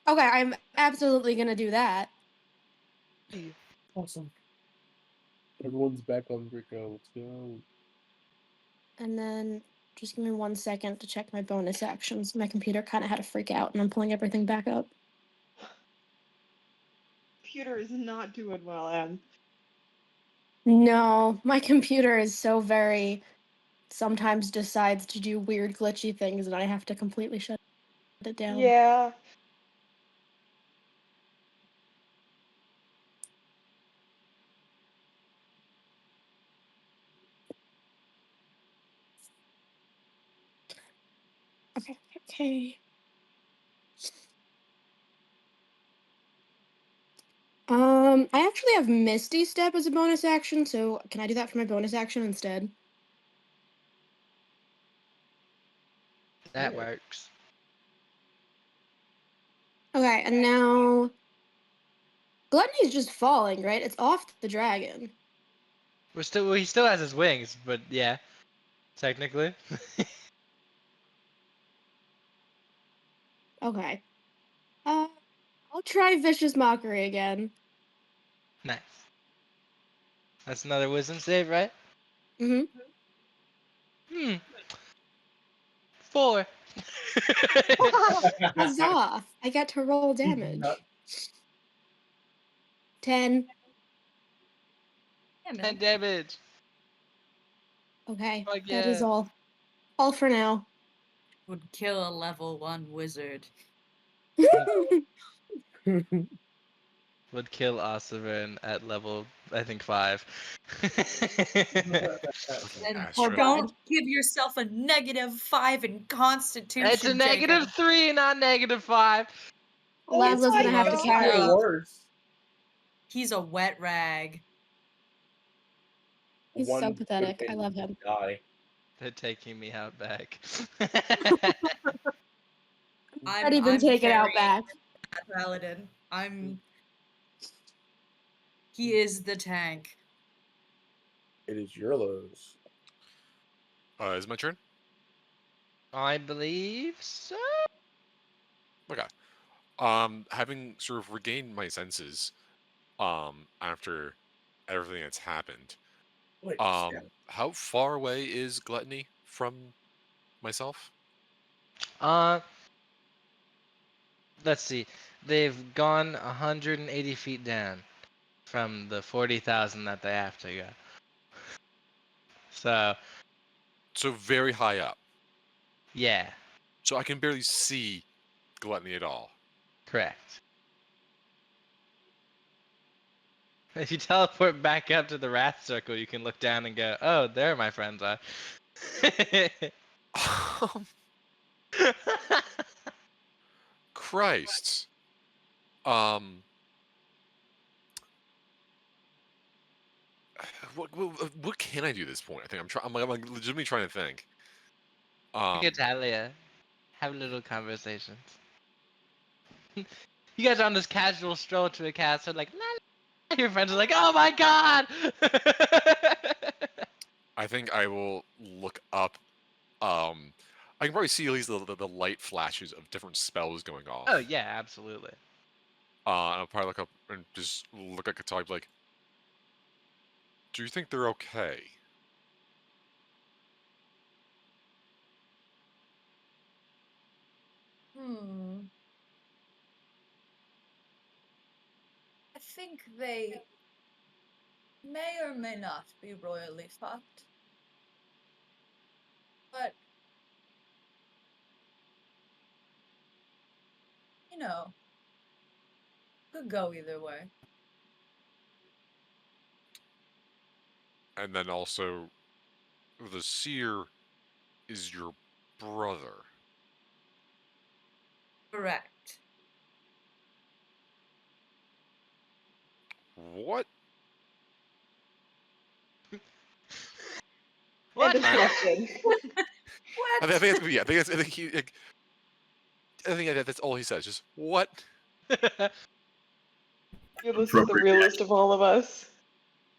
Okay, I'm absolutely gonna do that. Awesome. Everyone's back on Rico. Let's go. And then just give me 1 second to check my bonus actions. My computer kind of had a freak out, and I'm pulling everything back up. Computer is not doing well, Anne. No, my computer is so very sometimes decides to do weird glitchy things, and I have to completely shut it down. Yeah. Okay. I actually have Misty Step as a bonus action, so can I do that for my bonus action instead? That works. Okay, and now Gluttony's just falling, right? It's off the dragon. He still has his wings, but yeah, technically. Okay. I'll try Vicious Mockery again. Nice. That's another wisdom save, right? Mm-hmm. 4. Huzzah! I get to roll damage. 10. Yeah, 10 man. damage. Okay, Fuck that is yeah. all. All for now. Would kill a level 1 wizard. Would kill Ossivan at level, I think, 5. Fucking And Astrid. don't give yourself a -5 in Constitution. It's a Jacob. -3, not -5. Laszlo's my gonna have to God. carry. Worse. He's a wet rag. He's so pathetic. I love him. Die. They're taking me out back. Not even take it out back. That paladin. He is the tank. It is Yurlo's. Is it my turn? I believe so. Okay. Having sort of regained my senses, after everything that's happened, Wait, how far away is Gluttony from myself? Let's see. They've gone 180 feet down from the 40,000 that they have to go. So, So very high up. yeah, So I can barely see Gluttony at all. correct. If you teleport back up to the Wrath Circle, you can look down and go, oh, there my friends are. Christ. What can I do at this point? I think I'm like legitimately trying to think. Talia, have little conversations. You guys are on this casual stroll to a castle, like, la, la. Your friends are like, oh my god! I think I will look up. I can probably see at least the light flashes of different spells going off. Oh yeah, absolutely. And I'll probably look up and just look at Katali like, do you think they're okay? I think they may or may not be royally fucked. But, you know, could go either way. And then also, the seer is your brother. Correct. What? End of question. What? I think it's, yeah. I think he. Like, I think that's all he says. Just what? You're the realest of all of us.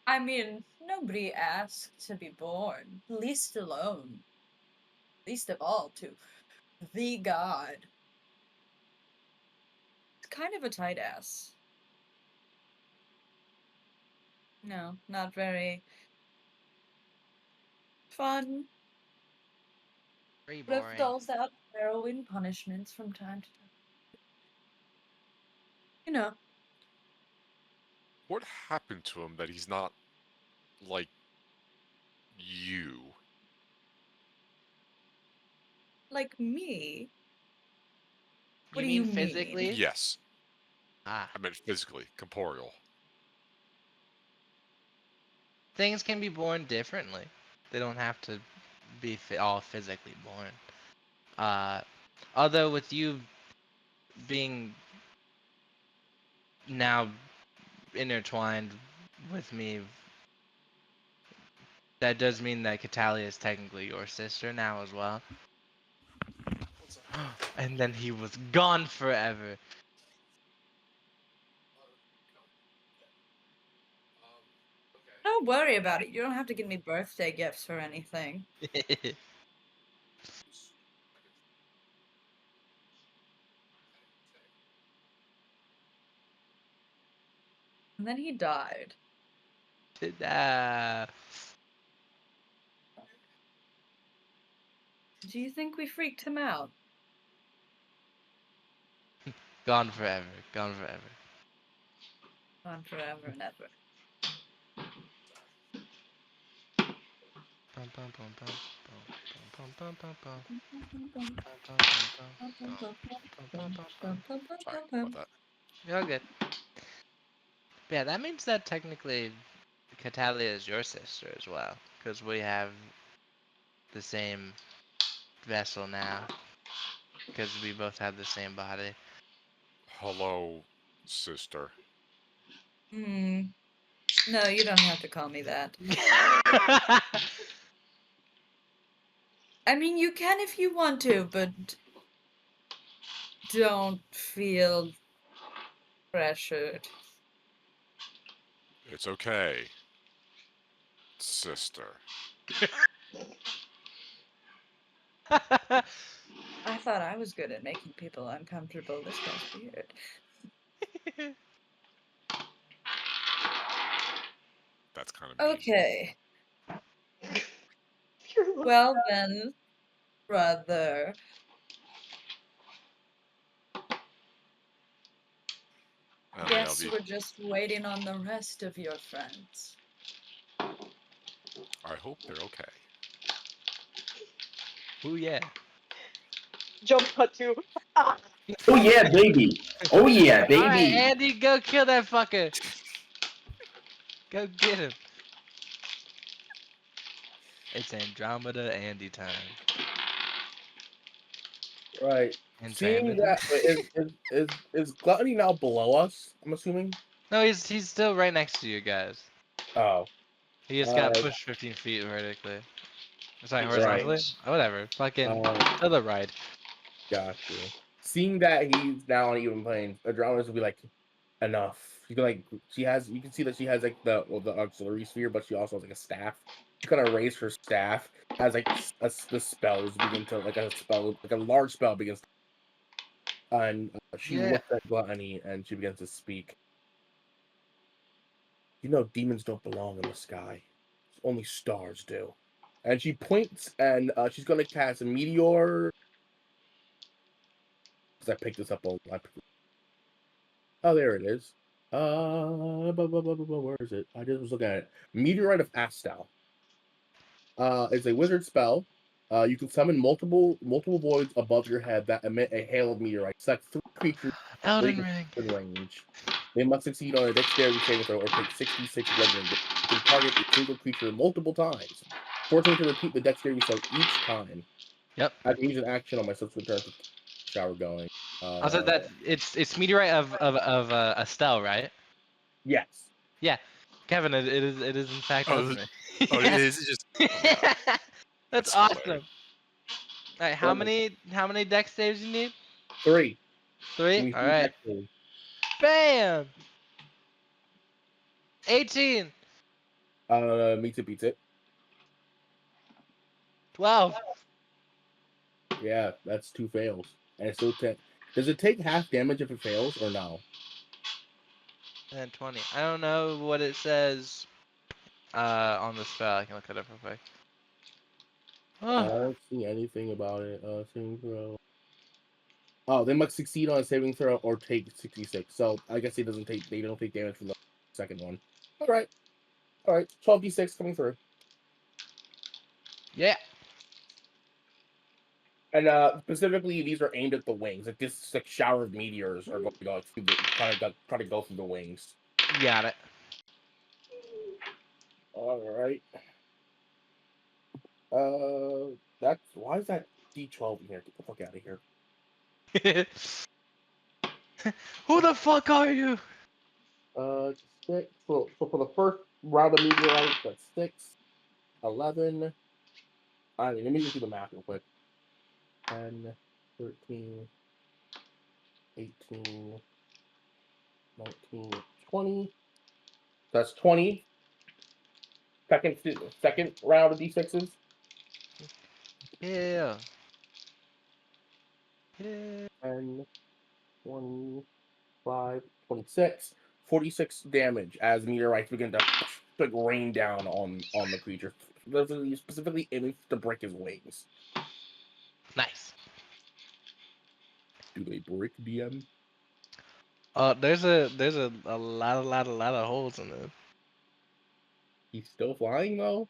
I mean, nobody asked to be born, least alone. Least of all to the god. It's kind of a tight ass. No, not very fun. Very But boring. dolls out harrowing punishments from time to time. You know. What happened to him that he's not like you? Like me. What You do you mean mean? physically? Yes. Ah. I meant physically, corporeal. Things can be born differently. They don't have to be all physically born. Although with you being now intertwined with me, that does mean that Catalia is technically your sister now as well. And then he was gone forever. Don't worry about it. You don't have to give me birthday gifts or anything. And then he died. Ta-da. Do you think we freaked him out? Gone forever. Gone forever. Gone forever and ever. Bum, bum, bum, bum, bum, bum, bum, bum, bum. Sorry about that. You're all good. Yeah, that means that technically Catalia is your sister as well, because we have the same vessel now, because we both have the same body. Hello, sister. No, you don't have to call me that. I mean, you can if you want to, but don't feel pressured. It's okay, sister. I thought I was good at making people uncomfortable. This guy's weird. That's kind of mean. Okay. Well then, brother. I mean, Guess we're just waiting on the rest of your friends. I hope they're okay. Ooh yeah. Jump cut to. Ah! Oh yeah, baby. Oh yeah, All right, baby. Andy, go kill that fucker. Go get him. It's Andromeda Andy time. Right. Seeing Andromeda. that, is Gluttony now below us? I'm assuming. No, he's still right next to you guys. Oh, He just got pushed 15 feet vertically. Sorry, horizontally? Right. Oh, whatever. Fucking uh, to the right. gotcha. Seeing that he's now on even plane, Andromeda's will be like, enough. You can like, you can see that she has like the auxiliary sphere, but she also has like a staff. She's gonna raise her staff as like the spells begin to like a large spell begins, and she Yeah. looks at Gluttony and she begins to speak. You know, demons don't belong in the sky. Only stars do. And she points, and she's gonna cast a meteor. Because I picked this up on. Oh, there it is. Where is it? I just was looking at it. Meteorite of Astal. It's a wizard spell. You can summon multiple voids above your head that emit a hail of meteorites. Select 3 creatures Elden Ring. in range. They must succeed on a dexterity saving throw or take 66 bludgeoning damage. You can target a single creature multiple times. Forcing to repeat the dexterity save each time. Yep. I can use an action on my subsequent turn to shower going. Also, that it's meteorite of Estelle, right? Yes. Yeah, Kevin, it is in fact Oh, Elden Ring. Oh, it is. It's just. Oh my god. That's That's awesome. hilarious. All right, how many dex saves you need? 3. 3. All right. Bam. 18. Meets it, beats it. 12. Yeah, that's 2 fails. And it's still 10. Does it take half damage if it fails or no? And 20. I don't know what it says on the spell. I can look it up real quick. I Oh. don't see anything about it. Saving throw. Oh, they must succeed on a saving throw or take 66. So I guess they don't take damage from the second one. Alright. 12d6 coming through. Yeah. And specifically these are aimed at the wings. Like this like shower of meteors are going to go through try to go through the wings. Got it. Alright. That's why is that D12 in here? Get the fuck out of here. Who the fuck are you? 6. So for the first round of meteorites, that's 6, 11. I mean, let me just do the math real quick. 10, 13, 18, 19, 20. That's 20. Second round of D6s. Yeah. Yeah. 10, 25, 26. 46 damage as meteorites begin to like rain down on the creature. Specifically aiming to break his wings. Nice. Do they break DM? There's a lot of holes in it. He's still flying though?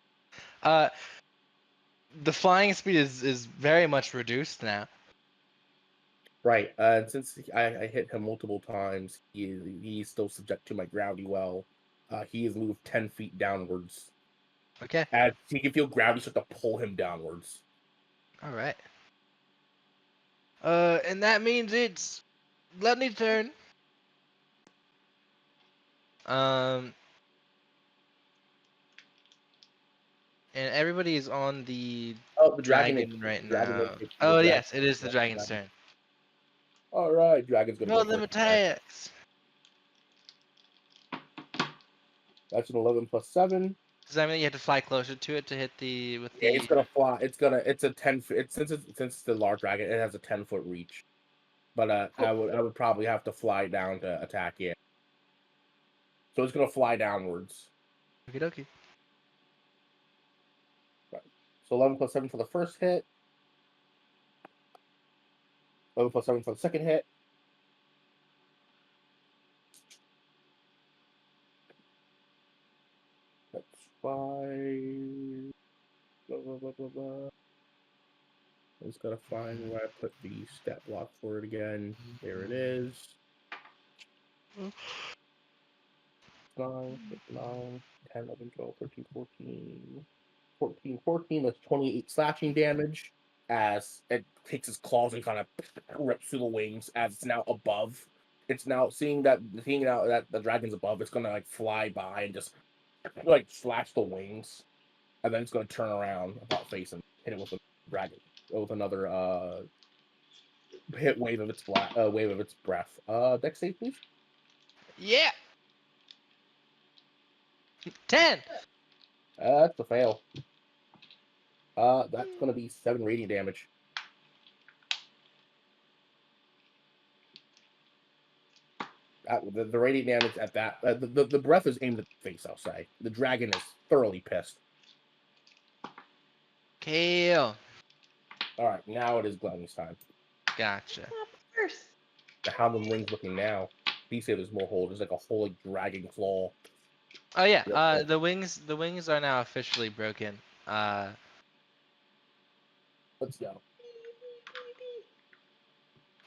The flying speed is very much reduced now. Right. Since I hit him multiple times, he's still subject to my gravity well. He has moved 10 feet downwards. Okay. As he can feel gravity start to pull him downwards. All right. And that means it's Gluttony's turn. And everybody is on the Oh, the dragon right now. Oh yes, it is the dragon's turn. All right, dragon's gonna Roll go them first. attacks. That's an 11 plus 7. Does that mean you have to fly closer to it to hit the with Yeah, the? it's gonna fly. It's a 10 foot. Since it's the large dragon, it has a 10-foot reach. But Cool. I would probably have to fly down to attack it. So it's gonna fly downwards. Okie dokie. So 11 plus 7 for the first hit. 11 plus 7 for the second hit. gotta find where I put the stat block for it again. There it is. 9, 9, 10, 11, 12, 13, 14. 14, 14, that's 28 slashing damage as it takes its claws and kind of rips through the wings as it's now above. It's now seeing now that the dragon's above, it's gonna like fly by and just like slash the wings, and then it's gonna turn around about face and hit it with a dragon with another hit wave of its breath. Dex save, please. Yeah. 10. That's a fail. That's gonna be 7 radiant damage. The radiant damage at that the breath is aimed at the face. I'll say the dragon is thoroughly pissed. Kill. All right, now it is Gluttony's time. Gotcha. First. How the ring's looking now? He said there's more hole. There's like a whole like dragon claw. Oh yeah. Yep. The wings are now officially broken. Let's go.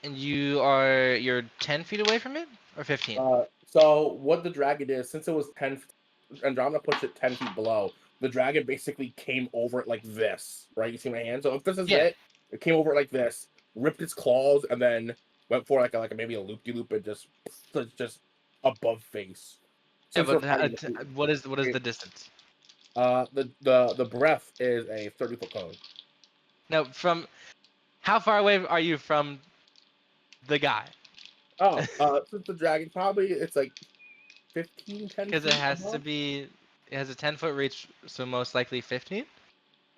And you're 10 feet away from it, or 15? So what the dragon is, since it was 10, Andromeda pushed it 10 feet below. The dragon basically came over it like this, right? You see my hand? So if this is Yeah. it came over it like this, ripped its claws, and then went for like maybe a loop-de-loop and just above face. Yeah, Since but we're fighting, what is the distance? the breath is a 30-foot cone. No, from how far away are you from the guy? Oh, since the dragon probably it's like 15, 10 Because feet it has above. to be. It has a 10-foot reach, so most likely 15.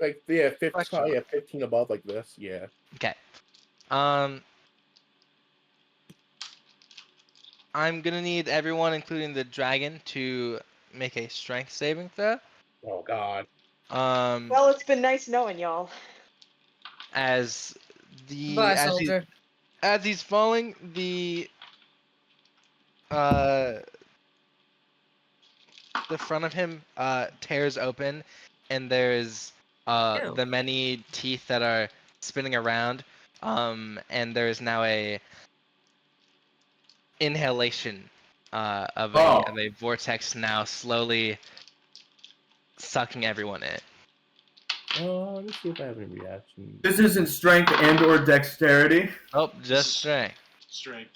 Like 15, Question probably mark. 15 above like this. Yeah. Okay. I'm gonna need everyone, including the dragon, to make a strength saving throw. Oh God. Well, it's been nice knowing y'all. As Bye, soldier. as he's falling, the front of him tears open, and there's Ew. the many teeth that are spinning around, and there is now a inhalation of a vortex now slowly sucking everyone in. Let me see if I have any reactions. This isn't strength and/or dexterity. Oh, just strength. Strength.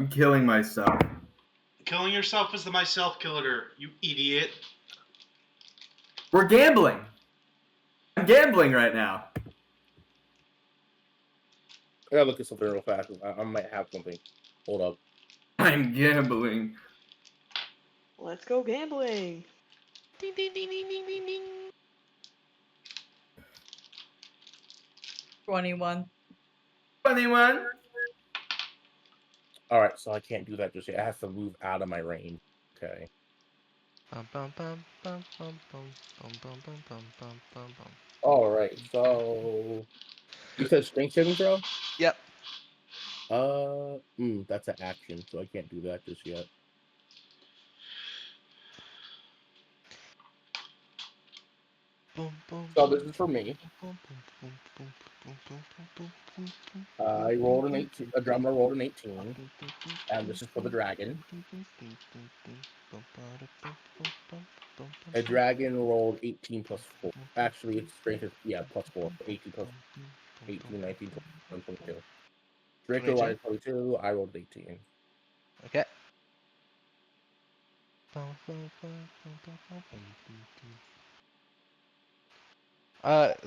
I'm killing myself. Killing yourself is the myself killer, you idiot. We're gambling. I'm gambling right now. I gotta look at something real fast. I might have something. Hold up. I'm gambling. Let's go gambling. Ding ding ding ding ding ding ding. 21. 21. All right, so I can't do that just yet. I have to move out of my range. Okay. Bum, bum, bum, bum, bum, bum, bum, bum, bum, bum, bum, bum, bum. All right, so you said strength saving throw? Yep. That's an action, so I can't do that just yet. Boom, boom, So this is for me. boom, boom, boom, boom, boom, boom, boom, boom, I rolled an 18. A drummer rolled an 18, and this is for the dragon. A dragon rolled 18 plus 4. Actually, its strength is plus 4. 18 plus 18, 19, 20, 22. Draco rolled 22. I rolled 18. Okay.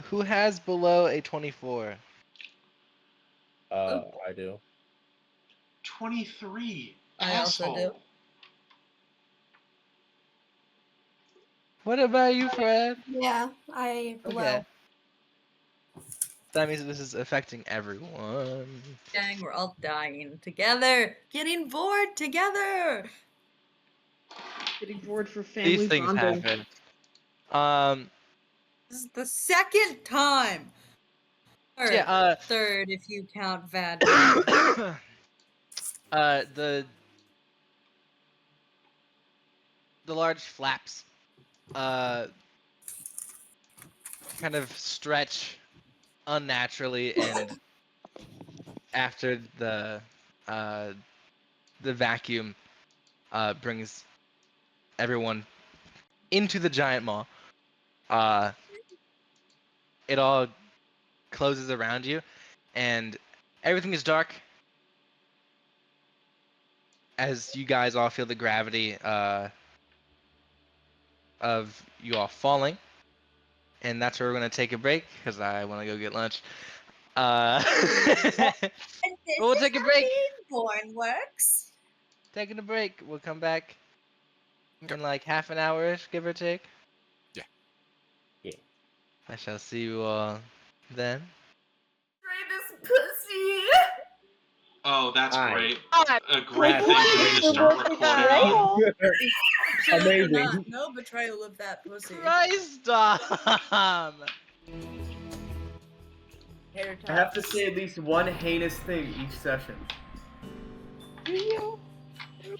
Who has below a 24? I do. 23. I also Asshole. do. What about you, Fred? Yeah, I Okay. well. That means this is affecting everyone. Dang, we're all dying together. Getting bored together. Getting bored for family These things bonding. happen. This is the second time. Or Yeah, third if you count Vad. the large flaps kind of stretch unnaturally, and after the vacuum brings everyone into the giant maw, it all closes around you, and everything is dark as you guys all feel the gravity of you all falling. And that's where we're going to take a break, because I want to go get lunch. And this We'll is take a how break. being born works. Taking a break. We'll come back Okay. in like half an hour-ish, give or take. Yeah. Yeah. I shall see you all then. This pussy. Oh, that's Aye. great. A great That's thing for me to amazing. start recording on. Absolutely Amazing. not. No betrayal of that pussy. Christ, Dom! Hair I have to tops. say at least one heinous thing each session. Do you?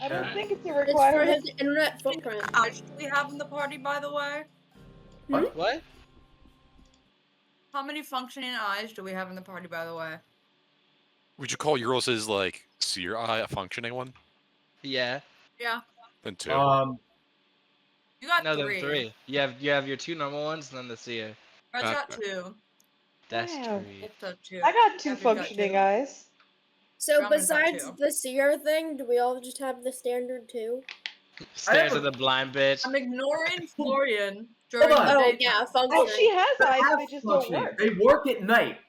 I don't Okay. think it's a It's for requirement. his internet footprint. Eyes do we have in the party, by the way? What? How many functioning eyes do we have in the party, by the way? Would you call yours like seer eye a functioning one? Yeah. Yeah. Then 2. You got No, three. then 3. You have your 2 normal ones, and then the seer. Red's got Okay. 2. That's Wow. 3. Wolf's got 2. I got 2 Abby's got functioning 2. eyes. So Brahman's got besides 2. the seer thing, do we all just have the standard 2? Stares a- at the blind bitch. I'm ignoring Florian during Hold on. the Oh daytime. yeah, Oh, she functioning. has eyes, Have they just don't functioning. work. They work at night.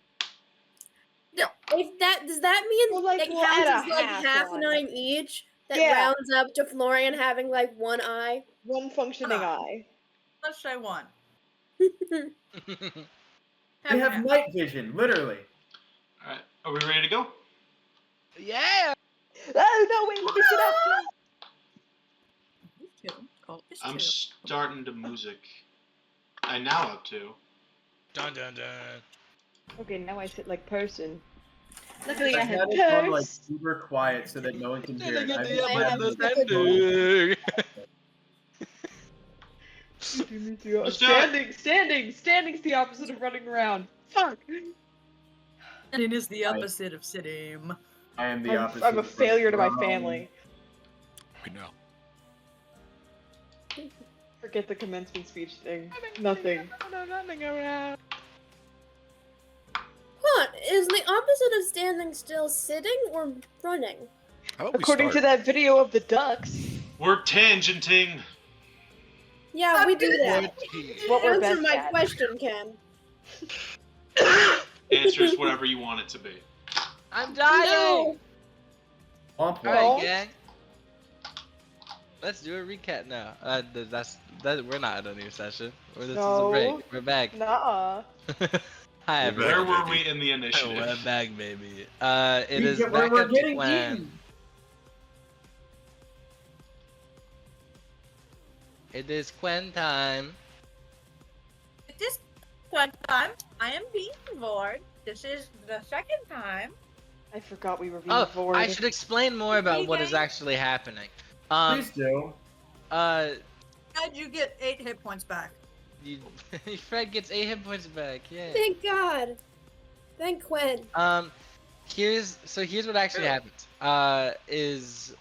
If that does that mean Well, like, that we'll counts add as a like half half one. an eye each? That Yeah. rounds up to Florian having like one eye. 1 functioning eye. Let's say 1. They have night vision, literally. Alright, are we ready to go? Yeah! Oh, no, wait, let me sit up. It's 2. Oh, it's 2. I'm starting to music. I now have 2. Dun dun dun. Okay, now I sit like person. Luckily, I I have had it on like purse. super quiet so that no one can hear it. Get I've the been I have playing ending. Let's do it. Standing's the opposite of running around. Fuck. And it is the opposite of sitting. I am the opposite. I'm a of failure to my Ron. family. We know. Forget the commencement speech thing. Nothing. Running around. Huh, is the opposite of standing still sitting or running? How about According we to start? that video of the ducks, We're tangenting. Yeah, we do that. it's what we're Answer best my at. question, Ken. Answer is whatever you want it to be. I'm dying! No. On point. Oh. Alright, gang. Let's do a recap now. We're not in a new session. This is a No. break. We're back. Nuh-uh. Hi, We're everyone. Where were we in the initiative? We're back, baby. It We is get- back we're up to getting plan. eaten. It is Quen time. It is one time I am being bored. This is the second time. I forgot we were being Oh, bored. I should explain more about what is Okay. actually happening. Please do. How'd you get 8 hit points back? You, Fred gets 8 hit points back. Yeah. Thank God. Thank Quinn. Here's what actually happened. Is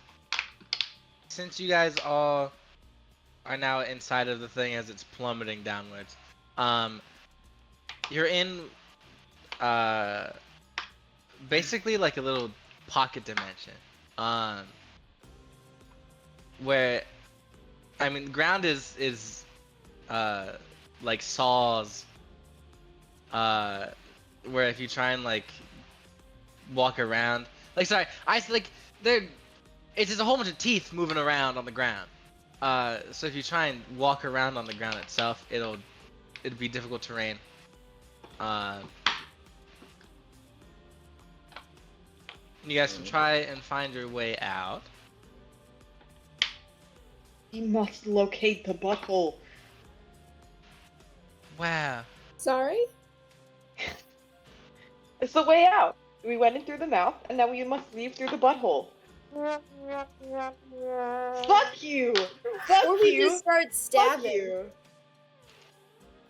since you guys all are now inside of the thing as it's plummeting downwards, you're in basically like a little pocket dimension. Where I mean ground is like saws, where if you try and like walk around, like sorry, it's just a whole bunch of teeth moving around on the ground. So if you try and walk around on the ground itself, it'd be difficult terrain. You guys can try and find your way out. We must locate the butthole. Wow. Sorry? It's the way out. We went in through the mouth, and now we must leave through the butthole. Fuck you! Fuck Or we you! just start Fuck stabbing. you!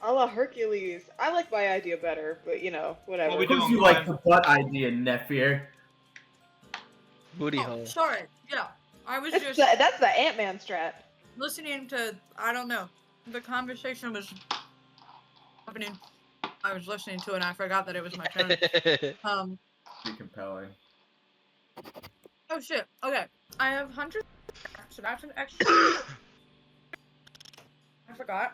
A la Hercules. I like my idea better, but whatever. What we Of course doing, you like Glenn? the butt idea, Nephir. Booty Oh, hole. sorry. Yeah, I was That's just the Ant-Man strat. listening to. I don't know. The conversation was happening. I was listening to it, and I forgot that it was my turn. Be compelling. Oh shit. Okay, I have 100. So that's an extra. I forgot.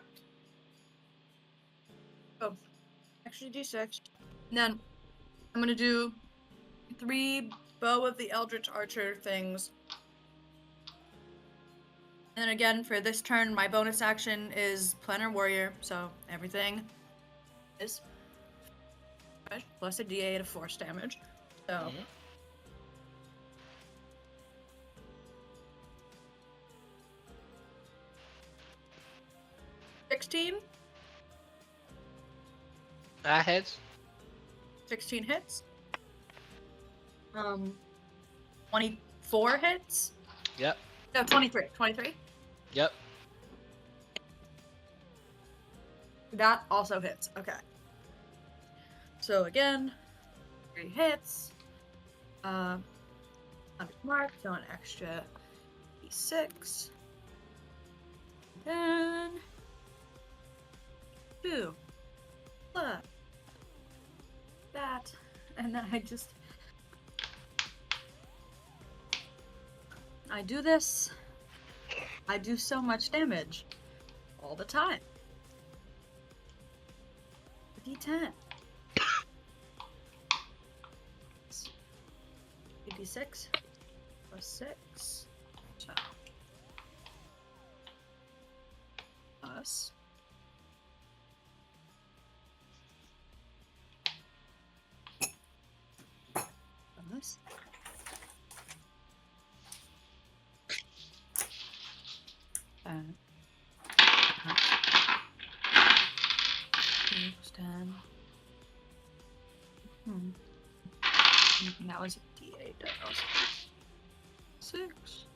Oh, extra d6. And then I'm gonna do 3 Bow of the Eldritch Archer things. And then again, for this turn, my bonus action is Planar Warrior, so everything is plus a d8 of force damage. So. Mhm. $16. That hits. 16 hits. 24 hits. Yep. No, 23. 23. Yep. That also hits. Okay. So again, 3 hits. 100 mark, so an extra d6. Then 2 plus that, and then I do this. I do so much damage all the time. D10. 86 plus 6. So plus plus and 10. That was a D8. That was 6.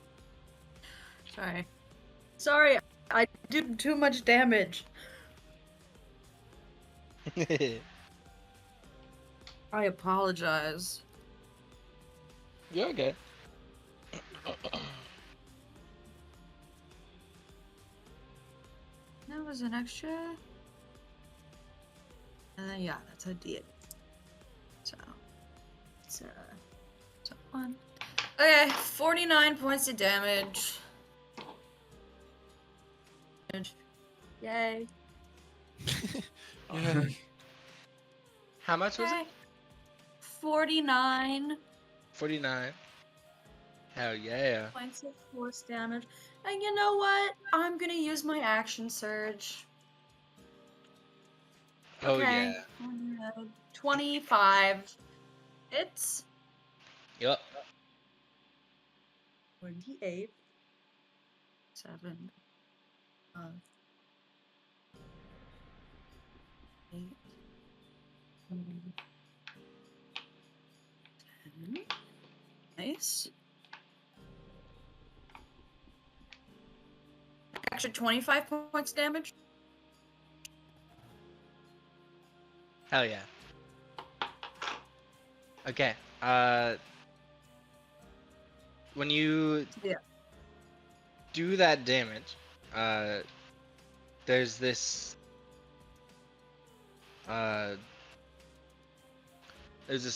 Sorry, I did too much damage. I apologize. You're okay. That was an extra. And then yeah, that's a D8. So it's so 1. Okay, 49 points of damage. Yay. How much was it? 49 49. Hell yeah. points of force damage. And you know what? I'm gonna use my action surge. Oh Okay. yeah. 25 hits. Yep. 28. 7. 8. 9, 10. Nice. Extra 25 points damage. Hell yeah. Okay. When you Yeah. do that damage, there's this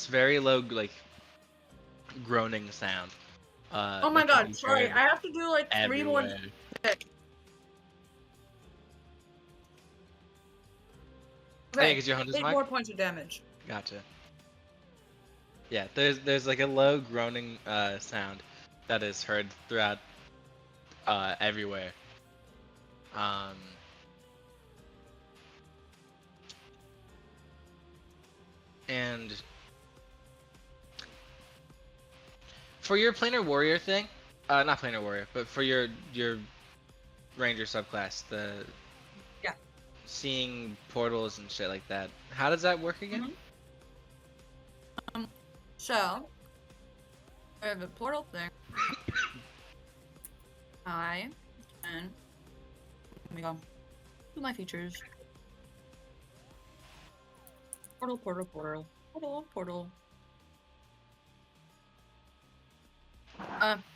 very low groaning sound. Oh my that can god, be sorry. heard I have to do like 3 more. everywhere. Oh, yeah, 'cause you're Hunter's 8 Mark? more points of damage. Gotcha. Yeah, there's like a low groaning sound that is heard throughout everywhere. And for your planar warrior thing, not planar warrior, but for your ranger subclass, the Yeah. seeing portals and shit like that. How does that work again? So, I have a portal thing. Let me go to my features. Portal.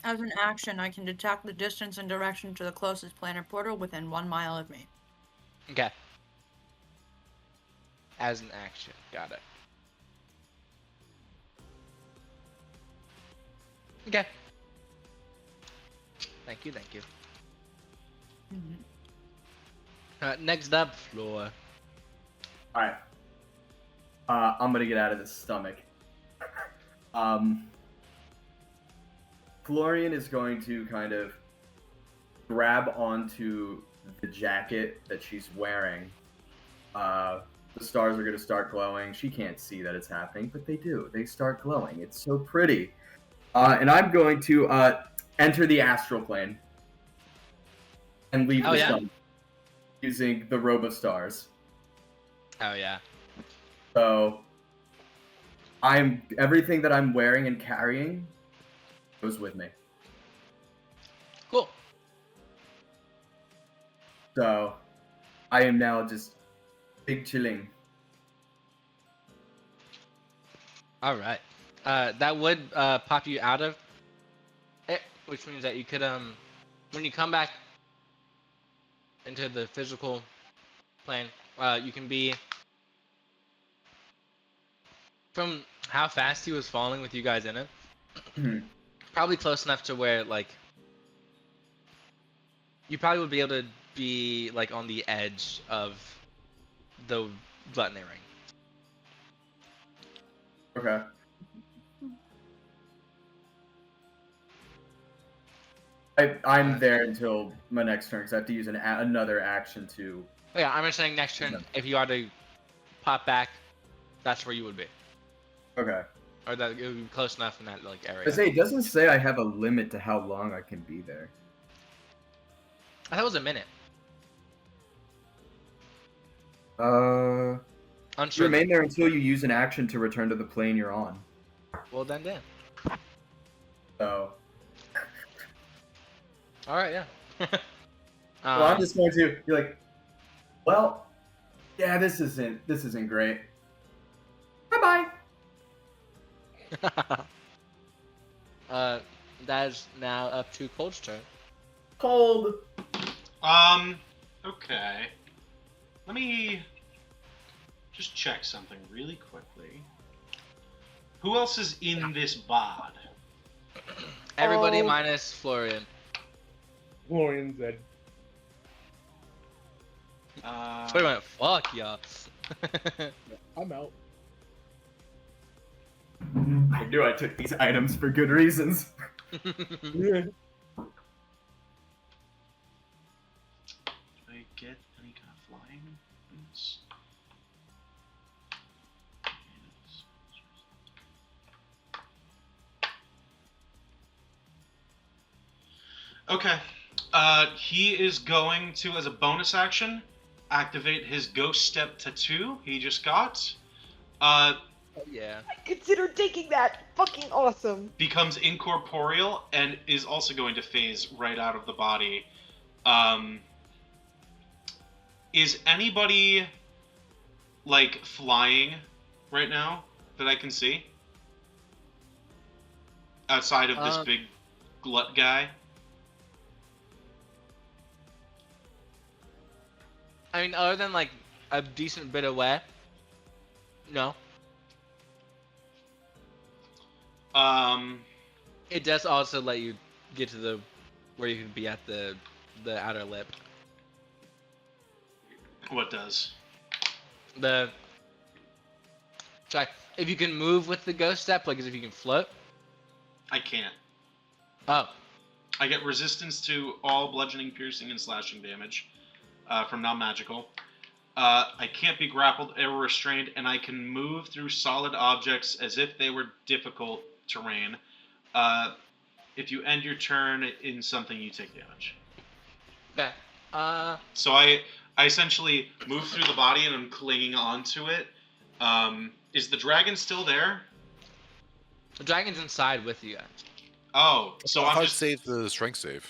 As an action, I can detect the distance and direction to the closest planar portal within 1 mile of me. Okay. As an action. Got it. Okay. Thank you. Next up, Floor. Alright. I'm gonna get out of this stomach. Florian is going to kind of grab onto the jacket that she's wearing. The stars are going to start glowing. She can't see that it's happening, but they do. They start glowing. It's so pretty. And I'm going to enter the astral plane and leave the sun using the robe of stars. Oh yeah. So everything that I'm wearing and carrying goes with me. Cool. So I am now just big chilling. All right. That would pop you out of it, which means that you could when you come back into the physical plane, you can be from how fast he was falling with you guys in it. Probably close enough to where like you probably would be able to be like on the edge of the gluttony ring. Okay. I'm there until my next turn because I have to use another action to. Yeah, I'm just saying next turn, if you are to pop back, that's where you would be. Okay. Or that it would be close enough in that like area. It doesn't say I have a limit to how long I can be there. I thought it was a minute. You remain there until you use an action to return to the plane you're on. Well then, damn. So. All right, yeah. Well, I'm just going to be like, well, yeah, this isn't great. Bye bye. That is now up to Cold's turn. Cold. Okay. Let me just check something really quickly. Who else is in this bod? Everybody minus Florian. Florian's dead. Wait a minute, fuck y'all. I'm out. I knew I took these items for good reasons. Yeah. I get any kind of flying boots? Okay. He is going to, as a bonus action, activate his Ghost Step Tattoo he just got. Yeah. I consider taking that. Fucking awesome. Becomes incorporeal and is also going to phase right out of the body. Is anybody like flying right now that I can see? Outside of this big glut guy? I mean, other than like a decent bit away, no. It does also let you get to the where you can be at the outer lip. What does? Sorry, if you can move with the ghost step, like as if you can float. I can't. Oh. I get resistance to all bludgeoning, piercing, and slashing damage from non-magical. I can't be grappled or restrained, and I can move through solid objects as if they were difficult terrain. If you end your turn in something, you take damage. Okay. So I essentially move through the body and I'm clinging onto it. Is the dragon still there? The dragon's inside with you guys. Oh, so I'm just save the strength save.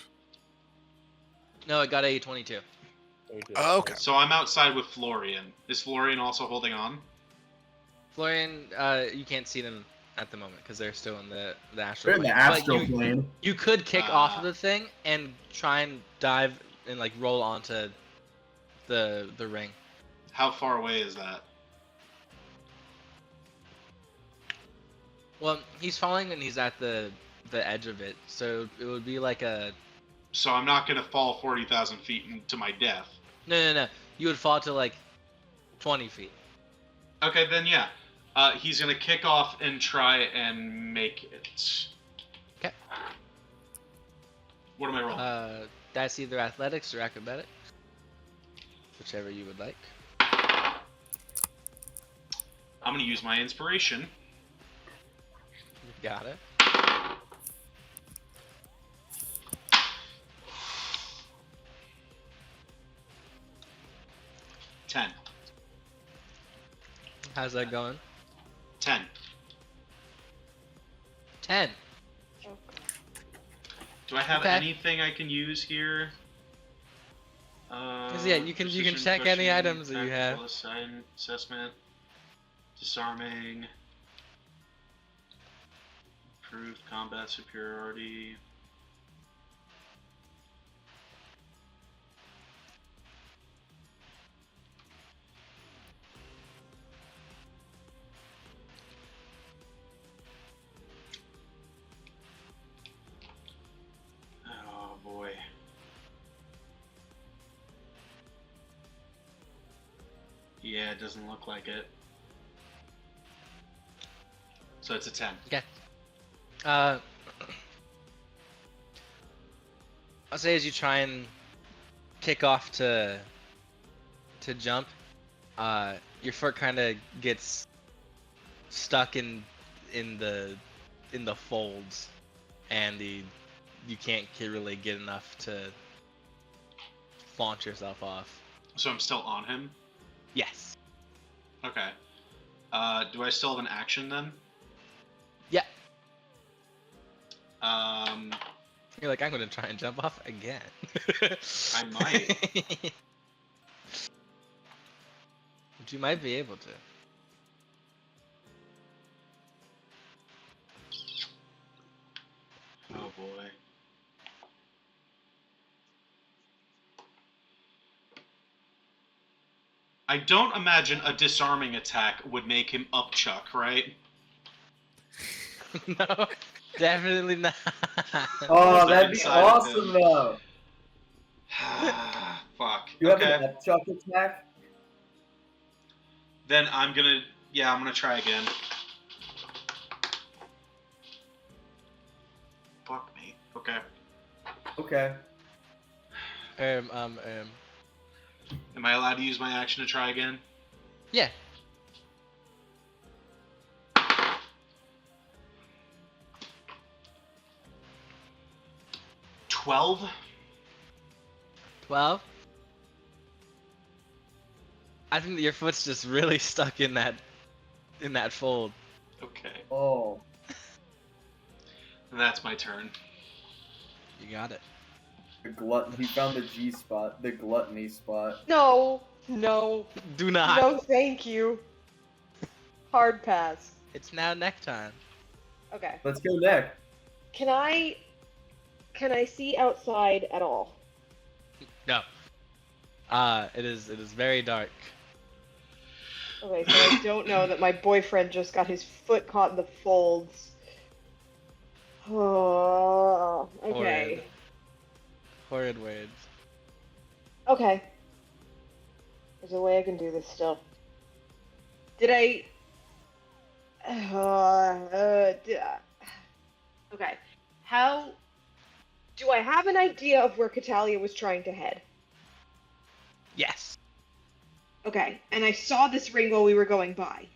No, it got a 22. Oh, okay. So I'm outside with Florian. Is Florian also holding on? Florian, you can't see them at the moment because they're still in the astral They're in plane. the astral But plane. you could kick off of Ah. the thing and try and dive and like roll onto the ring. How far away is that? Well, he's falling and he's at the edge of it, so it would be like a So I'm not gonna fall 40,000 feet to my death. no. You would fall to like 20 feet. Okay, then yeah. He's gonna kick off and try and make it. Okay. What am I rolling? That's either athletics or acrobatics, whichever you would like. I'm gonna use my inspiration. You got it. Ten. How's that going? 10. 10. Do I have Okay. anything I can use here? 'Cause, yeah, you can precision, check any crushing, items that you have. tactical assessment, disarming, improved combat superiority. Oh boy. Yeah, it doesn't look like it. So it's a 10. Okay. I'll say as you try and kick off to jump, your foot kind of gets stuck in the folds, and you can't really get enough to launch yourself off. So I'm still on him? Yes. Okay. Do I still have an action then? Yeah. I You're like, I'm gonna try and jump off again. might. But you might be able to. Oh boy. I don't imagine a disarming attack would make him upchuck, right? No, definitely not. Oh, That's that'd be inside of awesome him. though. Fuck. You have Okay. an upchuck attack? Then I'm gonna try again. Fuck me. Okay. Okay. Am I allowed to use my action to try again? Yeah. 12? 12. I think that your foot's just really stuck in that fold. Okay. Oh. And that's my turn. You got it. He found the G spot, the gluttony spot. No. Do not. No, thank you. Hard pass. It's now neck time. Okay. Let's go neck. Can I see outside at all? No. It is very dark. Okay, so I don't know that my boyfriend just got his foot caught in the folds. Oh, okay. Horrid words. Okay. There's a way I can do this still. Did I... Okay. How... Do I have an idea of where Catalia was trying to head? Yes. Okay, and I saw this ring while we were going by.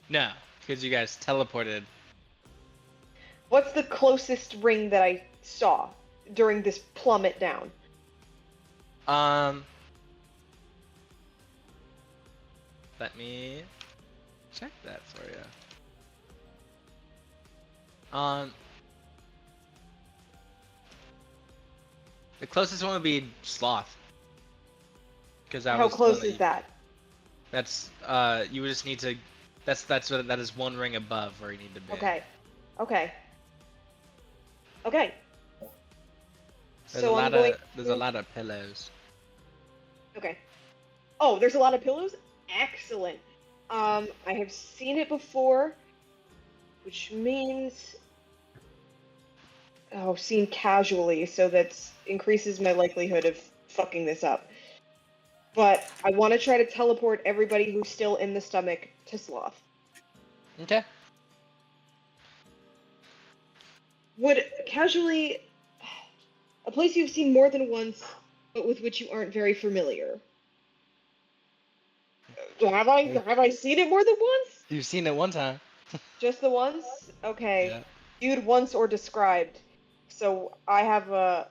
No, because you guys teleported. What's the closest ring that I saw during this plummet down? Let me check that for you. The closest one would be Sloth. Because How close is that? That's you just need to. That is one ring above where you need to be. Okay. Okay. Okay. There's So a I'm lot going. of there's a lot of pillows. Okay. Oh, there's a lot of pillows? Excellent. I have seen it before, which means. Oh, seen casually, so that increases my likelihood of fucking this up. But I want to try to teleport everybody who's still in the stomach to Sloth. Okay. Would casually. A place you've seen more than once, but with which you aren't very familiar. Have I seen it more than once? You've seen it one time. Just the once? Okay. Yeah. Viewed once or described. So I have a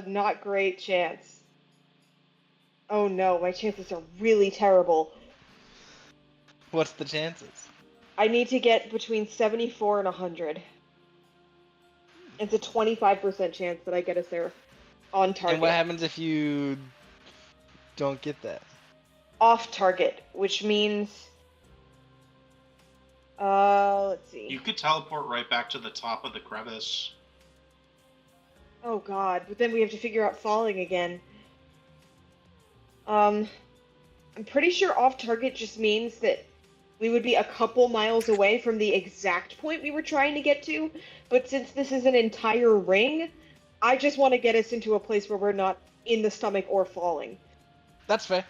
not great chance. Oh no, my chances are really terrible. What's the chances? I need to get between 74 and 100. It's a 25% chance that I get us there on target. And what happens if you don't get that? Off target, which means let's see. You could teleport right back to the top of the crevice. Oh god, but then we have to figure out falling again. I'm pretty sure off target just means that we would be a couple miles away from the exact point we were trying to get to, but since this is an entire ring, I just want to get us into a place where we're not in the stomach or falling. That's fair.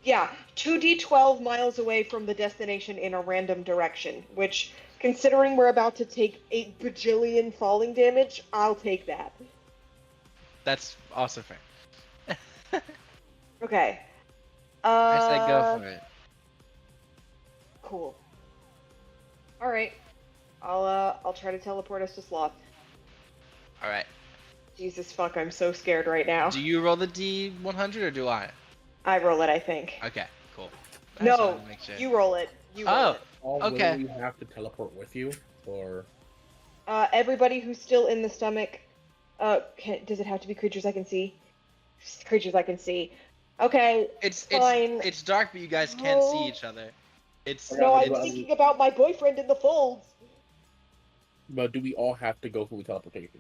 Yeah, 2d12 miles away from the destination in a random direction, which, considering we're about to take 8 bajillion falling damage, I'll take that. That's also fair. Okay. I say go for it. Cool. Alright. I'll try to teleport us to Sloth. Alright. Jesus fuck, I'm so scared right now. Do you roll the D100 or do I? I roll it, I think. Okay, cool. I just No, wanted to make sure. you roll it. You roll Oh, it. All Okay. you have to teleport with you, or Everybody who's still in the stomach. Does it have to be creatures I can see? Creatures I can see. Okay. It's fine. it's dark, but you guys can't see No. each other. It's No, I'm it's, thinking about my boyfriend in the folds. but do we all have to go through teleportation?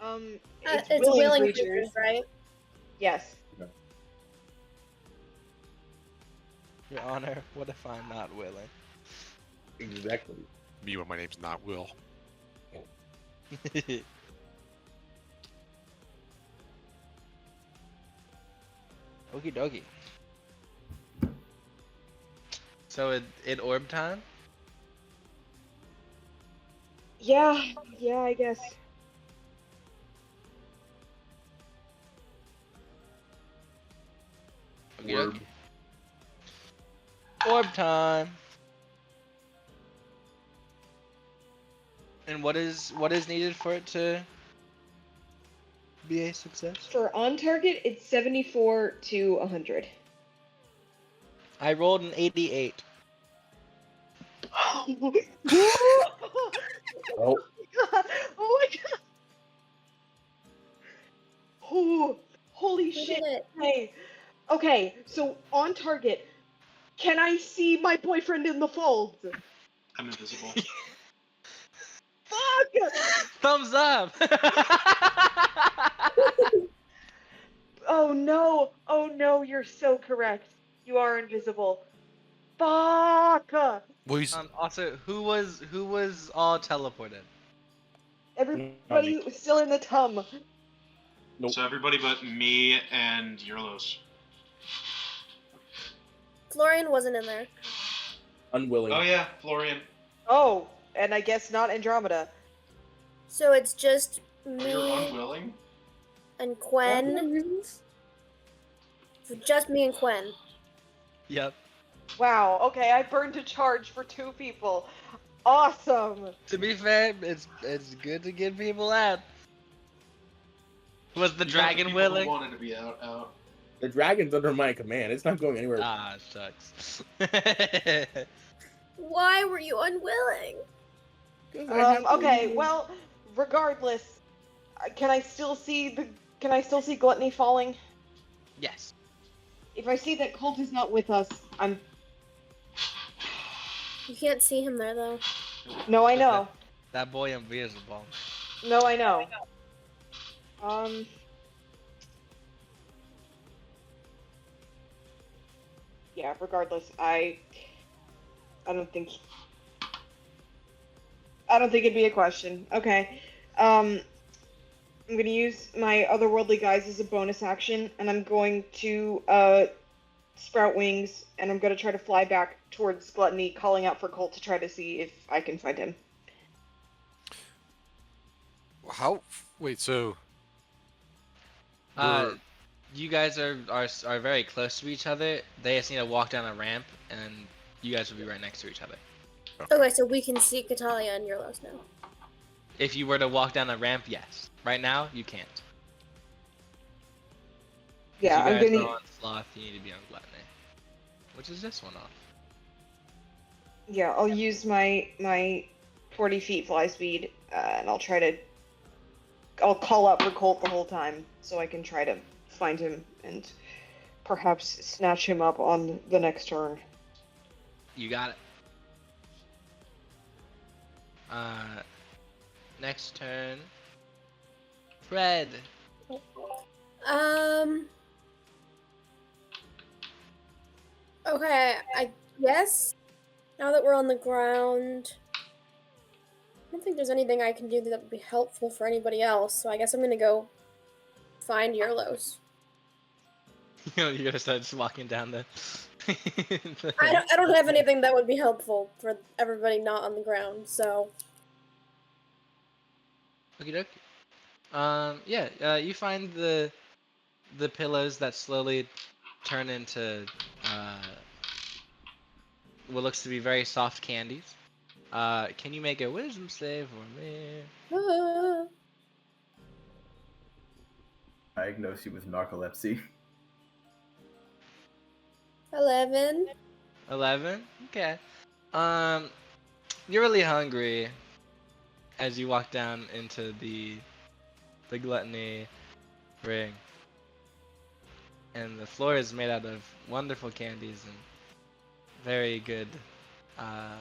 It's It's willing creatures, right? Yes. Your Honor. What if I'm not willing? Exactly. Me when my name's not Will. Okie dokie. So it orb time? Yeah, I guess. Okie Orb. dokie. Orb time. And what is needed for it to be a success? For on target, it's 74 to 100. I rolled an 88. Oh my god! Oh, Oh my god! Oh, holy You shit! did it. Hey, okay, so on target, can I see my boyfriend in the folds? I'm invisible. Fuck! Thumbs up! Oh no, you're so correct. You are invisible. Fuck! Well, he's Also, who was all teleported? Everybody was still in the tum. nope. So everybody but me and Yurlos. Florian wasn't in there. Unwilling. Oh yeah, Florian. Oh, and I guess not Andromeda. So it's just You're me unwilling? and Quen. So just me and Quen. Yep. Wow, okay, I burned a charge for 2 people. Awesome! To be fair, it's good to get people out. Was the You got dragon people who willing? wanted to be out. The dragon's under my command. It's not going anywhere. Ah, shucks. Why were you unwilling? 'Cause I have to Okay, leave. well, regardless, can I still see Gluttony falling? Yes. If I see that Colt is not with us, I'm. You can't see him there though. No, I know. That boy invisible. No, I know. Yeah. Regardless, I don't think. I don't think it'd be a question. Okay. I'm gonna use my otherworldly guise as a bonus action, and I'm going to sprout wings, and I'm gonna try to fly back towards Gluttony, calling out for Colt to try to see if I can find him. How? Wait, so Uh, we're you guys are very close to each other. They just need to walk down a ramp, and you guys will be right next to each other. Okay, so we can see Catalia and Eurlos now. If you were to walk down a ramp, yes. Right now, you can't. Yeah, you I'm guys gonna. are on Sloth, you need to be on Gluttony. Which is this one off? Yeah, I'll use my 40 feet fly speed, and I'll try to. I'll call out for Colt the whole time, so I can try to find him and perhaps snatch him up on the next turn. You got it. Next turn. Fred. Okay, I guess now that we're on the ground, I don't think there's anything I can do that would be helpful for anybody else, so I guess I'm gonna go find Eurlos. You're gonna start just walking down the. I don't have anything that would be helpful for everybody not on the ground, so. Okie dokie. Yeah, you find the pillows that slowly turn into what looks to be very soft candies. Can you make a wisdom save for me? Diagnose you with narcolepsy. 11. 11? Okay. You're really hungry as you walk down into the gluttony ring. And the floor is made out of wonderful candies and very good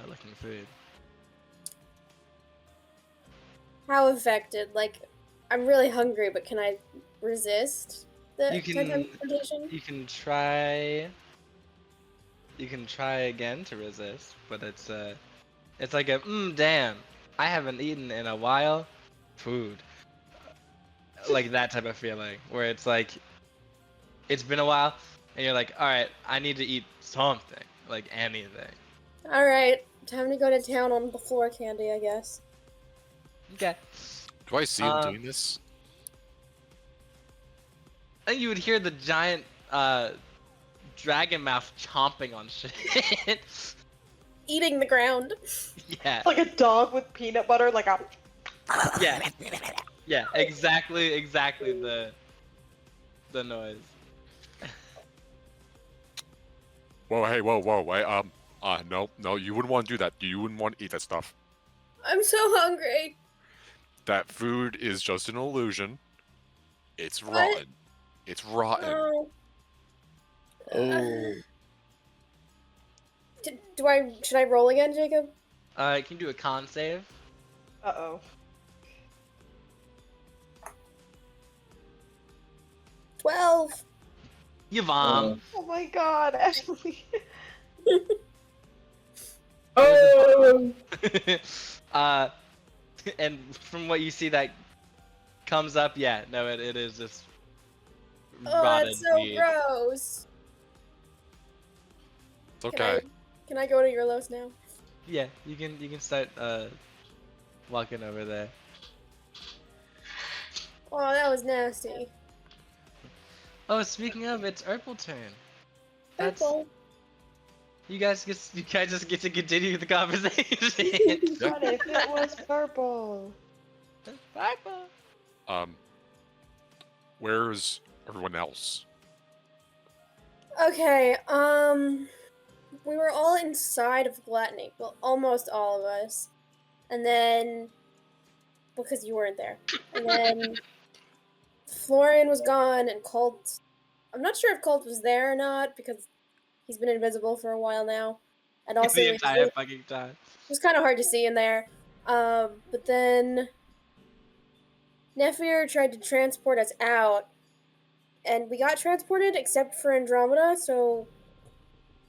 looking food. How affected? Like, I'm really hungry, but can I resist the You can temptation? you can try again to resist, but it's like a damn, I haven't eaten in a while. Food. Like that type of feeling where it's like it's been a while and you're like, all right, I need to eat something, like anything. All right, time to go to town on the floor candy, I guess. Okay. do I see him doing this? I think you would hear the giant dragon mouth chomping on shit. Eating the ground. Yeah. Like a dog with peanut butter, like a. Yeah. Yeah, exactly the noise. Whoa, hey, whoa, wait, no, you wouldn't want to do that. You wouldn't want to eat that stuff. I'm so hungry. That food is just an illusion. It's What? rotten. It's rotten. Oh. Oh. Should I roll again, Jacob? You can do a con save. Uh-oh. 12. You vom. Oh my god, Ashley. Oh! And from what you see that comes up, yeah, no, it is just Oh, rotted that's so meat. gross. It's okay. Can I go to Eurlos now? Yeah, you can start walking over there. Oh, that was nasty. Oh, speaking of, it's Urple's turn. That's Purple. you guys just get to continue the conversation. What if it was purple? Purple. Where's everyone else? Okay, we were all inside of Gluttony. Well, almost all of us. And then, because you weren't there. And then Florian was gone and Colt I'm not sure if Colt was there or not because he's been invisible for a while now, and also the it entire fucking time. was kind of hard to see in there. But then Nephir tried to transport us out, and we got transported except for Andromeda, so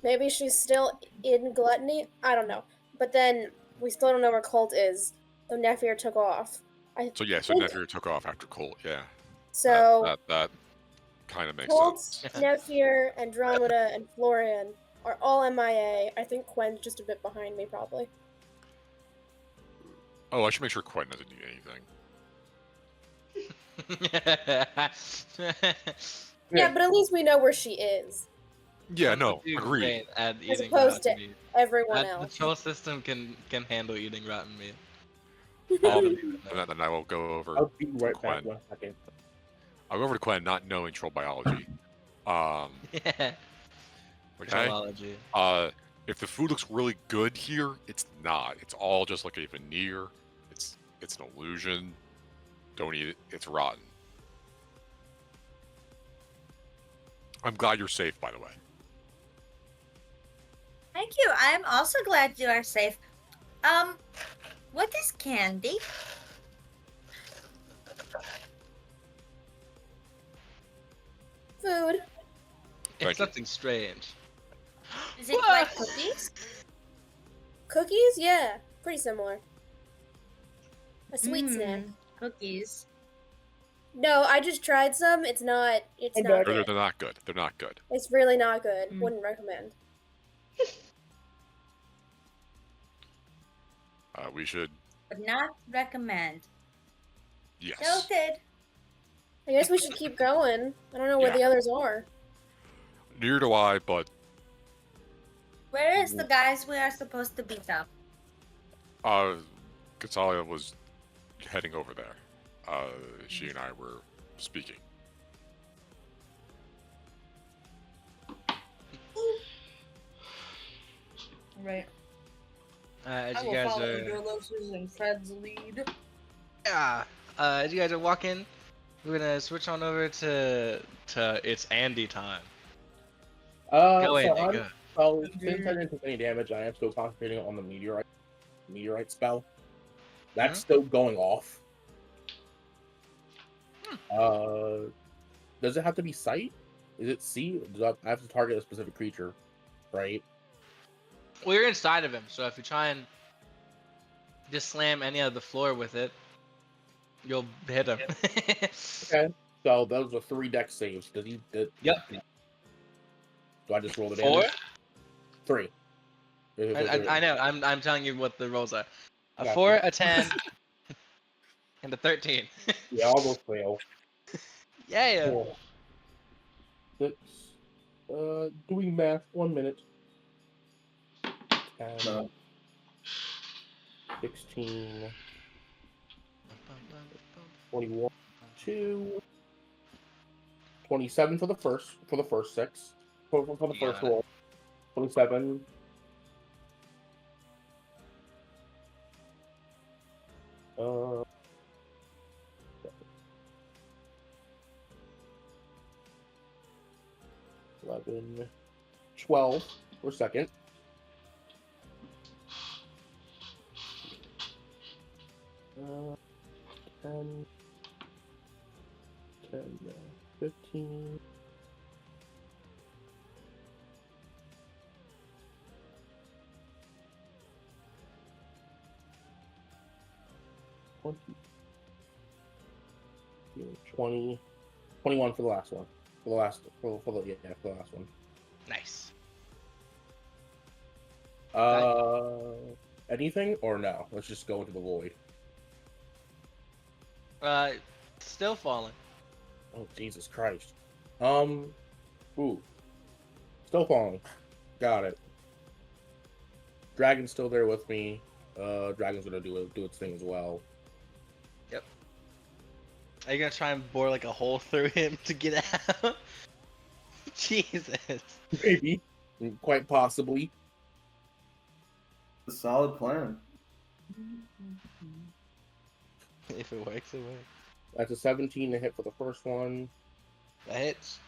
maybe she's still in Gluttony. I don't know. But then we still don't know where Colt is, so Nephir took off. So yeah, so think- Nephir took off after Colt. Yeah. So That kind of makes Colt, sense. Nephir, Andromeda, and Florian are all MIA. I think Quen's just a bit behind me, probably. Oh, I should make sure Quentin doesn't need anything. Yeah, but at least we know where she is, Yeah, no, You're agreed. great at as eating opposed to rotten meat. everyone The else. troll system can handle eating rotten meat. Then I will go over I'll be right Quinn. back 1 second. I'll go over to Quinn, not knowing troll biology. Yeah. Okay. Trollology. If the food looks really good here, it's not. It's all just like a veneer. It's an illusion. Don't eat it. It's rotten. I'm glad you're safe, by the way. Thank you. I'm also glad you are safe. What is candy? Food. Thank you. It's something strange. Is it like cookies? Cookies? Yeah, pretty similar. A sweet snack. Cookies. No, I just tried some. It's not. It's I'm not back. They're good. not good. They're not good. It's really not good. Mm. Wouldn't recommend. We should. Would not recommend. Yes. Noted. I guess we should keep going. I don't know where Yeah. the others are. Neither do I, but Where is the guys we are supposed to beat up? Katalia was heading over there. She and I were speaking. Right. As I you will guys follow are, Dorlos's and Fred's lead. yeah. As you guys are walking, we're gonna switch on over to it's Andy time. Go, Andy, go. So since I didn't take any damage, I am still concentrating on the meteorite spell. That's still going off. Does it have to be sight? Is it see? Does I have to target a specific creature, right? Well, you're inside of him, so if you try and just slam any of the floor with it, you'll hit him. Okay. So those are 3 dex saves. Does he? Yep. Do I just roll the 4? damage? 3. I know. I'm telling you what the rolls are. A Gotcha. 4, a 10, and a 13. Yeah, all those fail. Yeah. 4, 6. Doing math. 1 minute. 10, 16, 21, 2, 27 for the first 6. For the You first got it. roll. 27. Uh, 11, 12 for second. Uh, 10, 15. $20, 21 for the last one. For the last one. Nice. Anything or no? Let's just go into the void. Still falling. Oh, Jesus Christ. Ooh. Still falling. Got it. Dragon's still there with me. Dragon's gonna do its thing as well. Are you gonna try and bore like a hole through him to get out? Jesus. Maybe. Quite possibly. A solid plan. If it works, it works. That's a 17 to hit for the first one. That hits.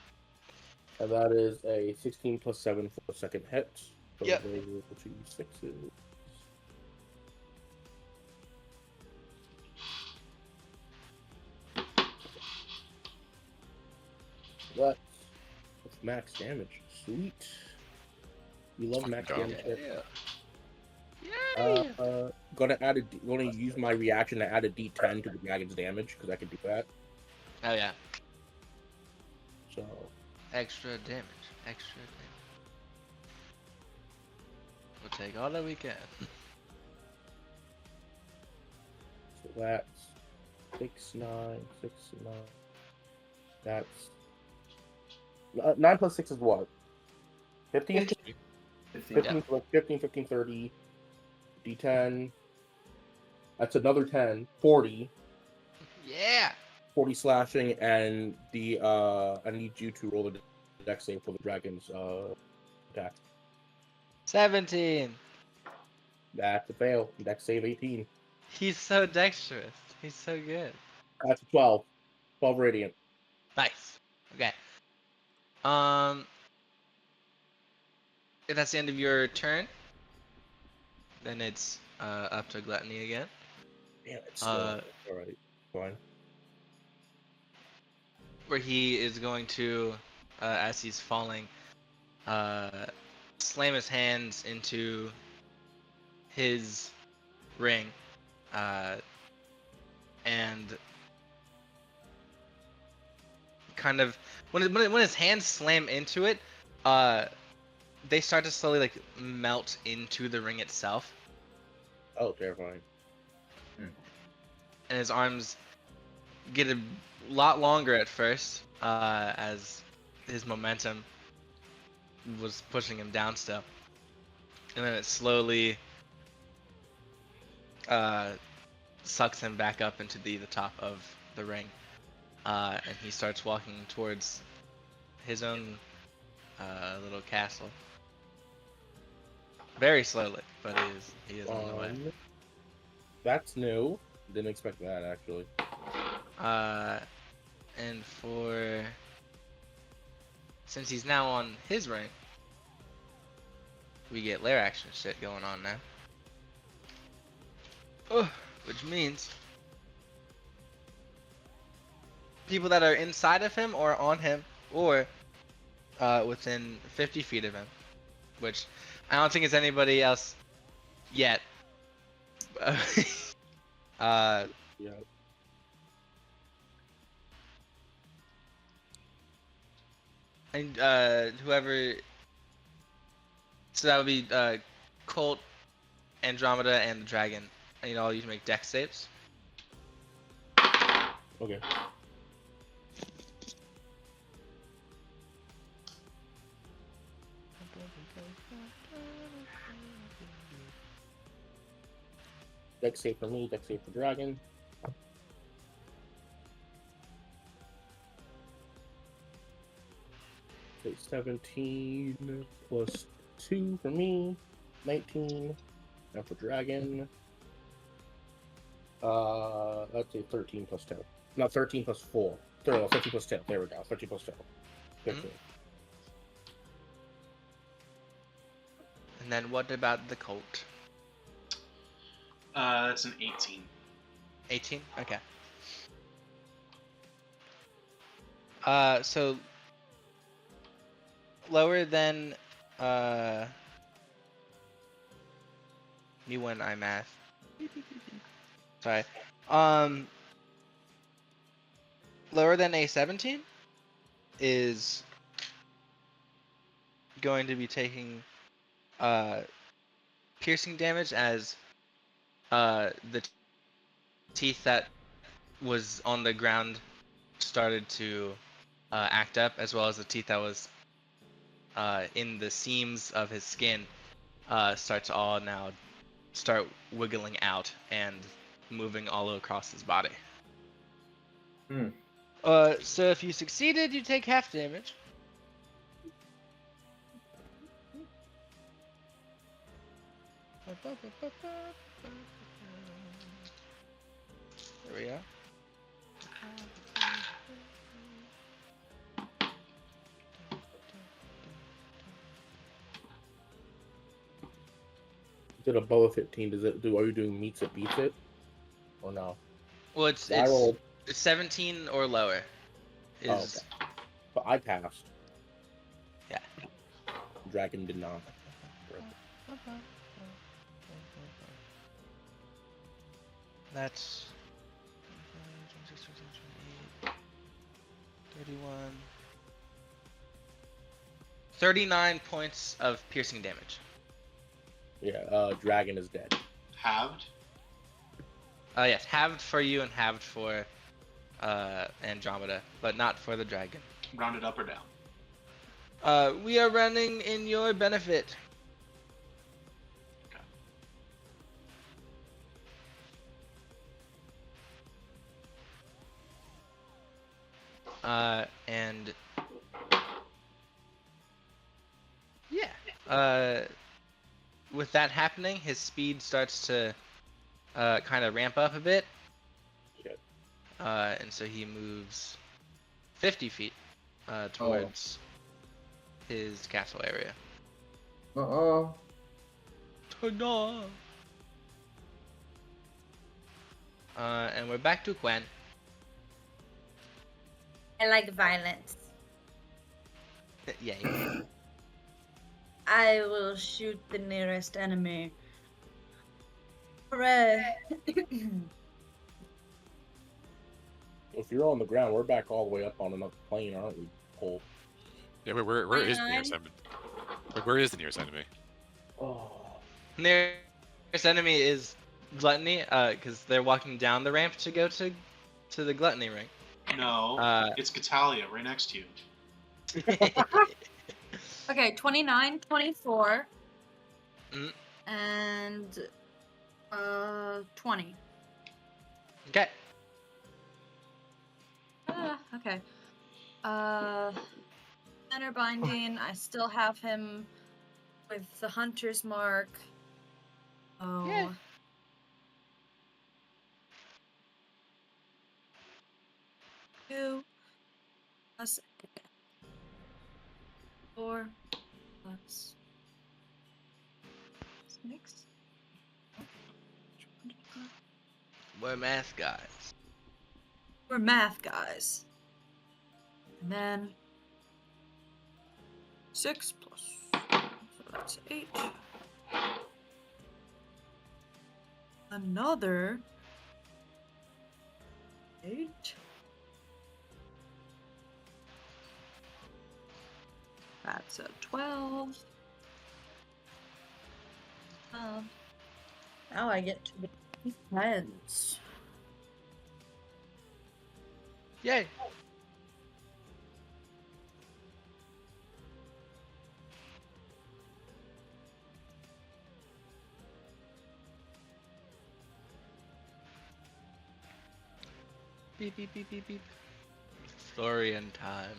And that is a 16 plus 7 for the second hit. So Yep. those are 2 sixes. That's max damage. Sweet. You love max Fucking damage hit. Yeah. Gonna use my reaction to add a D10 to the dragon's damage because I can do that. Oh yeah. So Extra damage. Extra damage. We'll take all that we can. that's 6, 9, 6, 9. That's 9 plus 6 is what? 15? 15. 15, 30. D10. That's another 10. 40. Yeah. 40 slashing, and the I need you to roll the dex save for the dragon's attack. 17. That's a fail. Dex save 18. He's so dexterous. He's so good. That's a 12. 12 radiant. Nice. Okay. If that's the end of your turn, then it's up to Gluttony again. Damn it. Alright. Fine. Where he is going to, as he's falling, slam his hands into his ring, and kind of when his hands slam into it, they start to slowly like melt into the ring itself, Oh, terrifying. and his arms get a lot longer at first, as his momentum was pushing him down still, and then it slowly sucks him back up into the top of the ring, and he starts walking towards his own little castle. Very slowly, but he is on the way. That's new. Didn't expect that, actually. And since he's now on his ring, we get lair action shit going on now. Which means people that are inside of him or on him or within 50 feet of him, which I don't think it's anybody else yet. Yeah. And whoever, so that would be Colt, Andromeda, and the dragon. I need all you to make dex saves. Okay. Dex save for me, dex save for dragon. Okay, 17 plus 2 for me, 19. Now for dragon. That's a 13 plus 10. Not 13 plus 4. 13 plus 10. There we go. 13 plus 10. 15. And then what about the Colt? That's an 18. 18? Okay. So lower than me when I math. Sorry. Lower than a 17 is going to be taking piercing damage as the teeth that was on the ground started to act up, as well as the teeth that was in the seams of his skin start wiggling out and moving all across his body. So if you succeeded, you take half damage. There we go. Did above a 15? Are you doing meets it, beats it, or no? Well, it's I rolled. 17 or lower. Oh, Is okay. But I passed. Yeah. Dragon did not. That's 31. 39 points of piercing damage. Yeah, dragon is dead. Halved. Yes, halved for you and halved for Andromeda, but not for the dragon. Rounded up or down? We are running in your benefit. Okay. And yeah, with that happening, his speed starts to kind of ramp up a bit. Okay. And so he moves 50 feet towards his castle area. Ta-da! And we're back to Gwen. I like violence. Yay. I will shoot the nearest enemy. Hooray! If you're on the ground, we're back all the way up on another plane, aren't we, Cole? Yeah, but where is the nearest enemy? Like, where is the nearest enemy? Oh. Nearest enemy is Gluttony, because they're walking down the ramp to go to the Gluttony ring. No, it's Catalia right next to you. Okay, 29, 24, Mm. and 20. Okay. Okay. Center binding. I still have him with the hunter's mark. Oh. Yeah. Two plus 4 plus 6. We're math guys. We're math guys. And then 6 plus, so that's 8. Another 8. That's a 12. Now I get to the defense. Yay. Beep beep beep beep beep. Thorian time.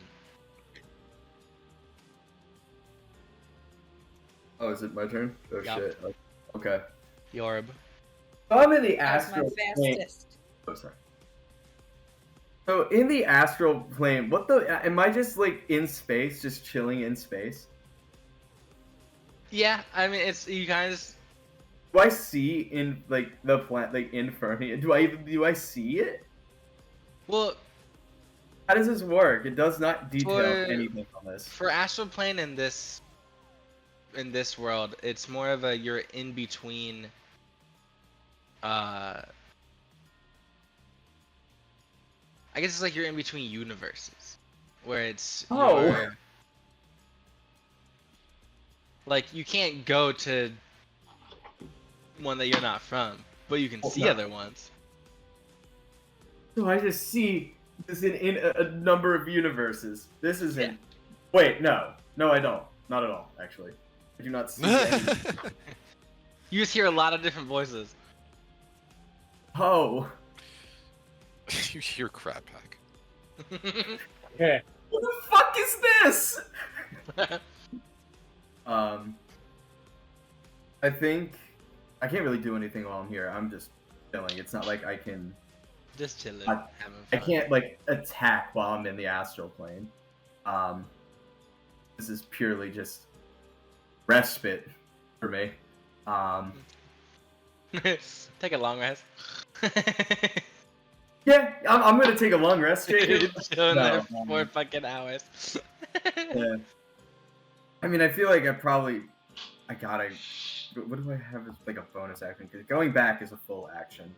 Oh, is it my turn? Oh Yup. shit. Okay. Yorb. So I'm in the That's my astral plane. fastest. Oh, sorry. So in the astral plane, what the? Am I just like in space, just chilling in space? Yeah, I mean it's you kind of just Do I see in like the planet, like Infernia? Do I see it? well How does this work? It does not detail For- anything on this. for astral plane in this world, it's more of a you're in between. I guess it's like you're in between universes, where it's Oh. you're- like you can't go to one that you're not from, but you can Oh, see no. other ones. So I just see this in a number of universes. This isn't. Yeah. Wait, no, I don't. Not at all, actually. I do not see any. You just hear a lot of different voices. Oh, You hear crap pack. Yeah. what the fuck is this? I think I can't really do anything while I'm here. I'm just chilling. It's not like I can. Just chilling, I- having I fun. can't like attack while I'm in the astral plane. This is purely just respite for me. Take a long rest. Yeah, I'm gonna take a long rest, Jacob. Chilling there No, for 4 fucking hours. yeah. I mean, I feel like I gotta. What do I have as like a bonus action? Because going back is a full action.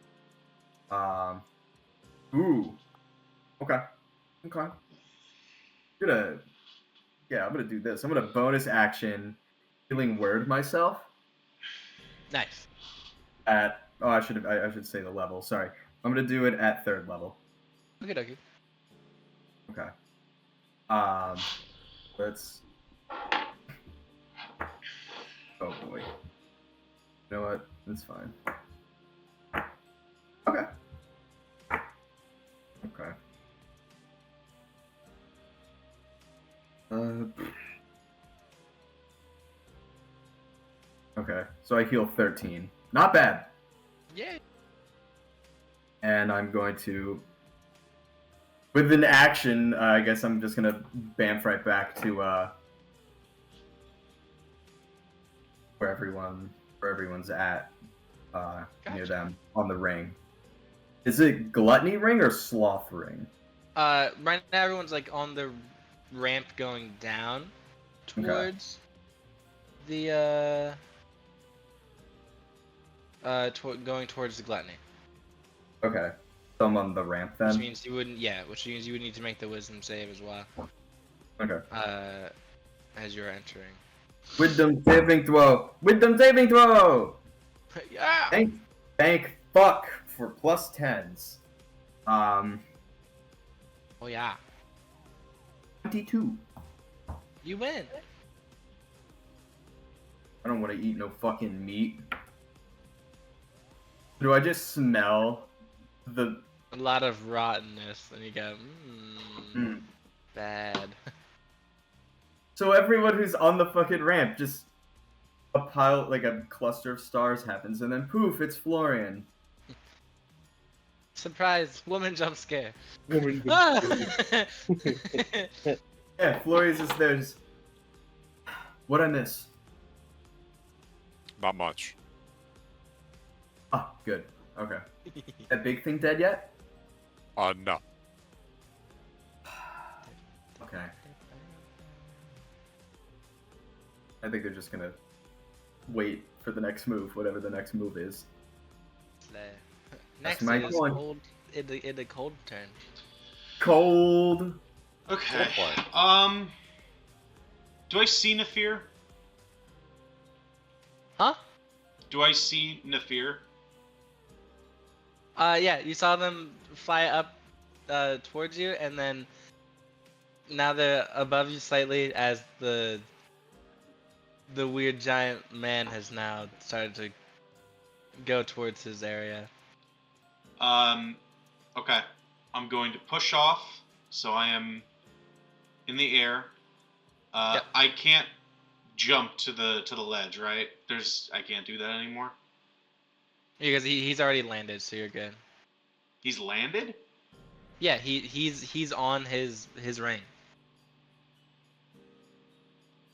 Ooh. Okay. Okay. I'm gonna do this. I'm gonna bonus action healing word myself Nice. at. Oh, I should say the level. Sorry. I'm gonna do it at 3rd level. Okay, dokie. Okay. Let's. Oh boy. You know what? That's fine. Okay. Okay. Okay. So I heal 13. Not bad. Yeah. And I'm going to, with an action, I guess I'm just gonna bamf right back to where everyone's at, near them on the ring. Is it gluttony ring or sloth ring? Right now everyone's like on the ramp going down towards the going towards the gluttony. Okay. So I'm on the ramp then. Which means you wouldn't need to make the wisdom save as well. Okay. As you're entering. Wisdom saving throw. Wisdom saving throw. Yeah. Thank fuck for plus 10s. Oh yeah. 22. You win. I don't want to eat no fucking meat. Do I just smell the A lot of rottenness, and you go, bad. So everyone who's on the fucking ramp, just a pile, like a cluster of stars happens, and then poof, it's Florian. Surprise! Woman jump scare. Woman Ah! Yeah, Florian's just there. Just... What'd I miss? Not much. Ah, good. Okay. That big thing dead yet? No. Okay. I think they're just gonna wait for the next move, whatever the next move is. Next my is point. cold. In the cold turn. Cold. Okay. Do I see Nafir? Huh? Do I see Nafir? Yeah, you saw them fly up towards you, and then now they're above you slightly as the weird giant man has now started to go towards his area. Okay. I'm going to push off, so I am in the air. Yep. I can't jump to the ledge, right? I can't do that anymore. Because he's already landed, so you're good. He's landed? Yeah, he's on his ring.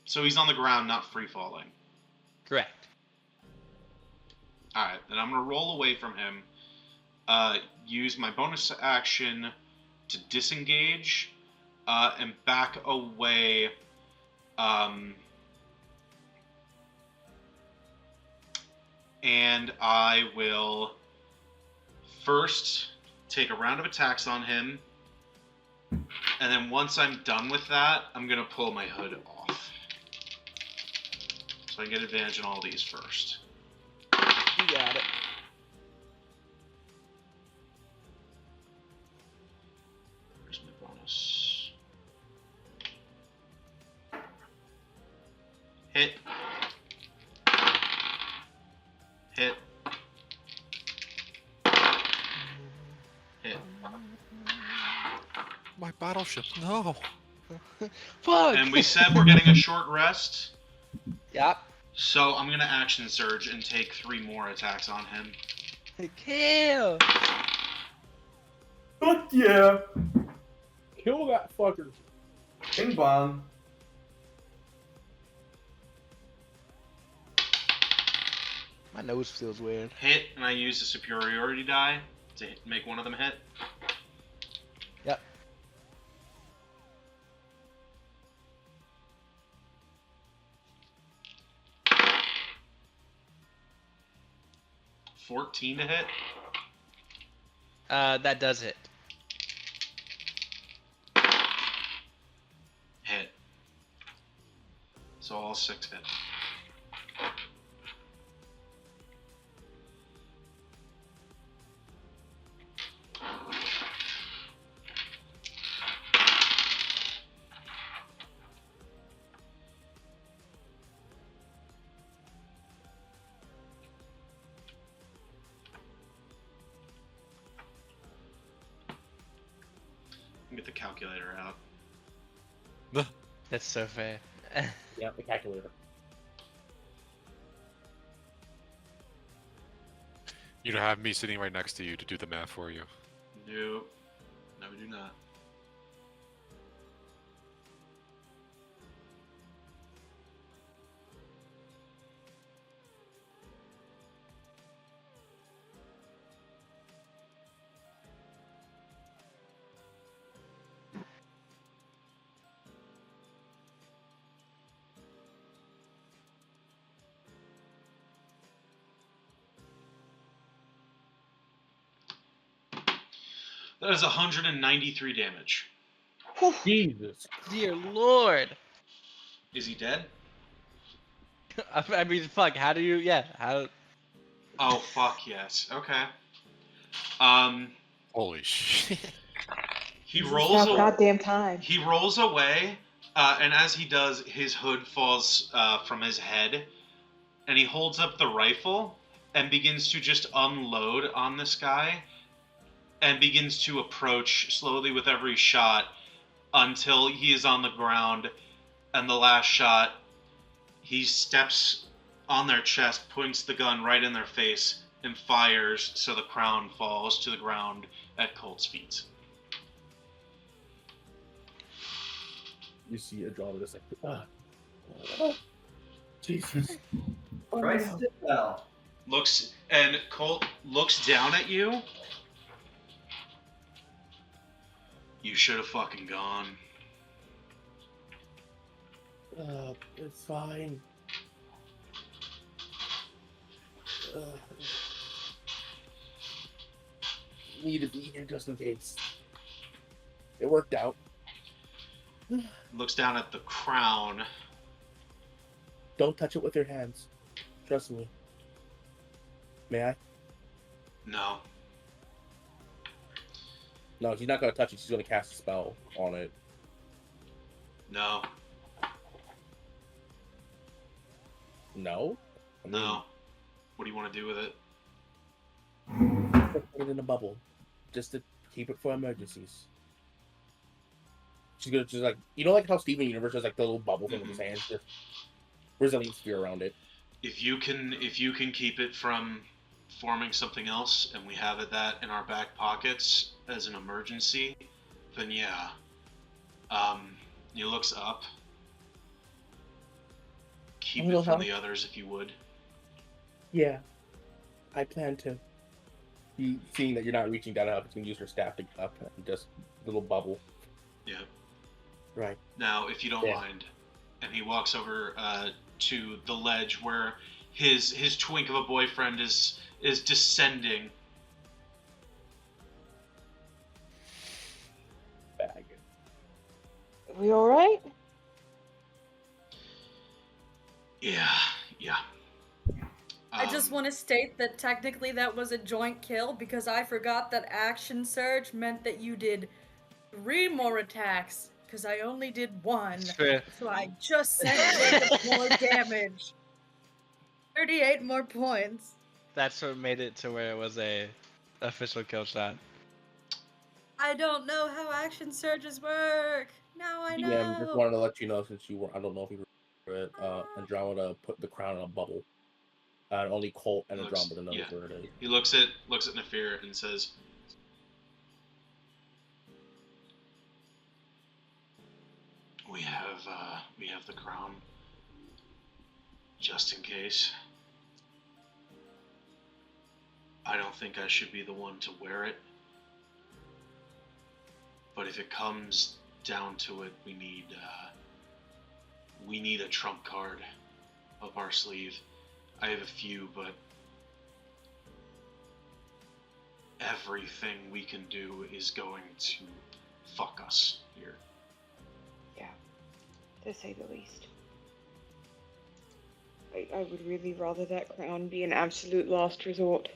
So he's on the ground, not free falling. Correct. Alright, then I'm gonna roll away from him. Use my bonus action to disengage, and back away. And I will first take a round of attacks on him, and then once I'm done with that, I'm gonna pull my hood off. So I get advantage on all these first. You got it. Where's my bonus? Hit. Hit. Hit. My battleship, no. Fuck! And we said we're getting a short rest, Yep. so I'm gonna action surge and take 3 more attacks on him. Kill! Fuck yeah! Kill that fucker. Bing bong. My nose feels weird. Hit, and I use the superiority die to make one of them hit. Yep. $14 to hit. That does hit. Hit. So all 6 hit. Get the calculator out. That's so fair. Yeah, the calculator. You don't have me sitting right next to you to do the math for you. Nope. No, we do not. That is 193 damage. Jesus. Dear Lord. Is he dead? I mean, fuck. How do you? Yeah. How? Oh, fuck yes. Okay. Holy shit. He It's rolls about goddamn time. He rolls away, and as he does, his hood falls from his head, and he holds up the rifle and begins to just unload on this guy, and begins to approach slowly with every shot until he is on the ground, and the last shot, he steps on their chest, points the gun right in their face, and fires so the crown falls to the ground at Colt's feet. You see Andromeda like, Jesus. Christ it fell. Colt looks down at you. You should have fucking gone. It's fine. Need to be here just in case. It worked out. Looks down at the crown. Don't touch it with your hands. Trust me. May I? No. No, she's not gonna touch it. She's gonna cast a spell on it. No. No? I mean, No. What do you want to do with it? put it in a bubble. Just to keep it for emergencies. She's gonna just like, you know, like how Steven Universe has like the little bubble thing with his hands, just resilience sphere around it. If you can keep it from forming something else, and we have that in our back pockets as an emergency, then yeah. He looks up. Keep A little it from help? the others if you would. Yeah, I plan to. You seeing that you're not reaching down up, it's gonna use her staff to get up and just little bubble. Yeah. Right. Now, if you don't Yeah. mind, and he walks over to the ledge where his twink of a boyfriend is descending. Bag. Are we all right? Yeah. I just want to state that technically that was a joint kill because I forgot that action surge meant that you did 3 more attacks because I only did 1. Fair. So I just sent Jacob more damage. 38 more points. That's what made it to where it was a official kill shot. I don't know how action surges work. Now I know. Yeah, just wanted to let you know since you were, I don't know if you were it, Andromeda put the crown in a bubble. Only Colt and Andromeda knows where it is. He looks at Nefir and says, "We have the crown, just in case." I don't think I should be the one to wear it. But if it comes down to it, we need a trump card up our sleeve. I have a few, but everything we can do is going to fuck us here. Yeah, to say the least. I would really rather that crown be an absolute last resort.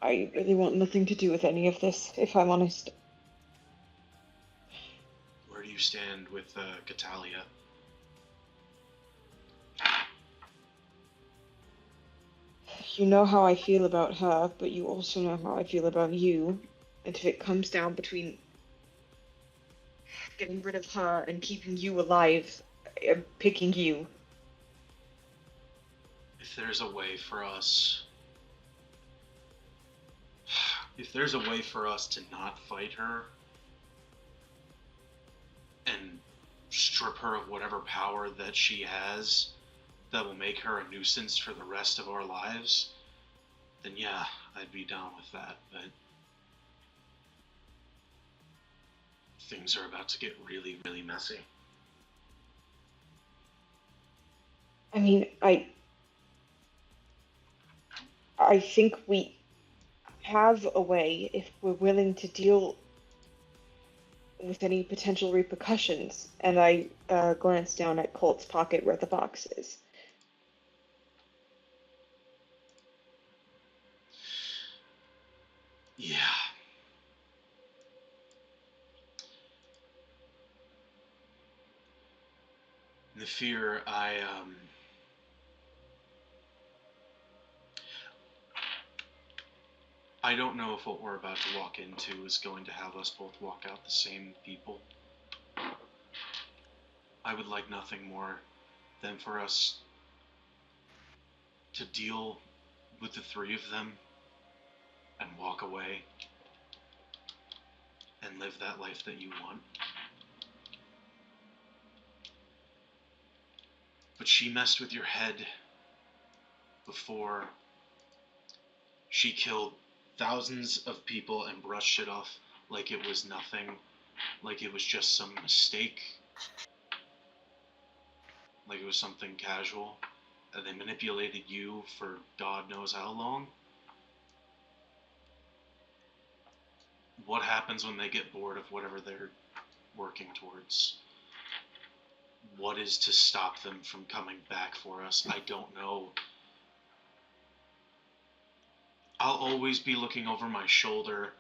I really want nothing to do with any of this, if I'm honest. Where do you stand with Catalia? You know how I feel about her, but you also know how I feel about you. And if it comes down between getting rid of her and keeping you alive, I'm picking you. If there's a way for us... If there's a way for us to not fight her and strip her of whatever power that she has that will make her a nuisance for the rest of our lives, then yeah, I'd be down with that. But things are about to get really, really messy. I mean, I think we have a way if we're willing to deal with any potential repercussions. And I glance down at Colt's pocket where the box is. Yeah. The fear, I don't know if what we're about to walk into is going to have us both walk out the same people. I would like nothing more than for us to deal with the three of them and walk away and live that life that you want. But she messed with your head before. She killed thousands of people and brushed it off like it was nothing, like it was just some mistake, like it was something casual. And they manipulated you for God knows how long. What happens when they get bored of whatever they're working towards? What is to stop them from coming back for us? I don't know. I'll always be looking over my shoulder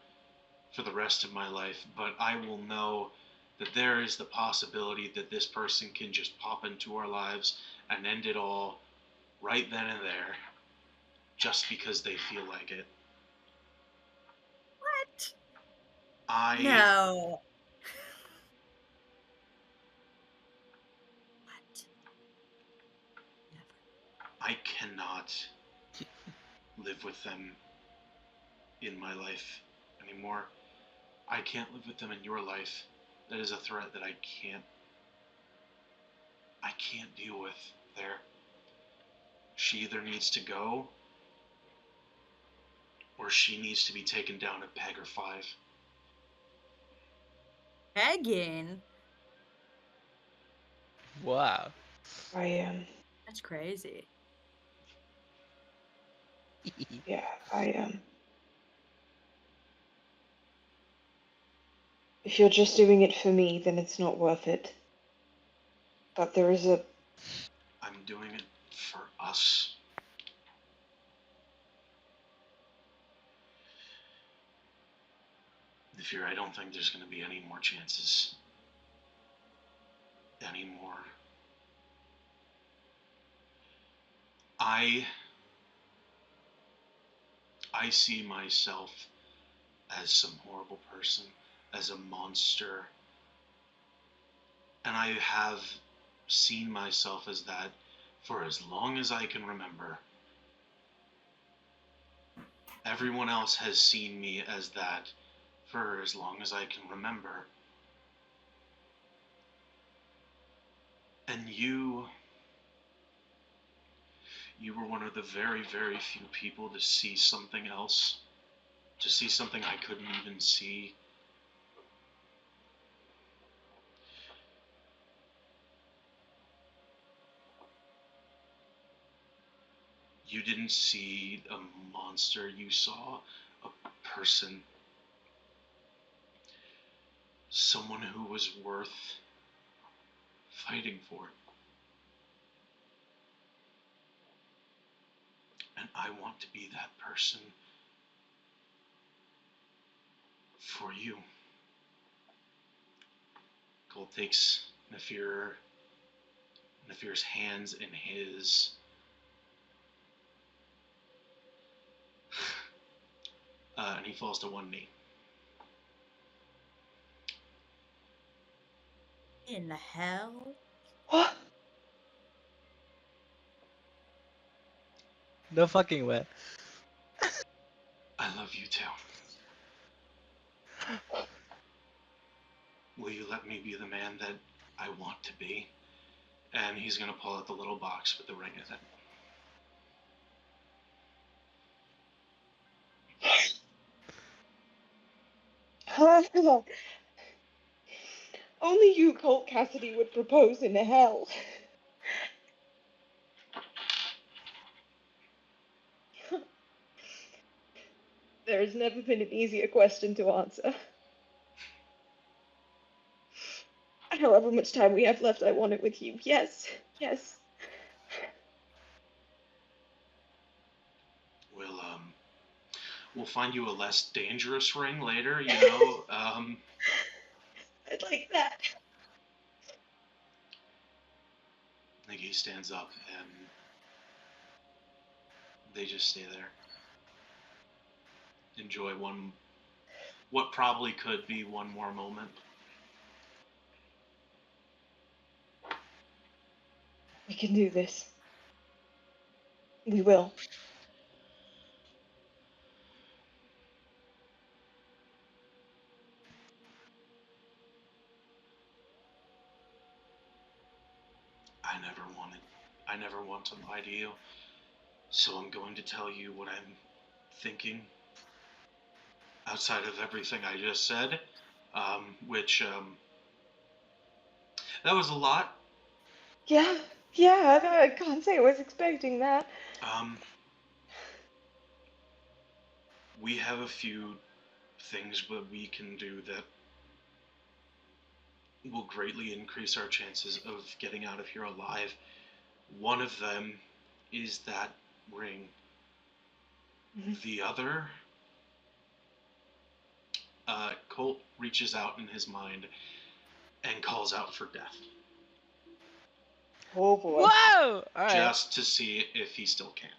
for the rest of my life, but I will know that there is the possibility that this person can just pop into our lives and end it all right then and there, just because they feel like it. What? I No. What? Never. I cannot live with them in my life anymore. I can't live with them in your life. That is a threat that I can't deal with there. She either needs to go or she needs to be taken down a peg or 5. Pegging? Wow. That's crazy. Yeah, if you're just doing it for me, then it's not worth it. But there is a... I'm doing it for us. If you're, I don't think there's going to be any more chances. Anymore. I see myself as some horrible person, as a monster. And I have seen myself as that for as long as I can remember. Everyone else has seen me as that for as long as I can remember. And you You were one of the very, very few people to see something else, to see something I couldn't even see. You didn't see a monster, you saw a person. Someone who was worth fighting for. And I want to be that person for you. Cole takes Nafir's hands in his. And he falls to one knee. In the hell? What? No fucking way. I love you too. Will you let me be the man that I want to be? And he's gonna pull out the little box with the ring in it. Only you, Colt Cassidy, would propose in hell. There's never been an easier question to answer. However much time we have left, I want it with you. Yes, yes. We'll find you a less dangerous ring later, you know. I'd like that. I think he stands up and they just stay there. Enjoy what probably could be one more moment. We can do this. We will. I never want to lie to you. So I'm going to tell you what I'm thinking outside of everything I just said, which that was a lot. Yeah, I can't say I was expecting that. We have a few things that we can do that will greatly increase our chances of getting out of here alive. One of them is that ring. The other, Colt reaches out in his mind and calls out for death. Oh boy. Whoa! Alright. Just to see if he still can.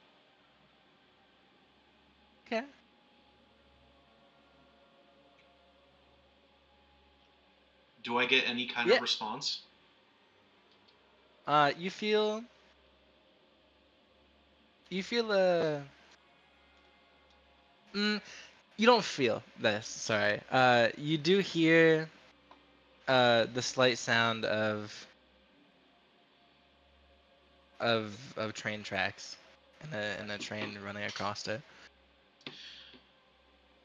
Okay. Do I get any kind of response? You feel you don't feel this, sorry. You do hear the slight sound of train tracks and a train running across it.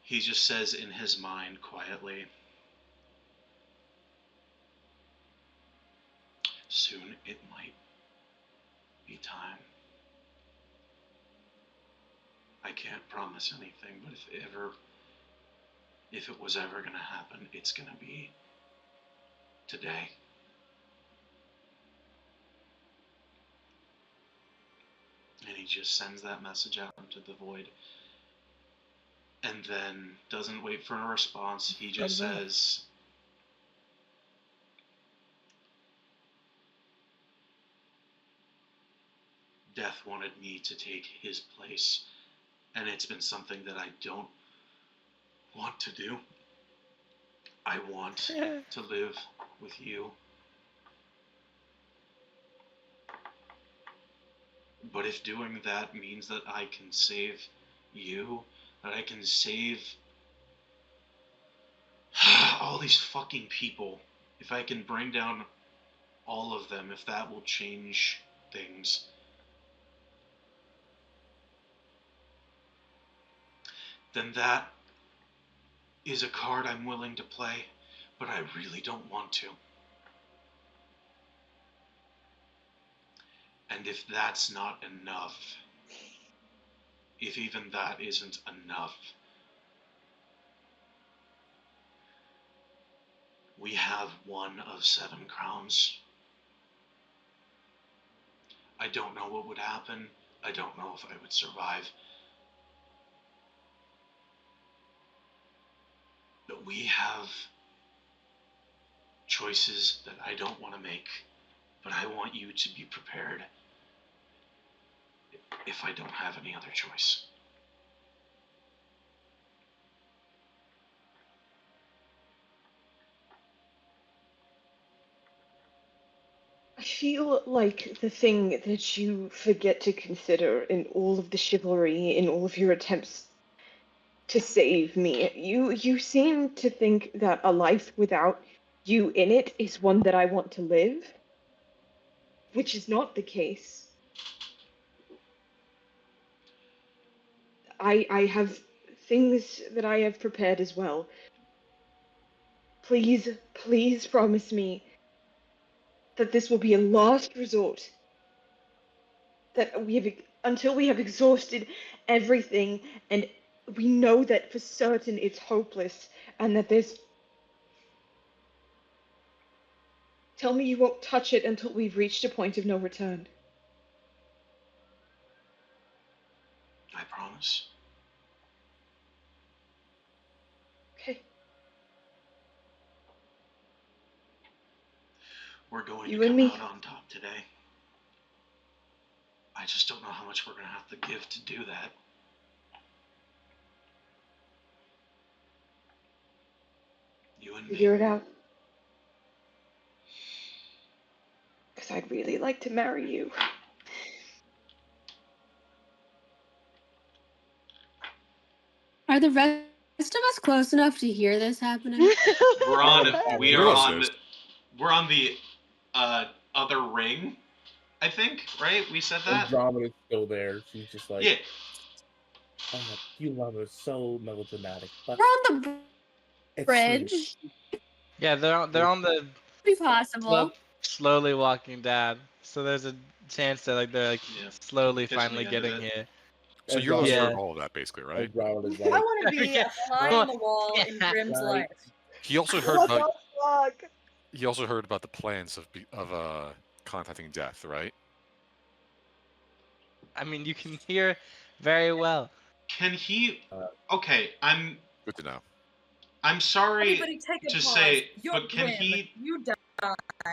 He just says in his mind quietly, soon it might be time. I can't promise anything, but if it was ever gonna happen, it's gonna be today. And he just sends that message out into the void. And then doesn't wait for a response. He just says, Death wanted me to take his place. And it's been something that I don't want to do. I want to live with you. But if doing that means that I can save you, that I can save all these fucking people, if I can bring down all of them, if that will change things, then that is a card I'm willing to play, but I really don't want to. And if that's not enough, if even that isn't enough, we have one of 7 crowns. I don't know what would happen. I don't know if I would survive. But we have choices that I don't want to make, but I want you to be prepared if I don't have any other choice. I feel like the thing that you forget to consider in all of the chivalry, in all of your attempts to save me, you seem to think that a life without you in it is one that I want to live, which is not the case. I have things that I have prepared as well. Please, please promise me that this will be a last resort. That we have, until we have exhausted everything and we know that for certain it's hopeless and that there's. Tell me you won't touch it until we've reached a point of no return. I promise. Okay. We're going You to and come me. out on top today. I just don't know how much we're going to have to give to do that. You and me. Figure it out. Because I'd really like to marry you. Are the rest of us close enough to hear this happening? We're on. We are What's on. this? We're on the other ring. I think, right? We said that. Andromeda's still there. She's just like, Yeah. You love her so melodramatic, but We're on the it's bridge. Yeah, they're on the Be possible. slowly walking down. So there's a chance that they're Yeah. slowly Catching the finally end of getting it. here. So you're Andromeda- Yeah. heard all of that, basically, right? Andromeda's I like, want to be a fly on the wall in Grim's Right. life. He also heard What about. the fuck? He also heard about the plans of contacting Death, right? I mean, you can hear very well. Can he? Okay, I'm Good to know. sorry Everybody take a to pause. say, You're but can Grim. he? You died.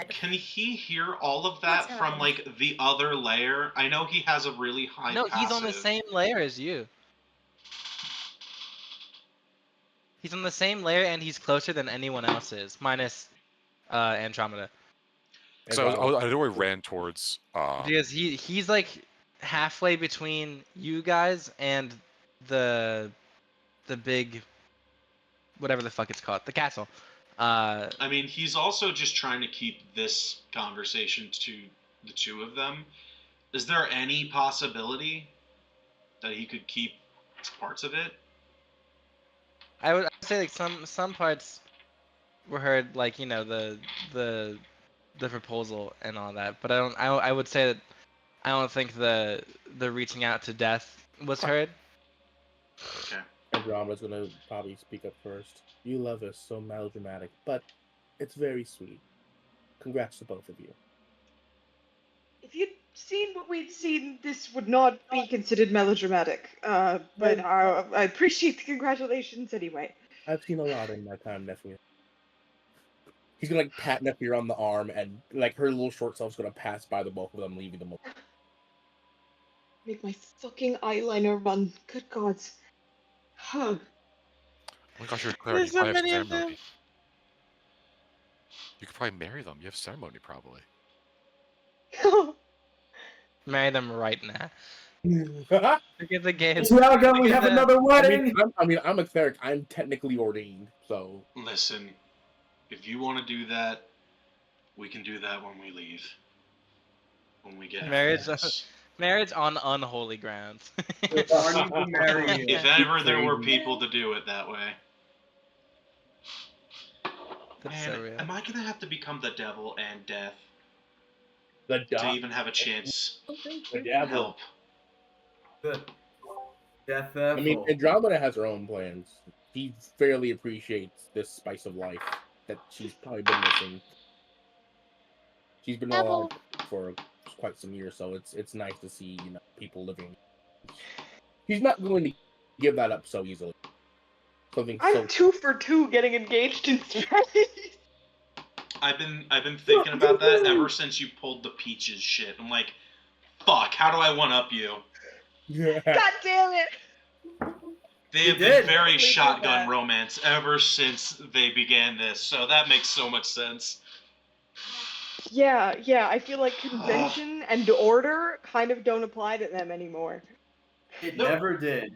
Can he hear all of that What's from happening? like the other layer? I know he has a really high No, passive. he's on the same layer as you. He's on the same layer and he's closer than anyone else is, minus Andromeda. So I know I ran towards. Because he's like halfway between you guys and the big whatever the fuck it's called, the castle. I mean, he's also just trying to keep this conversation to the two of them. Is there any possibility that he could keep parts of it? I would say like some parts were heard, like, you know, the proposal and all that, but I would say that I don't think the reaching out to Death was heard. Okay. Andromeda's gonna probably speak up first. You love us so melodramatic, but it's very sweet. Congrats to both of you. If you'd seen what we'd seen, this would not be considered melodramatic. But I appreciate the congratulations anyway. I've seen a lot in my time, nephew. He's gonna like pat Nephew on the arm, and like her little short self's gonna pass by the both of them, leaving them. Make my fucking eyeliner run. Good gods. Huh. Oh my gosh, you're Claire. There's You so probably have many of ceremony. them. You could probably marry them. You have ceremony, probably. Marry them right now. Look at the game. Tiago, we Look at have that. another wedding. I'm a cleric. I'm technically ordained, so. Listen, if you want to do that, we can do that when we leave. When we get out of Marriage, this. Marriage on unholy grounds. Arnie will marry you. If ever there were Crazy. people to do it that way. That's Man, so real. am I gonna have to become the devil and death The to dog. even have a chance The to devil. help? The Death I mean, Apple. Andromeda has her own plans. She fairly appreciates this spice of life that she's probably been missing. She's been alive for quite some years, so it's nice to see people living. She's not going to give that up so easily. Something I'm so 2 for 2 getting engaged in space. I've been thinking about that ever since you pulled the peaches shit. I'm like, fuck, how do I one up you? God damn it! They You have been did. very Totally did shotgun that. romance ever since they began this, so that makes so much sense. Yeah, I feel like convention and order kind of don't apply to them anymore. It No. never did.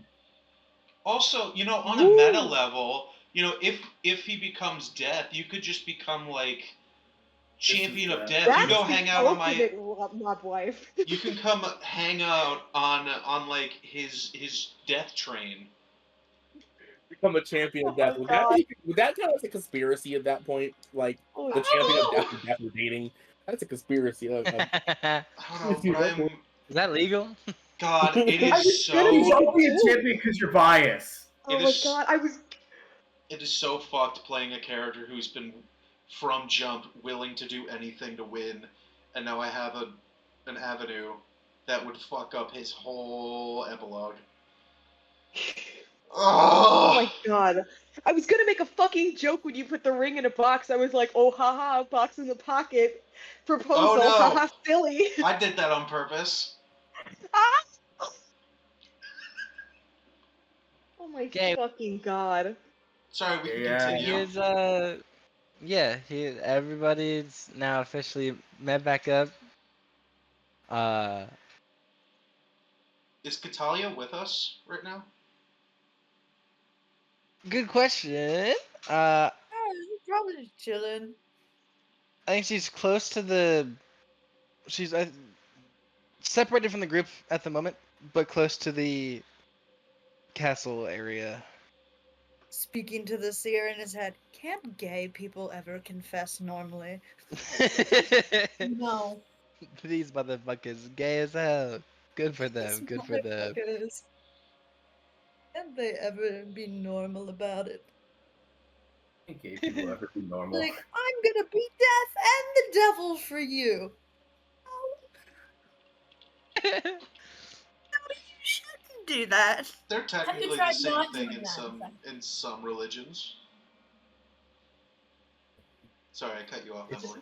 Also, on a meta level, if he becomes death, you could just become like champion of death. That's You go the hang out on my. ultimate mob wife. You can come hang out on like his death train. become a champion of death. Oh my God. Would that count as a conspiracy at that point? Like Oh, the champion of no. death and death are dating? That's a conspiracy. I don't know, but I'm. Is that legal? God, it I is was so. gonna He's make only a a joke. champion because you're biased. Oh It my is- god, I was. It is so fucked playing a character who's been from jump willing to do anything to win, and now I have an avenue that would fuck up his whole epilogue. Oh my god. I was gonna make a fucking joke when you put the ring in a box. I was like, oh haha, box in the pocket. Proposal, Oh, no. haha, silly. I did that on purpose. Ah! Oh my Okay. fucking god. Sorry, we can Yeah. continue. Everybody's now officially met back up. Is Catalia with us right now? Good question. Oh, probably just chilling. I think she's close to she's separated from the group at the moment, but close to the castle area. Speaking to the seer in his head, can't gay people ever confess normally? No. These motherfuckers, gay as hell. Good for them. These Good for them. motherfuckers. Can't they ever be normal about it? I think gay people ever be normal. Like, I'm gonna be death and the devil for you. No, you shouldn't do that. They're technically the tried same not thing doing in that, some religions. Sorry, I cut you off, Emily.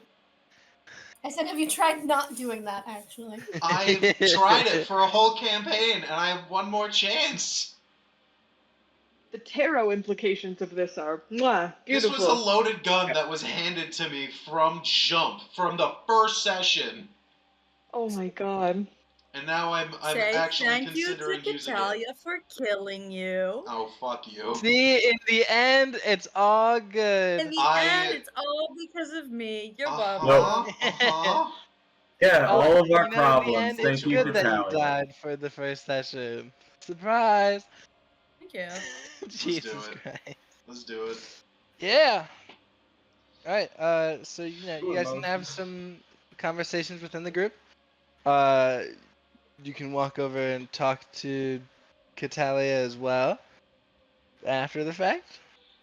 I said, have you tried not doing that, actually? I've tried it for a whole campaign, and I have one more chance. The tarot implications of this are mwah, beautiful. This was a loaded gun that was handed to me from jump, from the first session. Oh my god. And now I'm Say actually thank you considering to using it. Catalia for killing you. Oh, fuck you. See, in the end, it's all good. In the end, it's all because of me. You're welcome. Uh-huh. Yeah, Oh, all of our In the problems. end, it's Thank you, good that you Catalia. died for the first session. Surprise! Thank you. Jesus it. Christ. Let's do it. Yeah. All right. So you Cool guys can emotion. have some conversations within the group. You can walk over and talk to Catalia as well after the fact.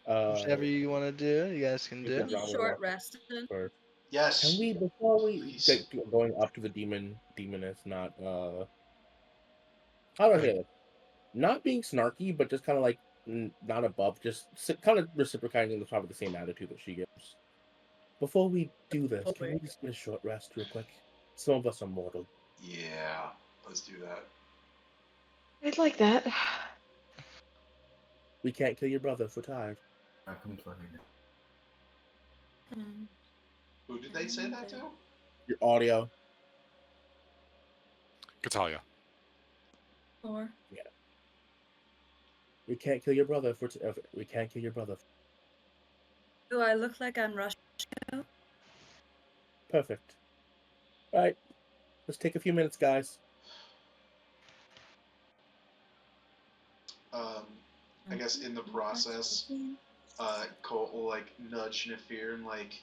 Whichever you want to do, you guys can do. Andromeda Short walk rest. first. Yes. Can we, before we Please. get going up to the demoness, not how do I say this? Not being snarky, but just kind of like not above, just kind of reciprocating the top of the same attitude that she gives. Before we do this, can we just get a short rest real quick? Some of us are mortal. Yeah, let's do that. It's like that. We can't kill your brother if we're tired. Not complaining. Who did they say that to? Your audio. Catalia. Or We can't kill your brother if we can't kill your brother. do I look like I'm Russian? Perfect. All right. Let's take a few minutes, guys. I guess in the process, Colt will like nudge Nafir and like,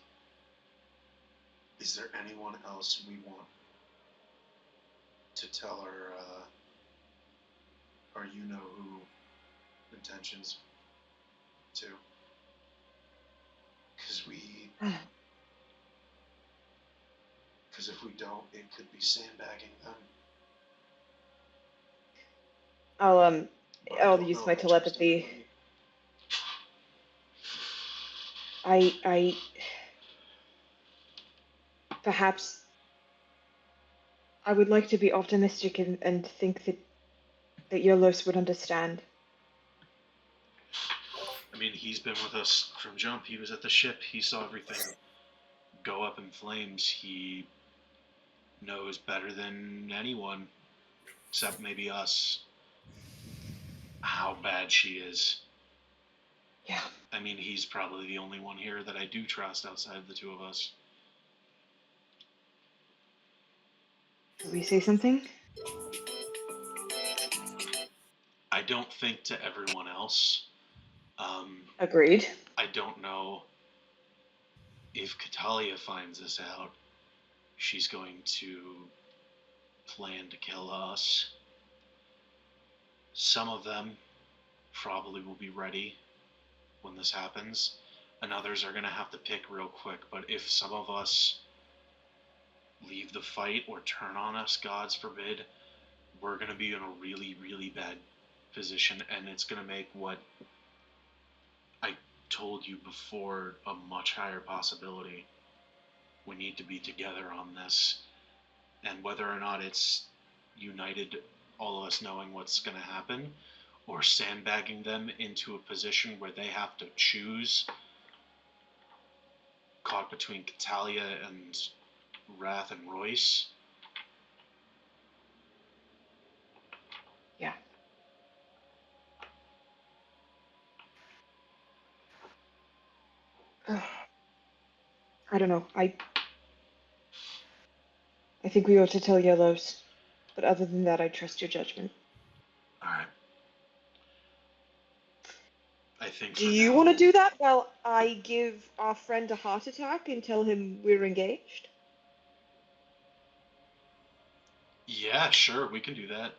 is there anyone else we want to tell our you know who intentions to? Because if we don't, it could be sandbagging them. I'll But I I'll don't use know my if I trust telepathy. anybody. I perhaps I would like to be optimistic and think that Yolos would understand. I mean, he's been with us from jump. He was at the ship. He saw everything go up in flames. He knows better than anyone, except maybe us, how bad she is. Yeah. I mean, he's probably the only one here that I do trust outside of the two of us. Should we say something? I don't think to everyone else. Agreed. I don't know if Catalia finds this out. She's going to plan to kill us. Some of them probably will be ready when this happens, and others are going to have to pick real quick. But if some of us leave the fight or turn on us, gods forbid, we're going to be in a really, really bad position, and it's going to make what I told you before a much higher possibility. We need to be together on this, and whether or not it's united, all of us knowing what's going to happen, or sandbagging them into a position where they have to choose, caught between Catalia and Wrath and Royce. Yeah. I don't know. I think we ought to tell Yolos. But other than that, I trust your judgment. Alright. I think Do for you now, want to do that while I give our friend a heart attack and tell him we're engaged? yeah, sure, we can do that.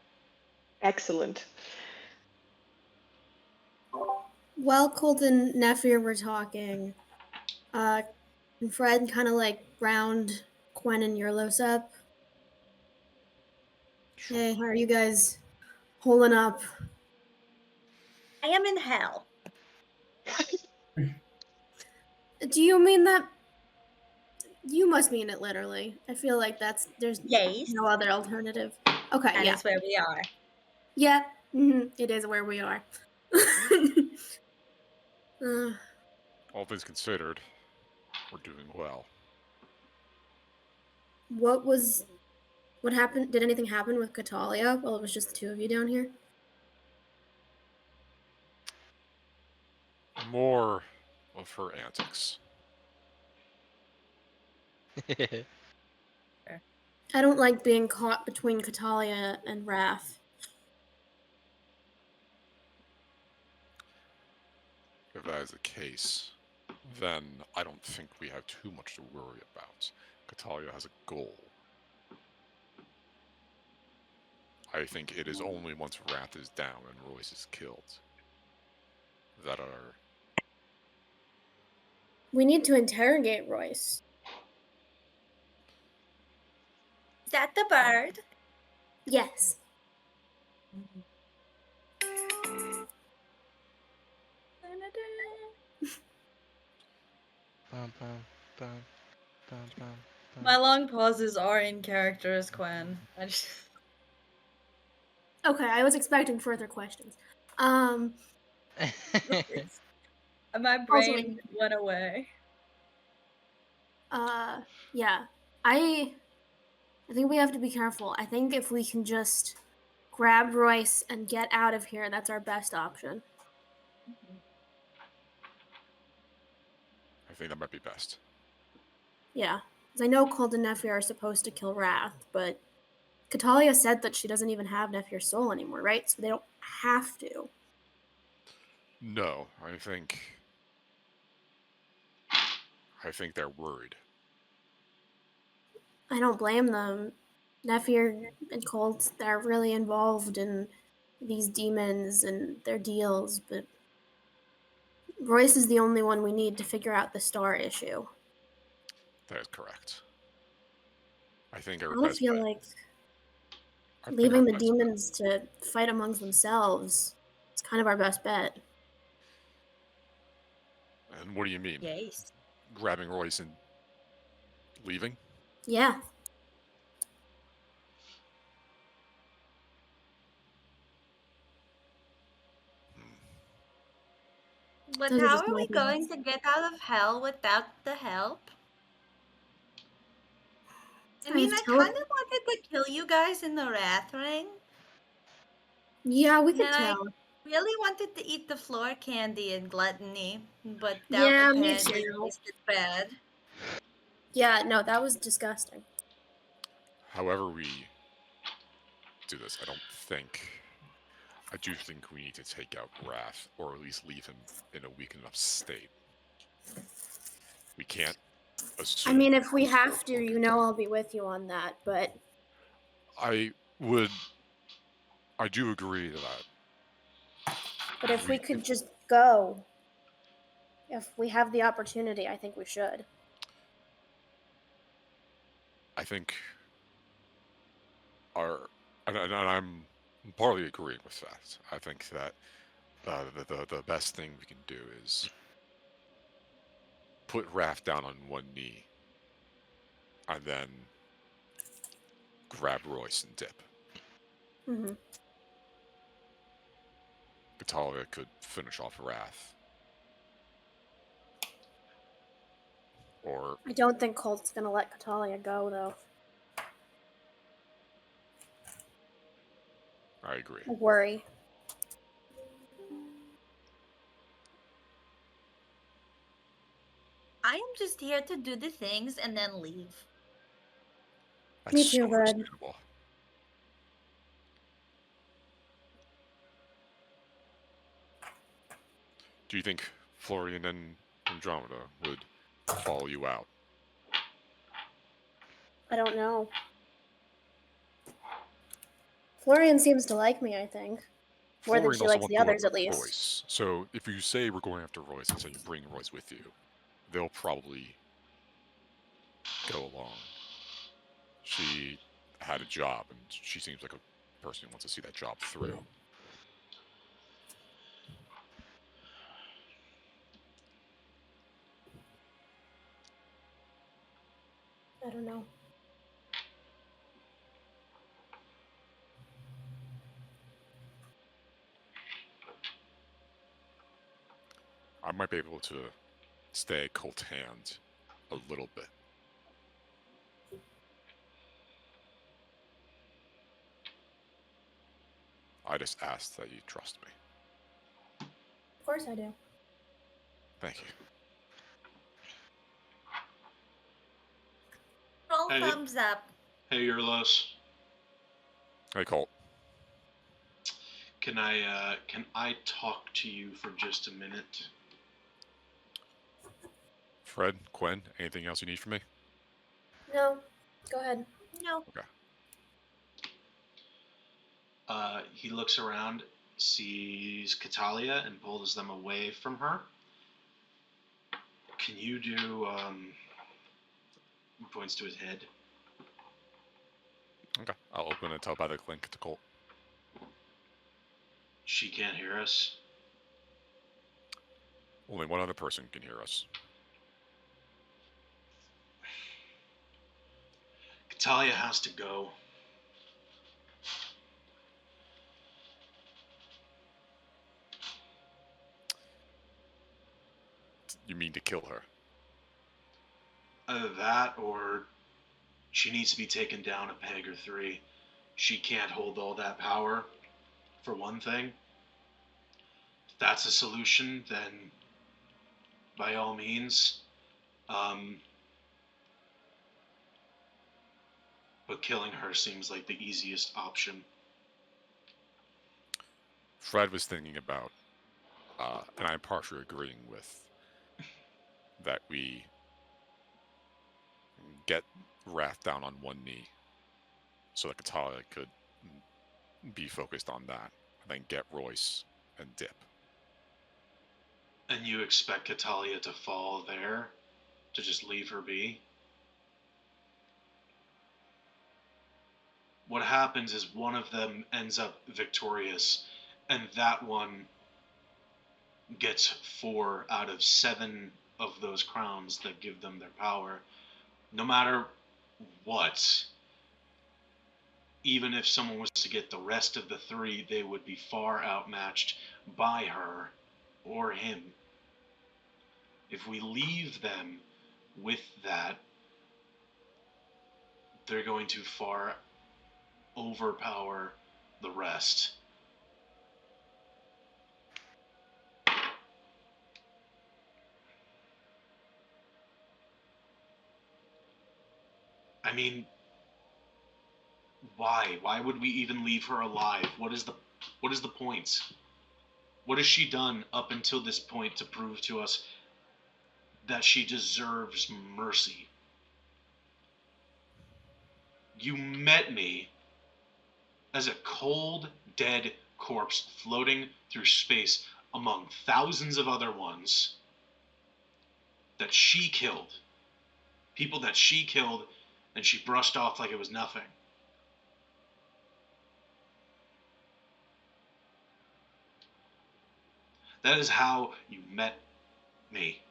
Excellent. While Colt and Nephir were talking, Fred kind of like round Quen and Yurlos up. Hey, how are you guys holding up? I am in hell. Do you mean that? You must mean it literally. I feel like there's Yes. no other alternative. Okay, That yeah. is where we are. Yeah, it is where we are. uh, All things considered, we're doing well. what happened? Did anything happen with Catalia while it was just the two of you down here? More of her antics. I don't like being caught between Catalia and Wrath. If that is the case, then I don't think we have too much to worry about. Catalia has a goal. I think it is only once Wrath is down and Royce is killed that our... We need to interrogate Royce. Is that the bird? Yes. Bum, bum, bum, bum, bum, bum. My long pauses are in character as Quen. I just... Okay, I was expecting further questions. My Also, brain went away. yeah. I think we have to be careful. I think if we can just grab Royce and get out of here, that's our best option. I think that might be best. Yeah. Because I know Colt and Nephir are supposed to kill Wrath, but Catalia said that she doesn't even have Nephir's soul anymore, right? So they don't have to. No, I think they're worried. I don't blame them. Nephir and Colt, they're really involved in these demons and their deals, but Royce is the only one we need to figure out the star issue. That is correct. I think I our almost best feel bet. like I think our leaving the best bet. demons to fight amongst themselves is kind of our best bet. And what do you mean? Yes. Grabbing Royce and leaving? Yeah. But Those are how just are my we going opinions. to get out of hell without the help? I mean, I kind of wanted to kill you guys in the Wrath Ring. Yeah, we And could then I tell. really wanted to eat the floor candy in Gluttony, but that Yeah, me apparently too. tasted bad. Yeah, no, that was disgusting. However we do this, I do think we need to take out Wrath, or at least leave him in a weak enough state. We can't assume. I mean, if we have to, you know I'll be with you on that, but I do agree to that. if we could just go, if we have the opportunity, I think we should. I think and I'm partly agreeing with that. I think that the best thing we can do is put Raph down on one knee, and then grab Royce and dip. Mm-hmm. Catalia could finish off Wrath. Or I don't think Colt's gonna let Catalia go, though. I agree. I worry. I am just here to do the things and then leave. That's Me too, so bud. understandable. Do you think Florian and Andromeda would follow you out? I don't know. Florian seems to like me, I think. More than Florian she also likes wants the to others, work at with least. Royce. So if you say we're going after Royce and say you bring Royce with you, they'll probably go along. She had a job, and she seems like a person who wants to see that job through. I don't know. I might be able to stay at Colt's hand a little bit. I just ask that you trust me. Of course I do. Thank you. Roll Hey. thumbs up. Hey, Urlos. Hey, Colt. Can I talk to you for just a minute? Fred, Quinn, anything else you need from me? No, go ahead. No. Okay. He looks around, sees Catalia, and pulls them away from her. Can you do, points to his head. Okay. I'll open a telepathic link to Colt. She can't hear us. Only one other person can hear us. Catalia has to go. You mean to kill her? Either that, or she needs to be taken down a peg or three. She can't hold all that power, for one thing. If that's a solution, then by all means. But killing her seems like the easiest option. Fred was thinking about and I'm partially agreeing with that we get Wrath down on one knee so that Katalia could be focused on that, and then get Royce and dip. And you expect Katalia to fall there? To just leave her be? What happens is one of them ends up victorious, and that one gets 4 out of 7 of those crowns that give them their power. No matter what, even if someone was to get the rest of the 3, they would be far outmatched by her or him. If we leave them with that, they're going to far overpower the rest. I mean, why? Why would we even leave her alive? What is the point? What has she done up until this point to prove to us that she deserves mercy? You met me as a cold, dead corpse floating through space among thousands of other ones that she killed. People that she killed and she brushed off like it was nothing. That is how you met me.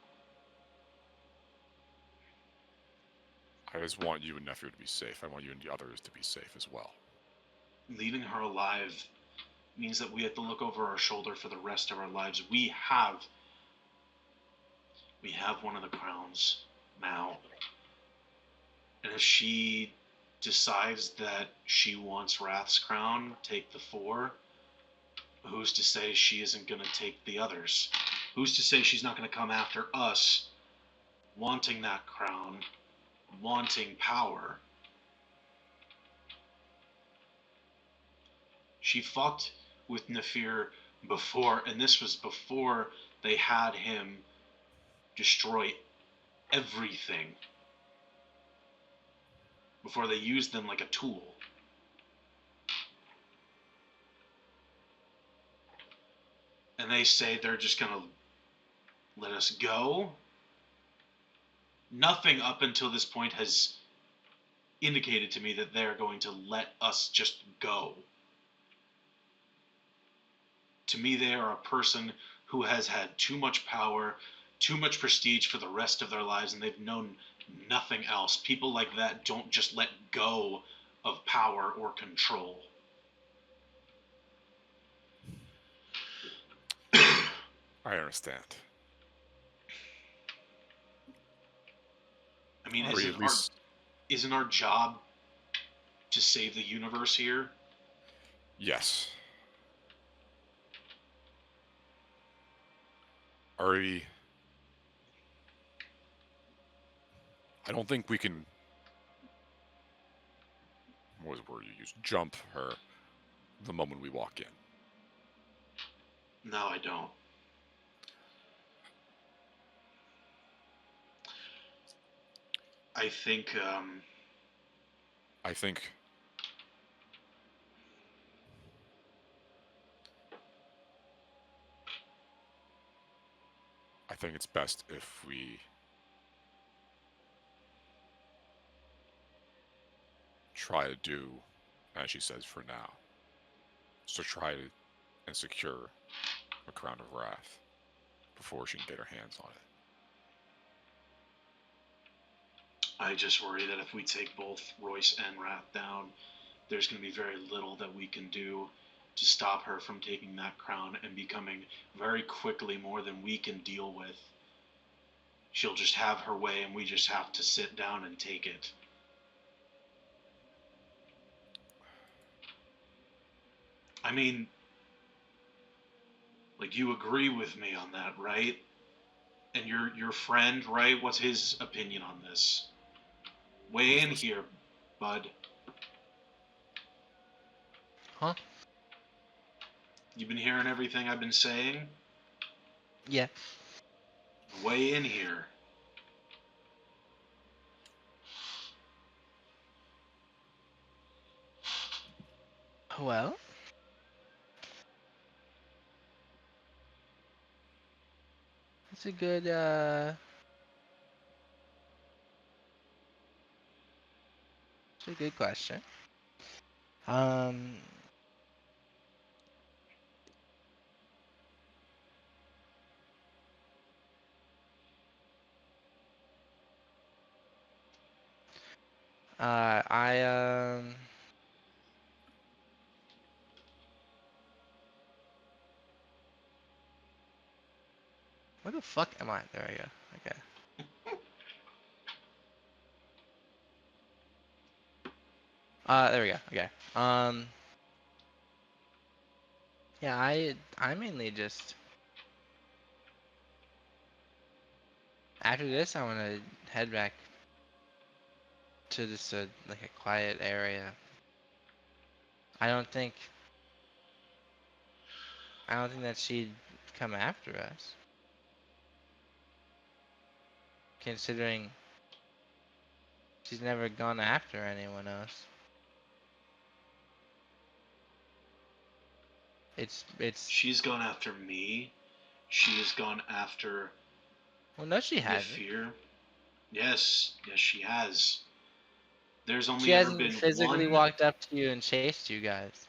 I just want you and Nephew to be safe. I want you and the others to be safe as well. Leaving her alive means that we have to look over our shoulder for the rest of our lives. We have one of the crowns now. And if she decides that she wants Wrath's crown, take the 4, who's to say she isn't going to take the others? Who's to say she's not going to come after us, wanting that crown, wanting power? She fucked with Nefir before, and this was before they had him destroy everything. Before they used them like a tool. And they say they're just going to let us go? Nothing up until this point has indicated to me that they're going to let us just go. To me, they are a person who has had too much power, too much prestige for the rest of their lives, and they've known nothing else. People like that don't just let go of power or control. I understand. I mean, Or at least... isn't our job to save the universe here? Yes. Ari, I don't think we can... What was the word you used? Jump her the moment we walk in. No, I don't. I think it's best if we try to do, as she says for now, so try to and secure a crown of wrath before she can get her hands on it. I just worry that if we take both Royce and Wrath down, there's going to be very little that we can do to stop her from taking that crown and becoming very quickly more than we can deal with. She'll just have her way and we just have to sit down and take it. I mean, like, you agree with me on that, right? And your friend, right? What's his opinion on this? Weigh in here, bud. Huh? You been hearing everything I've been saying? Yeah. Way in here. Well. It's a good, it's a good question. Um, I, where the fuck am I? There I go. Okay. There we go. Okay. Yeah, I mainly just after this I want to head back to just a like a quiet area. I don't think I don't think that she'd come after us, considering she's never gone after anyone else. It's She's gone after me. She has gone after well, no, she hasn't. Yafir. Yes, yes, she has. There's She only ever hasn't been physically one. walked up to you and chased you guys.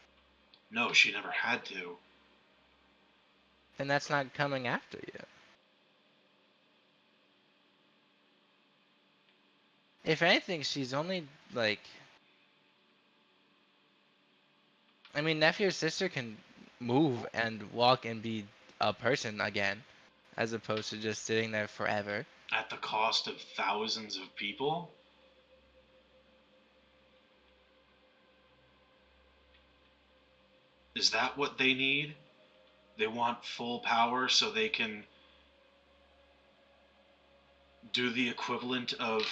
No, she never had to. Then that's not coming after you. If anything, she's only like. I mean, Nephew's sister can move and walk and be a person again, as opposed to just sitting there forever. At the cost of thousands of people? Is that what they need? They want full power so they can do the equivalent of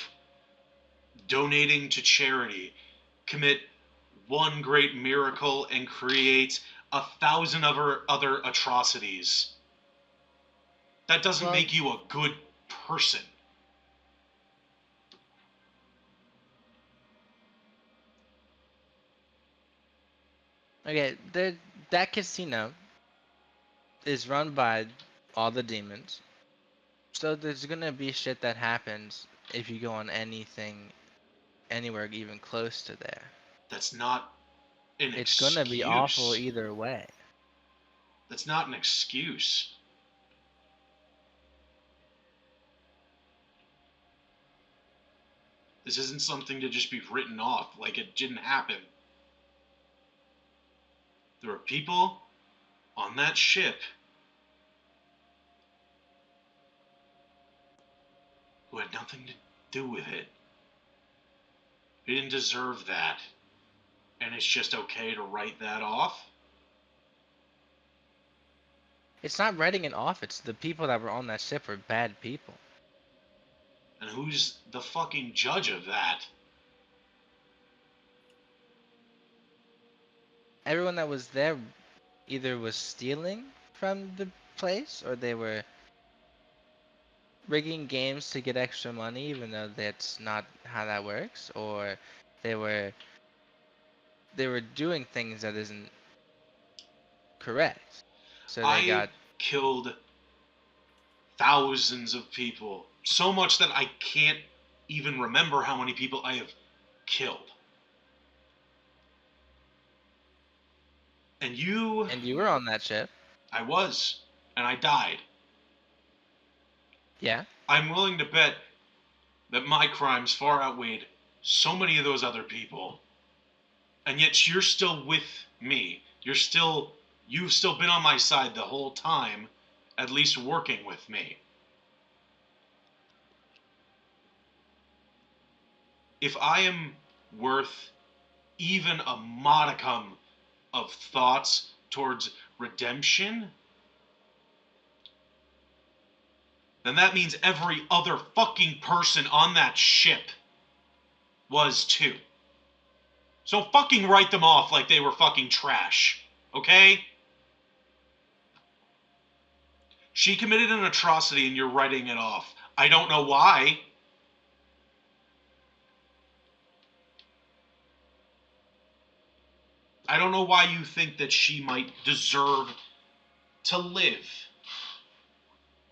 donating to charity, commit one great miracle, and create 1,000 other atrocities. That doesn't Well, make you a good person. okay, that casino is run by all the demons. So there's gonna be shit that happens if you go on anything anywhere even close to there. That's not an It's gonna be awful excuse. either way. That's not an excuse. This isn't something to just be written off like it didn't happen. There were people on that ship who had nothing to do with it. They didn't deserve that. And it's just okay to write that off? It's not writing it off, it's the people that were on that ship were bad people. And who's the fucking judge of that? Everyone that was there either was stealing from the place or they were rigging games to get extra money even though that's not how that works, or they were doing things that isn't correct. So they I got killed thousands of people. So much that I can't even remember how many people I have killed. And you. and you were on that ship. I was. And I died. Yeah. I'm willing to bet that my crimes far outweighed so many of those other people. And yet you're still with me. You've still been on my side the whole time, at least working with me. If I am worth even a modicum of thoughts towards redemption, then that means every other fucking person on that ship was too. So fucking write them off like they were fucking trash, okay? She committed an atrocity and you're writing it off. I don't know why. I don't know why you think that she might deserve to live.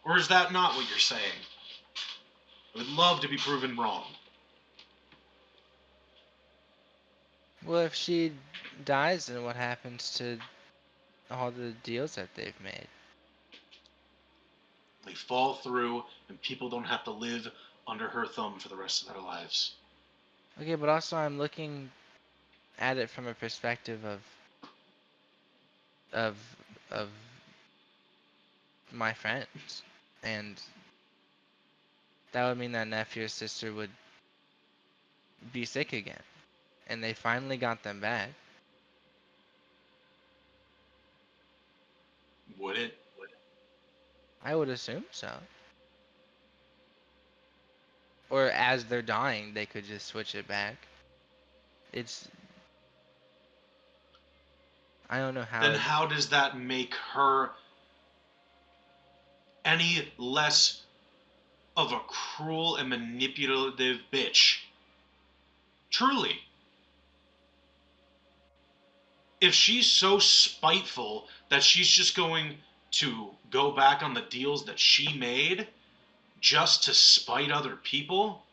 Or is that not what you're saying? I would love to be proven wrong. Well, if she dies, then what happens to all the deals that they've made? They fall through, and people don't have to live under her thumb for the rest of their lives. Okay, but also I'm looking at it from a perspective of of my friends, and that would mean that nephew or sister would be sick again, and they finally got them back. Would it? I would assume so. Or as they're dying, they could just switch it back. It's I don't know how Then it, how does that make her any less of a cruel and manipulative bitch? Truly. If she's so spiteful that she's just going to go back on the deals that she made just to spite other people,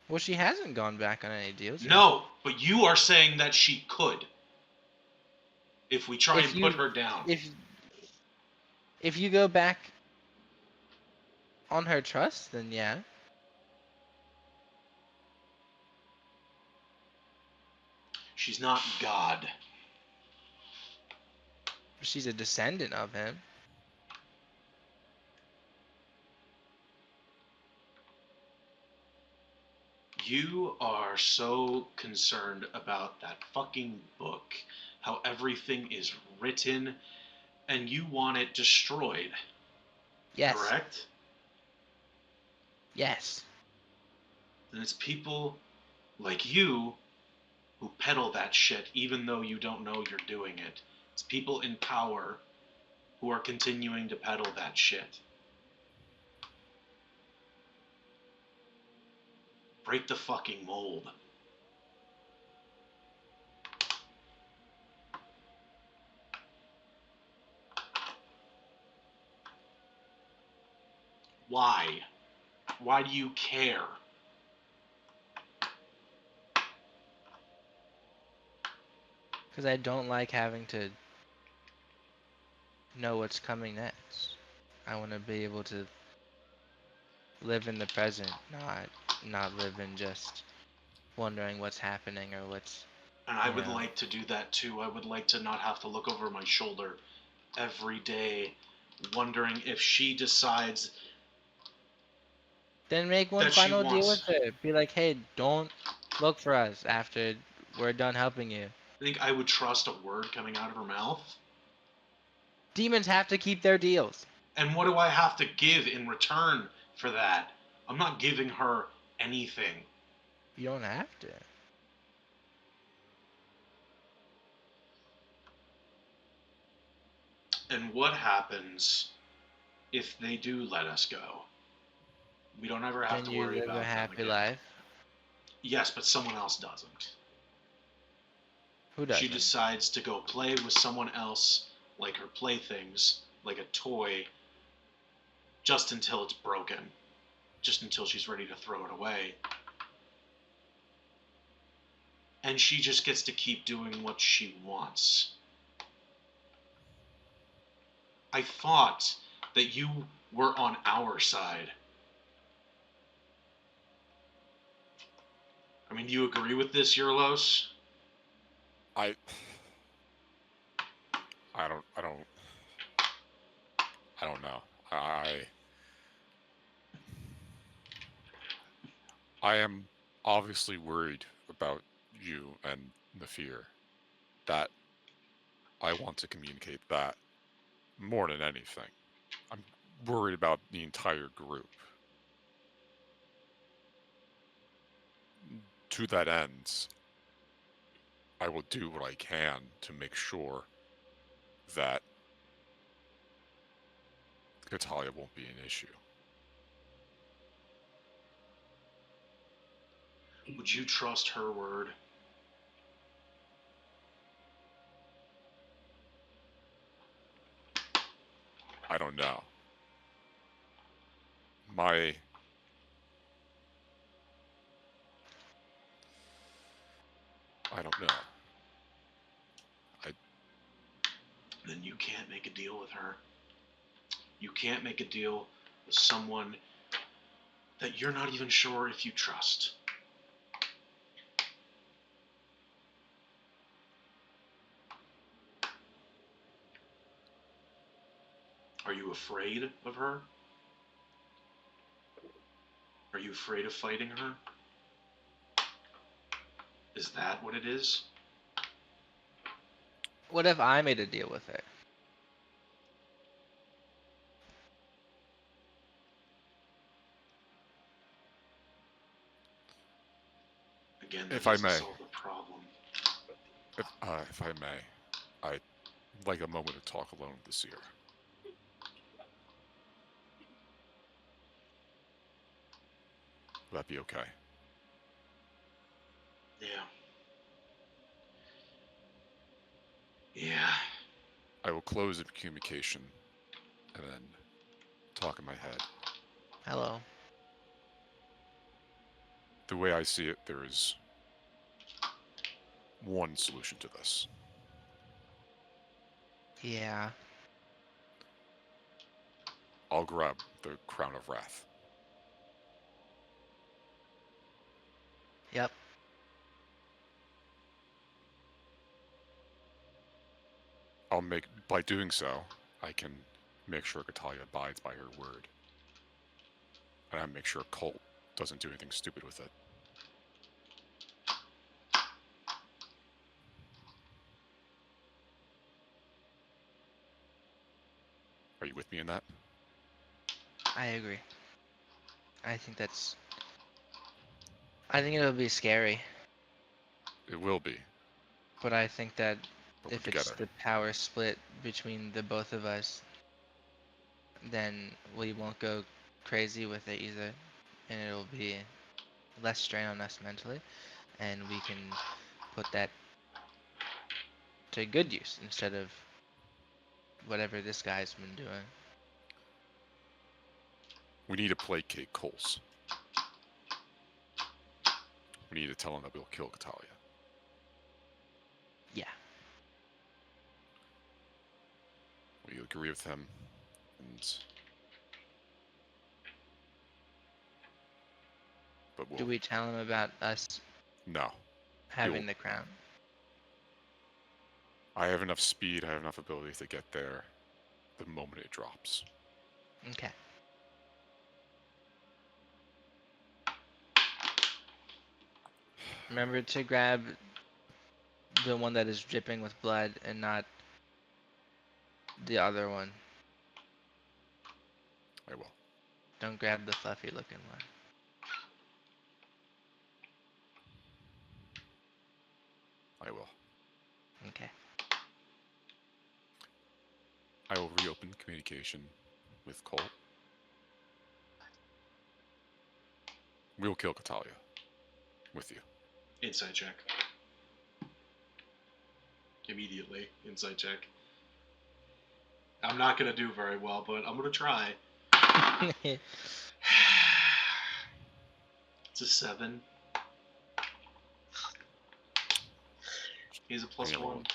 well, she hasn't gone back on any deals yet. no, but you are saying that she could if we try If and put you her down. if you go back on her trust, then yeah. She's not God. She's a descendant of him. You are so concerned about that fucking book, how everything is written, and you want it destroyed. Yes. Correct? Yes. And it's people like you who peddle that shit even though you don't know you're doing it. It's people in power who are continuing to peddle that shit. Break the fucking mold. Why? Why do you care? Because I don't like having to know what's coming next. I want to be able to live in the present, not live in just wondering what's happening or what's. And I You would know. like to do that too. I would like to not have to look over my shoulder every day wondering if she decides Then make one that she final deal with wants. her. Be like, hey, don't look for us after we're done helping you. I think I would trust a word coming out of her mouth. Demons have to keep their deals. And what do I have to give in return for that? I'm not giving her anything. You don't have to. And what happens if they do let us go? We don't ever have Then to you worry live a about them happy again. life. Yes, but someone else doesn't. Who She doesn't? decides to go play with someone else, like her playthings, like a toy, just until it's broken. Just until she's ready to throw it away. And she just gets to keep doing what she wants. I thought that you were on our side. I mean, do you agree with this, Eurlos? I I don't I don't I don't know. I am obviously worried about you and the fear. That I want to communicate that more than anything. I'm worried about the entire group. To that end, I will do what I can to make sure that Catalia won't be an issue. Would you trust her word? I don't know. I don't know. Then you can't make a deal with her. You can't make a deal with someone that you're not even sure if you trust. Are you afraid of her? Are you afraid of fighting her? Is that what it is? What if I made a deal with her? Again, that If I doesn't may. solve the problem. If I may, I'd like a moment to talk alone with the seer. Will that be okay? Yeah. Yeah. I will close the communication and then talk in my head. Hello. The way I see it, there is one solution to this. Yeah. I'll grab the Crown of Wrath. Yep. By doing so, I can make sure Catalia abides by her word. And I make sure Colt doesn't do anything stupid with it. Are you with me in that? I agree. I think it'll be scary, It will be, but I think that but we're if it's together. the power split between the both of us, then we won't go crazy with it either, and it'll be less strain on us mentally, and we can put that to good use instead of whatever this guy's been doing. We need to placate Coles. We need to tell him that we'll kill Catalia. Yeah. We agree with him, but Do we tell him about us No. having the crown? I have enough speed, I have enough ability to get there the moment it drops. Okay. Remember to grab the one that is dripping with blood and not the other one. I will. Don't grab the fluffy looking one. I will. Okay. I will reopen communication with Colt. We will kill Catalia. With you. Insight check. Immediately. Insight check. I'm not going to do very well, but I'm going to try. It's a 7. He's a +1.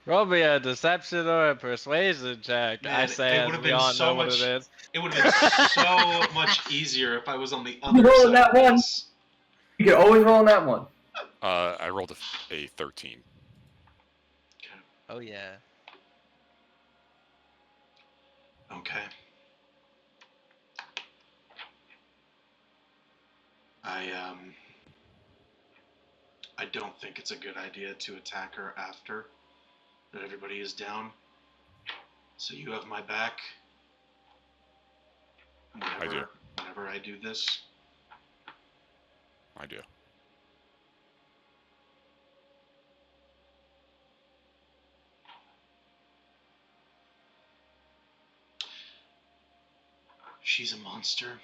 Roll me a deception or a persuasion check. Man, I say, it as would have we been all so know what much. it is. It would have been so much easier if I was on the other Roll side that of one. this. You can always roll on that one. I rolled a 13. Oh yeah. Okay. I don't think it's a good idea to attack her after that everybody is down. So you have my back. I do. Whenever I do this. I do. She's a monster.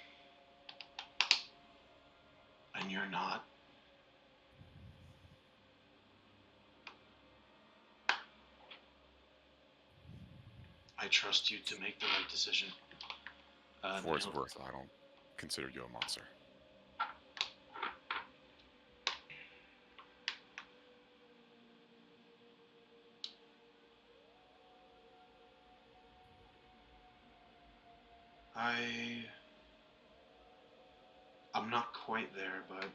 And you're not. I trust you to make the right decision. For its Neil, worth, I don't consider you a monster. I'm not quite there, but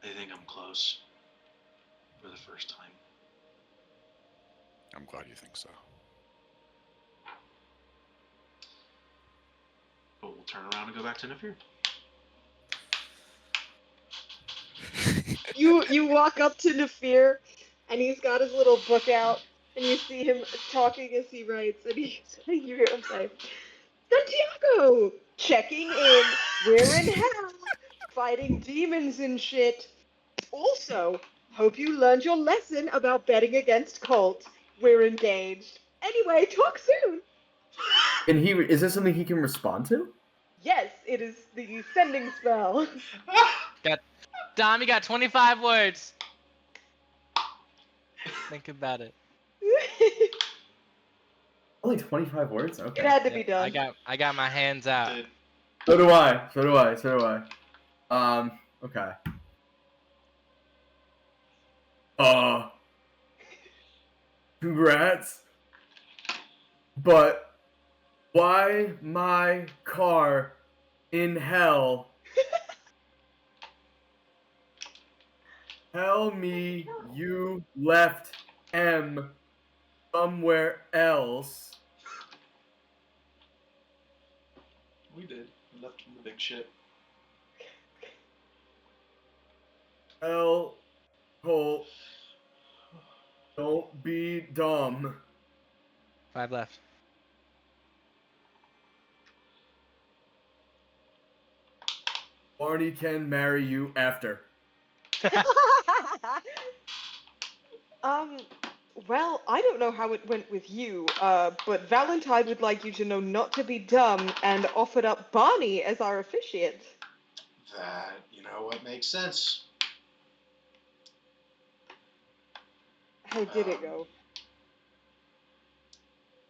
I think I'm close for the first time. I'm glad you think so. But we'll turn around and go back to Nafir. You walk up to Nafir, and he's got his little book out, and you see him talking as he writes, and you hear him say, Santiago! Checking in. We're in hell. Fighting demons and shit. Also, hope you learned your lesson about betting against Colt. We're engaged. Anyway, talk soon. And is this something he can respond to? Yes, it is the sending spell. Dom, you got 25 words. Think about it. Only 25 words? Okay. It had to be done. I got my hands out. So do I. Okay. Congrats. But why my car in hell? Tell me you left M somewhere else. We did. We left the big ship. Hell, Colt, don't be dumb. 5 left. Barney can marry you after. Well, I don't know how it went with you, but Valentine would like you to know not to be dumb and offered up Barney as our officiant. That, you know what, makes sense. How did it go?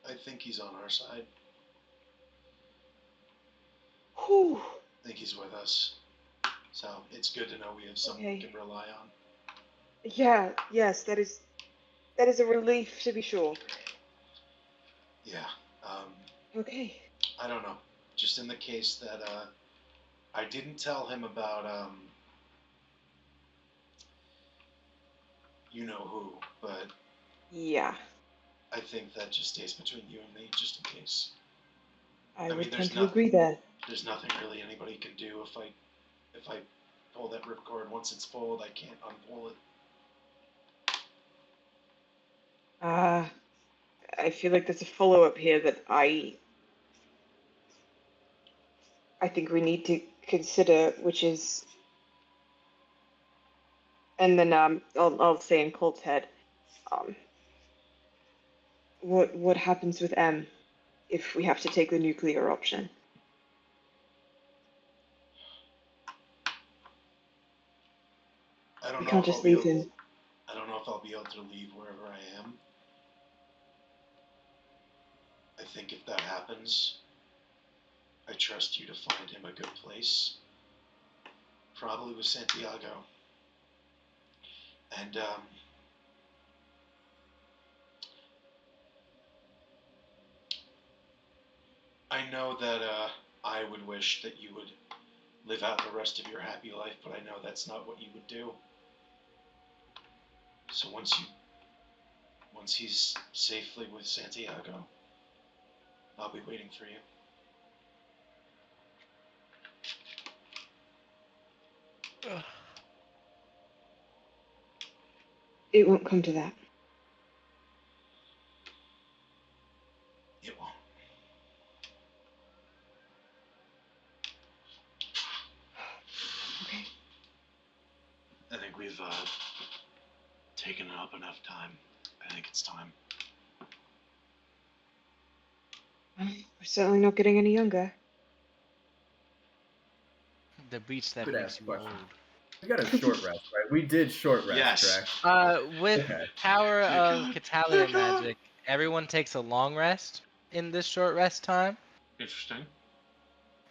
I think he's on our side. Whew. I think he's with us. So it's good to know we have someone we can rely on. Yeah, yes, that is a relief to be sure. Yeah. Okay. I don't know. Just in the case that I didn't tell him about you know who, but Yeah, I think that just stays between you and me, just in case. I mean, would there's tend to agree there. There's nothing really anybody can do if I pull that ripcord. Once it's pulled, I can't unpull it. I feel like there's a follow-up here that I think we need to consider, which is, and then I'll say in Colt's head, what happens with M if we have to take the nuclear option? I don't We know can't if I'll just be leave able. him. I don't know if I'll be able to leave wherever I am. I think if that happens, I trust you to find him a good place. Probably with Santiago. And I know that I would wish that you would live out the rest of your happy life, but I know that's not what you would do. So once he's safely with Santiago, I'll be waiting for you. It won't come to that. It won't. Okay. I think we've taken up enough time. I think it's time. We're certainly not getting any younger. The beach that Good makes ass you question. old. We got a short rest, right? We did short rest, Yes. correct? With Okay. power Dear of God. Catalia Dear God. magic, everyone takes a long rest in this short rest time. Interesting.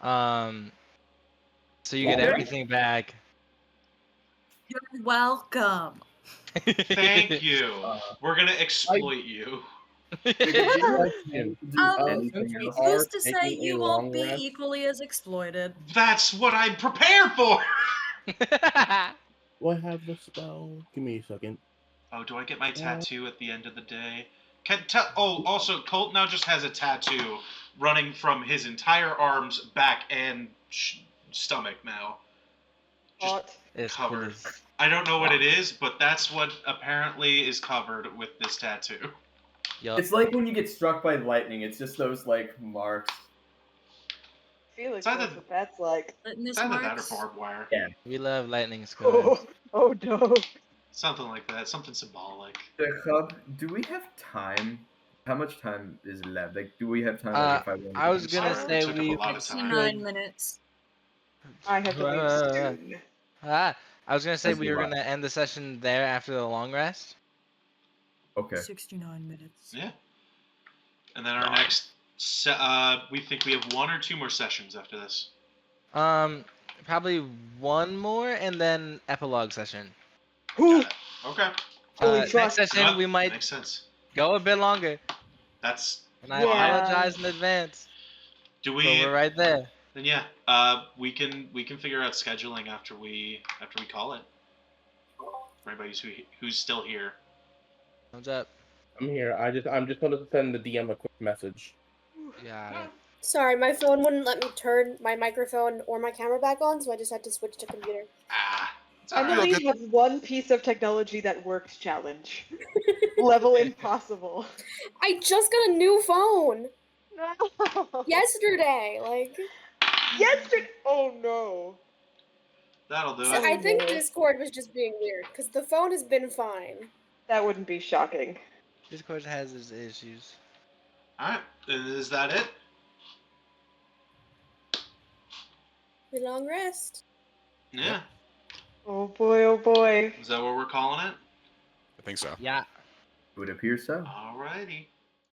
So you get Okay. everything back. You're welcome. Thank you. We're gonna I- exploit you. Question. Do Since anything we else? are Who's to say taking a you long won't be rest, equally as exploited? That's what I'm prepared for. will I have the spell? Give me a second. Oh, do I get my tattoo at the end of the day? Also, Colt now just has a tattoo running from his entire arms, back, and stomach now. Just Hot. It's covered. cool. I don't know what it is, but that's what apparently is covered with this tattoo. Yup. It's like when you get struck by lightning. It's just those like marks. Felix It's either- knows what that's like. Litmus It's either that or marks? barbed wire. Yeah. We love lightning scars. Oh no. Something like that. Something symbolic. The hub. Do we have time? How much time is left? Like, do we have time? Like, if I want. I was I'm gonna sorry, say we took up we a lot of time. 69 minutes. I have to leave soon. I was gonna say That's we a were lot. gonna end the session there after the long rest. Okay. 69 minutes. Yeah. And then our next, we think we have 1 or 2 more sessions after this. Probably one more and then epilogue session. Got it. Okay. Fully Next trust. session Yep, we might makes sense. go a bit longer, That's and I Yeah. apologize in advance. do But we? we're right there. Then yeah, we can figure out scheduling after we call it. For anybody who's still here. Thumbs up. I'm here. I'm just going to send the DM a quick message. Yeah. Sorry, my phone wouldn't let me turn my microphone or my camera back on, so I just had to switch to computer. It's all right. Emily has one piece of technology that works challenge. Level impossible. I just got a new phone No. yesterday. Like, Yesterday. Oh no. That'll do so it. I think no. Discord was just being weird because the phone has been fine. That wouldn't be shocking. Discord has its issues. All right. Is that it? We long rest. Yeah. Oh boy, oh boy. Is that what we're calling it? I think so. Yeah. It would appear so. Alrighty.